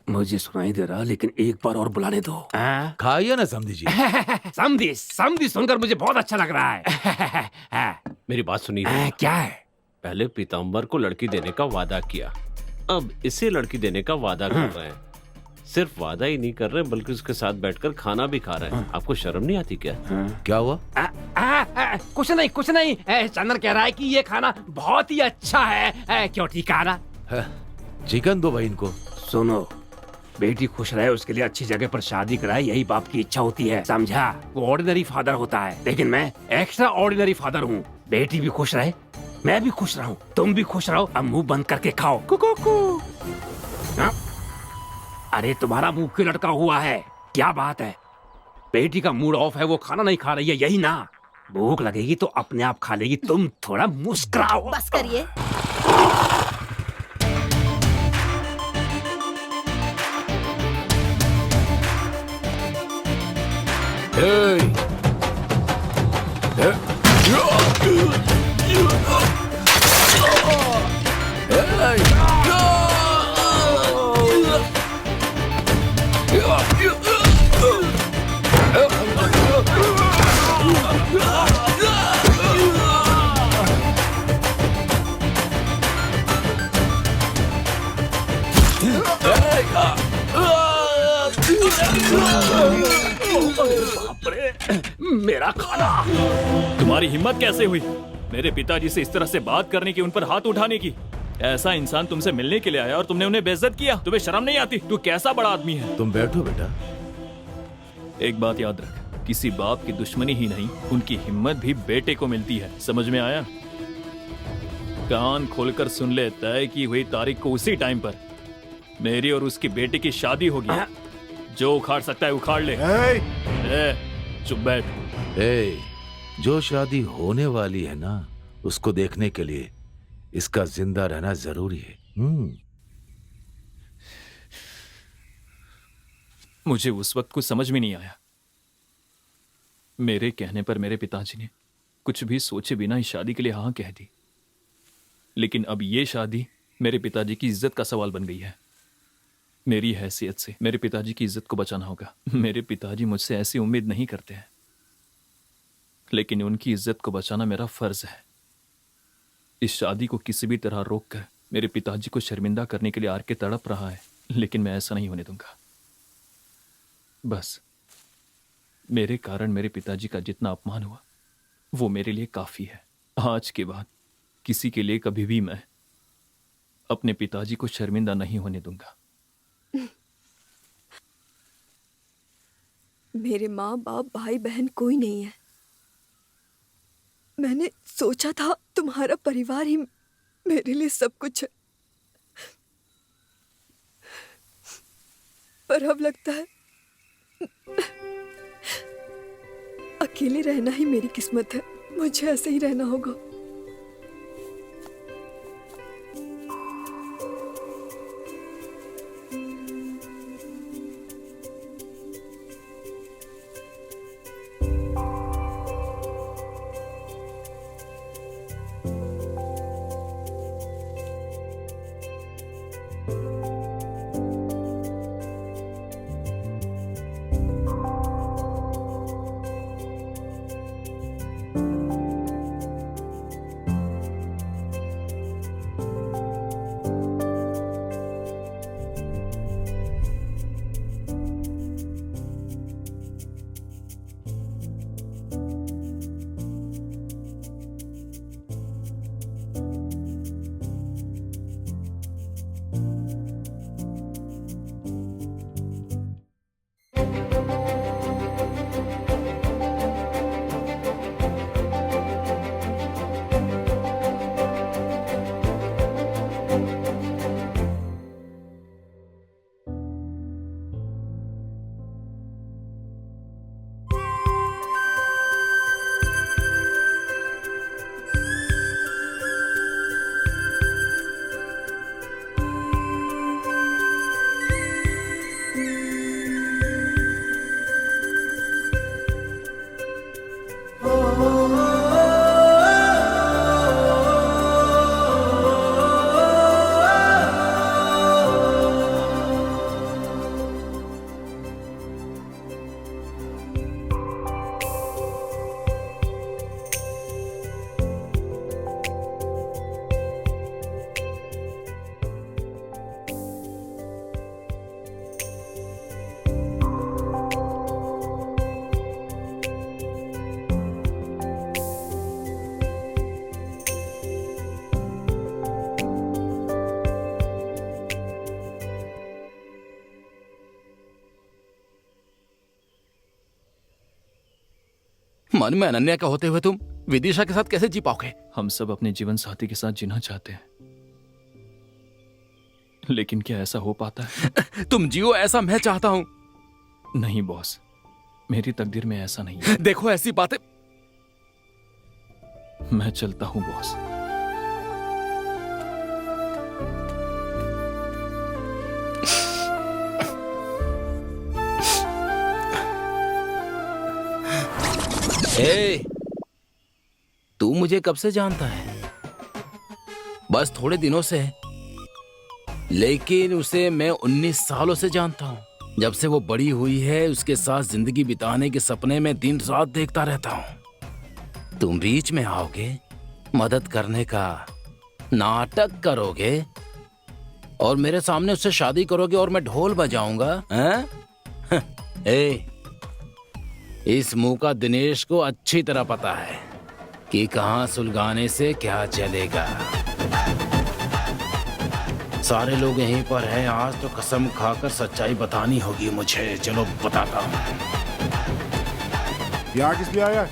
मुझे सुनाई दे रहा, लेकिन एक बार और बुलाने दो। खाइए ना समझी जी। समधी समधी सुनकर मुझे बहुत अच्छा लग रहा है। मेरी बात सुनिए। क्या है? पहले पीताम्बर को लड़की देने का वादा किया, अब इसे लड़की देने का वादा कर रहे हैं। सिर्फ वादा ही नहीं कर रहे बल्कि उसके साथ बैठकर खाना भी खा रहे हैं। आपको शर्म नहीं आती क्या? क्या हुआ? कुछ नहीं कुछ नहीं। चंदन कह रहा है कि ये खाना बहुत ही अच्छा है। क्यों ठीक है ना? चिकन दो भाई इनको। सुनो, बेटी खुश रहे उसके लिए अच्छी जगह पर शादी कराए, यही बाप की इच्छा होती है, समझा? वो ऑर्डिनरी फादर होता है, लेकिन मैं एक्स्ट्रा ऑर्डिनरी फादर हूँ। बेटी भी खुश रहे, मैं भी खुश रहूं, तुम भी खुश रहो। अब मुंह बंद करके खाओ। कुकू। हाँ? अरे तुम्हारा मुंह क्यों लटका हुआ है? क्या बात है? बेटी का मूड ऑफ है, वो खाना नहीं खा रही है, यही ना? भूख लगेगी तो अपने आप खा लेगी, तुम थोड़ा मुस्कुराओ। बस करिए। मेरा खाना। तुम्हारी हिम्मत कैसे हुई मेरे पिताजी से इस तरह से बात करने की, उन पर हाथ उठाने की? ऐसा इंसान तुमसे मिलने के लिए आया और तुमने उन्हें बेइज्जत किया। तुम्हें शर्म नहीं आती? तू कैसा बड़ा आदमी है? तुम बैठो बेटा। एक बात याद रख, किसी बाप की दुश्मनी ही नहीं, उनकी हिम्मत भी बेटे को मिलती है। समझ में आया? कान खोलकर सुन ले, तय की हुई तारीख को उसी टाइम पर मेरी और उसकी बेटी की शादी होगी। जो उखाड़ सकता है उखाड़ ले। चुप बैठ। जो शादी होने वाली है ना, उसको देखने के लिए इसका जिंदा रहना जरूरी है। मुझे उस वक्त कुछ समझ में नहीं आया। मेरे कहने पर मेरे पिताजी ने कुछ भी सोचे बिना ही शादी के लिए हाँ कह दी। लेकिन अब ये शादी मेरे पिताजी की इज्जत का सवाल बन गई है। मेरी हैसियत से मेरे पिताजी की इज्जत को बचाना होगा। मेरे पिताजी मुझसे ऐसी उम्मीद नहीं करते हैं, लेकिन उनकी इज्जत को बचाना मेरा फर्ज है। इस शादी को किसी भी तरह रोककर मेरे पिताजी को शर्मिंदा करने के लिए आर के तड़प रहा है, लेकिन मैं ऐसा नहीं होने दूंगा। बस मेरे कारण मेरे पिताजी का जितना अपमान हुआ वो मेरे लिए काफी है। आज के बाद किसी के लिए कभी भी मैं अपने पिताजी को शर्मिंदा नहीं होने दूंगा। मेरे माँ बाप भाई बहन कोई नहीं है। मैंने सोचा था तुम्हारा परिवार ही मेरे लिए सब कुछ है, पर अब लगता है अकेले रहना ही मेरी किस्मत है। मुझे ऐसे ही रहना होगा। मन में अनन्या का होते हुए तुम विदिशा के साथ कैसे जी पाओगे? हम सब अपने जीवन साथी के साथ जीना चाहते हैं, लेकिन क्या ऐसा हो पाता है? तुम जियो ऐसा मैं चाहता हूं। नहीं बॉस, मेरी तकदीर में ऐसा नहीं है। देखो ऐसी बातें। मैं चलता हूं बॉस। ए, तू मुझे कब से जानता है? बस थोड़े दिनों से, लेकिन उसे मैं 19 सालों से जानता हूँ। जब से वो बड़ी हुई है उसके साथ जिंदगी बिताने के सपने में दिन रात देखता रहता हूँ। तुम बीच में आओगे, मदद करने का नाटक करोगे और मेरे सामने उससे शादी करोगे और मैं ढोल बजाऊंगा? हैं? ए, इस मुंह का दिनेश को अच्छी तरह पता है कि कहां सुलगाने से क्या चलेगा। सारे लोग यहीं पर हैं, आज तो कसम खाकर सच्चाई बतानी होगी मुझे। चलो बताता हूँ। यहाँ किस लिए आया?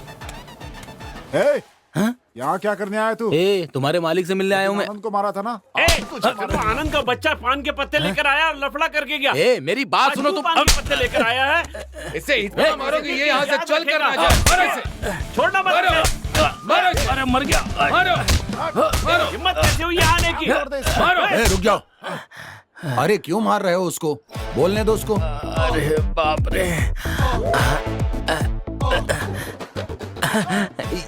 यहाँ क्या करने आया तू? तुम्हारे मालिक से मिलने आया हूँ मैं। आनंद को मारा था ना? तो आनंद का बच्चा पान के पत्ते लेकर आया और लफड़ा करके गया। मेरी बात सुनो तुम। पान के पत्ते लेकर आया है। इसे इतना मारोगे ये यहाँ से चल कर ना जाए। छोड़ना मत। अरे मर गया। हिम्मत कैसे हुई आने की? रुक जाओ। अरे क्यों मार रहे हो उसको? बोलने दो उसको। अरे बाप रे,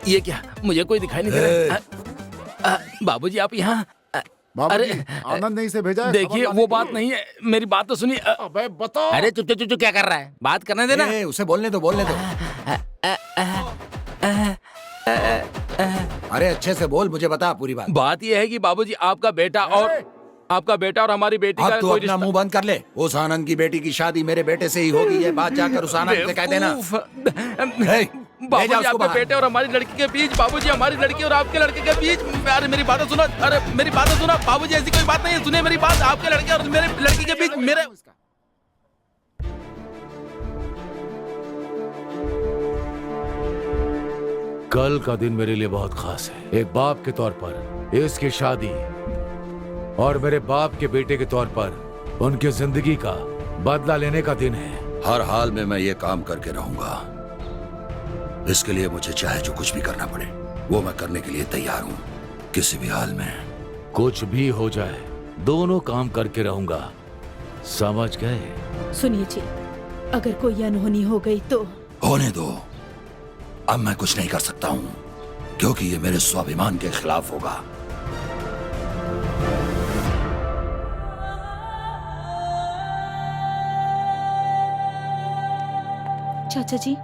ये क्या? मुझे कोई दिखाई नहीं दे रहा। बाबूजी आप यहाँ? अरे आनंद ने इसे भेजा है। देखिए वो बात नहीं है, मेरी बात तो सुनिए। अबे बताओ। अरे चुप चुप चुप क्या कर रहा है? बात करने देना। उसे बोलने दो, बोलने दो। अरे अच्छे से बोल, मुझे बता पूरी बात। बात ये है कि बाबूजी आपका बेटा और हमारी बेटी का अब तू कोई अपना मुंह बंद कर ले। उस आनंद की बेटी की शादी मेरे बेटे से ही होगी, ये बात जाकर उस आनंद से कह देना। बाबूजी आपके बेटे और हमारी लड़की के बीच, बाबूजी हमारी लड़की और आपके लड़के के बीच। अरे मेरी बात सुनो, अरे मेरी बात सुनो बाबूजी, ऐसी कोई बात नहीं है। सुनिए मेरी बात, आपके लड़के और मेरे लड़की के बीच मेरे। कल का दिन मेरे लिए बहुत खास है। एक बाप के तौर पर इसकी शादी और मेरे बाप के बेटे के तौर पर उनकी जिंदगी का बदला लेने का दिन है। हर हाल में मैं ये काम करके रहूंगा। इसके लिए मुझे चाहे जो कुछ भी करना पड़े वो मैं करने के लिए तैयार हूँ, किसी भी हाल में। कुछ भी हो जाए दोनों काम करके रहूंगा, समझ गए? सुनिए जी, अगर कोई अनहोनी हो गई तो? होने दो, अब मैं कुछ नहीं कर सकता हूँ क्योंकि ये मेरे स्वाभिमान के खिलाफ होगा। चाचा जी,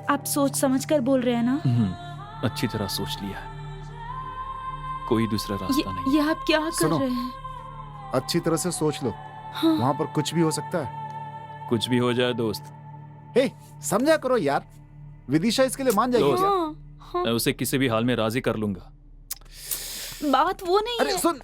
आप सोच समझ कर बोल रहे हैं ना? अच्छी तरह सोच लिया है, कोई दूसरा रास्ता नहीं। ये आप क्या कर रहे हैं? अच्छी तरह से सोच लो। हाँ। वहाँ पर कुछ भी हो सकता है। कुछ भी हो जाए दोस्त। हे, समझा करो यार, विदिशा इसके लिए मान जाएगी क्या? हाँ। मैं उसे किसी भी हाल में राजी कर लूंगा। बात वो नहीं अरे है। सुन,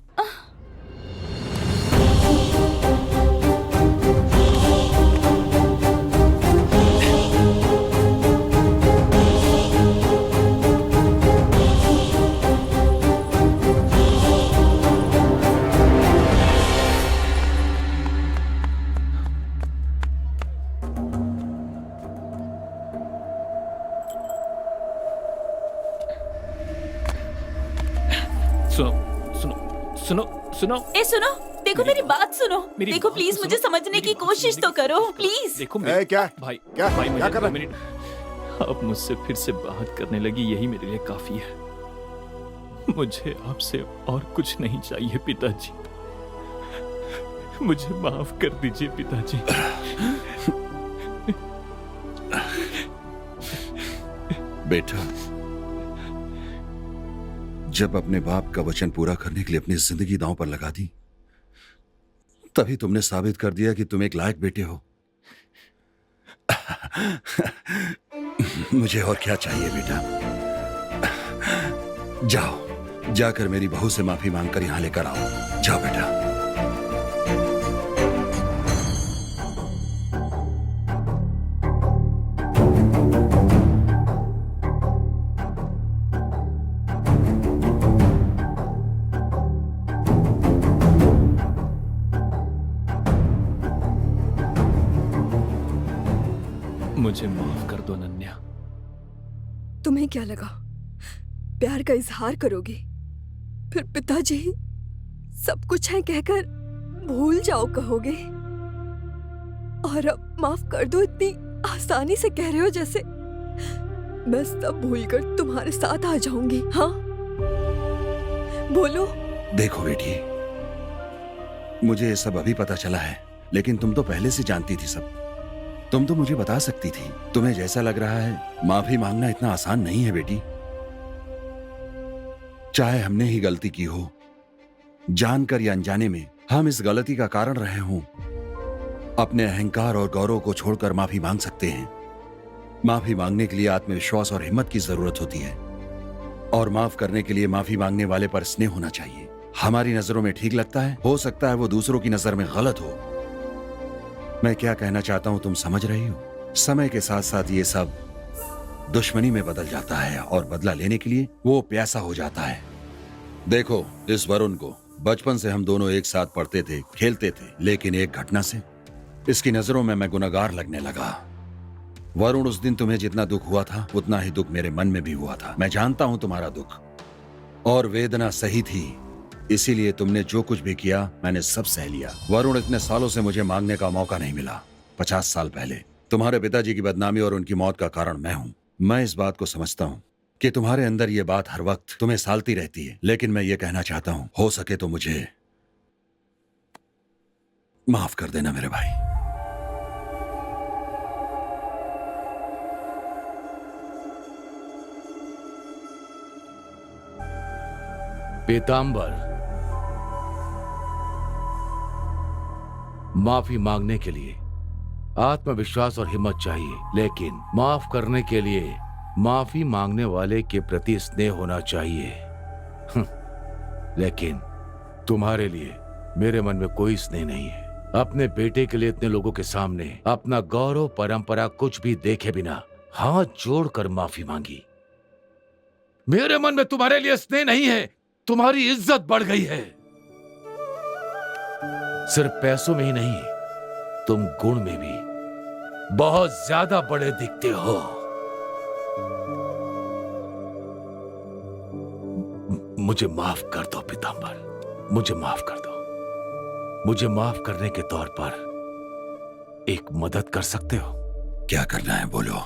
सुनो। सुनो, देखो मेरी बात सुनो। देखो बात प्लीज तो मुझे सुनो। समझने की कोशिश तो करो प्लीज। देखो क्या भाई, क्या भाई क्या मुझे कर 2 रहा? मिनट। अब मुझसे फिर से बात करने लगी, यही मेरे लिए काफी है। मुझे आपसे और कुछ नहीं चाहिए पिताजी। मुझे माफ कर दीजिए पिताजी। बेटा, जब अपने बाप का वचन पूरा करने के लिए अपनी जिंदगी दांव पर लगा दी, तभी तुमने साबित कर दिया कि तुम एक लायक बेटे हो। मुझे और क्या चाहिए बेटा? जाओ, जाकर मेरी बहू से माफी मांगकर यहां लेकर आओ। जाओ बेटा। मुझे माफ कर दो अनन्या। तुम्हें क्या लगा प्यार का इजहार करोगे, फिर पिताजी सब कुछ है कहकर भूल जाओ कहोगे, और अब माफ कर दो इतनी आसानी से कह रहे हो जैसे मैं सब भूलकर तुम्हारे साथ आ जाऊंगी। हाँ बोलो। देखो बेटी, मुझे ये सब अभी पता चला है, लेकिन तुम तो पहले से जानती थी सब। तुम तो मुझे बता सकती थी। तुम्हें जैसा लग रहा है माफी मांगना इतना आसान नहीं है बेटी। चाहे हमने ही गलती की हो, जानकर या अनजाने में हम इस गलती का कारण रहे हों, अपने अहंकार और गौरव को छोड़कर माफी मांग सकते हैं। माफी मांगने के लिए आत्मविश्वास और हिम्मत की जरूरत होती है, और माफ करने के लिए माफी मांगने वाले पर स्नेह होना चाहिए। हमारी नजरों में ठीक लगता है, हो सकता है वो दूसरों की नजर में गलत हो। मैं क्या कहना चाहता हूं तुम समझ रही हो? समय के साथ साथ ये सब दुश्मनी में बदल जाता है, और बदला लेने के लिए वो प्यासा हो जाता है। देखो, इस वरुण को बचपन से हम दोनों एक साथ पढ़ते थे, खेलते थे, लेकिन एक घटना से इसकी नजरों में मैं गुनहगार लगने लगा। वरुण, उस दिन तुम्हें जितना दुख हुआ था उतना ही दुख मेरे मन में भी हुआ था। मैं जानता हूं तुम्हारा दुख और वेदना सही थी, इसीलिए तुमने जो कुछ भी किया मैंने सब सह लिया। वरुण, इतने सालों से मुझे मांगने का मौका नहीं मिला। 50 साल पहले तुम्हारे पिताजी की बदनामी और उनकी मौत का कारण मैं हूं। मैं इस बात को समझता हूं कि तुम्हारे अंदर ये बात हर वक्त तुम्हें सालती रहती है, लेकिन मैं ये कहना चाहता हूं, हो सके तो मुझे माफ कर देना मेरे भाई। पीताम्बर, माफी मांगने के लिए आत्मविश्वास और हिम्मत चाहिए, लेकिन माफ करने के लिए माफी मांगने वाले के प्रति स्नेह होना चाहिए। लेकिन तुम्हारे लिए मेरे मन में कोई स्नेह नहीं है। अपने बेटे के लिए इतने लोगों के सामने अपना गौरव, परंपरा कुछ भी देखे बिना हाथ जोड़कर माफी मांगी। मेरे मन में तुम्हारे लिए स्नेह नहीं है, तुम्हारी इज्जत बढ़ गई है। सिर्फ पैसों में ही नहीं, तुम गुण में भी बहुत ज्यादा बड़े दिखते हो। मुझे माफ कर दो पीताम्बर, मुझे माफ कर दो। मुझे माफ करने के तौर पर एक मदद कर सकते हो? क्या करना है बोलो।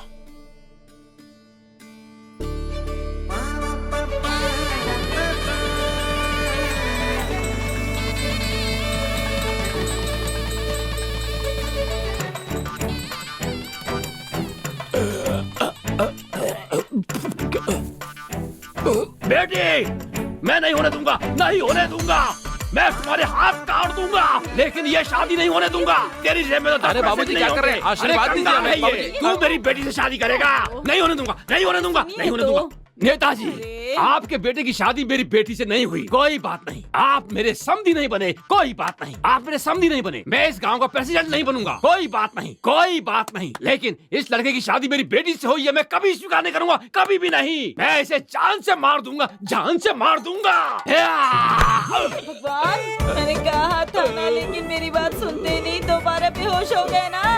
बेटी, मैं नहीं होने दूंगा, नहीं होने दूंगा। मैं तुम्हारे हाथ काट दूंगा, लेकिन ये शादी नहीं होने दूंगा। तेरी जेब में तो अरे बाबूजी क्या कर रहे हैं? आशीर्वाद दीजिए हमें, बाबूजी। तू मेरी बेटी से शादी करेगा? नहीं होने दूंगा, नहीं होने दूंगा, नहीं होने दूंगा। नेताजी, आपके बेटे की शादी मेरी बेटी से नहीं हुई, कोई बात नहीं। आप मेरे समधी नहीं बने, कोई बात नहीं। आप मेरे समधी नहीं बने, मैं इस गांव का प्रेसिडेंट नहीं बनूंगा, कोई बात नहीं, कोई बात नहीं। लेकिन इस लड़के की शादी मेरी बेटी से हुई है, मैं कभी स्वीकार नहीं करूंगा, कभी भी नहीं। मैं इसे जान से मार दूंगा, जान से मार दूंगा। भगवान, मैंने कहा था ना, लेकिन मेरी बात सुनते नहीं, दोबारा बेहोश हो गए ना।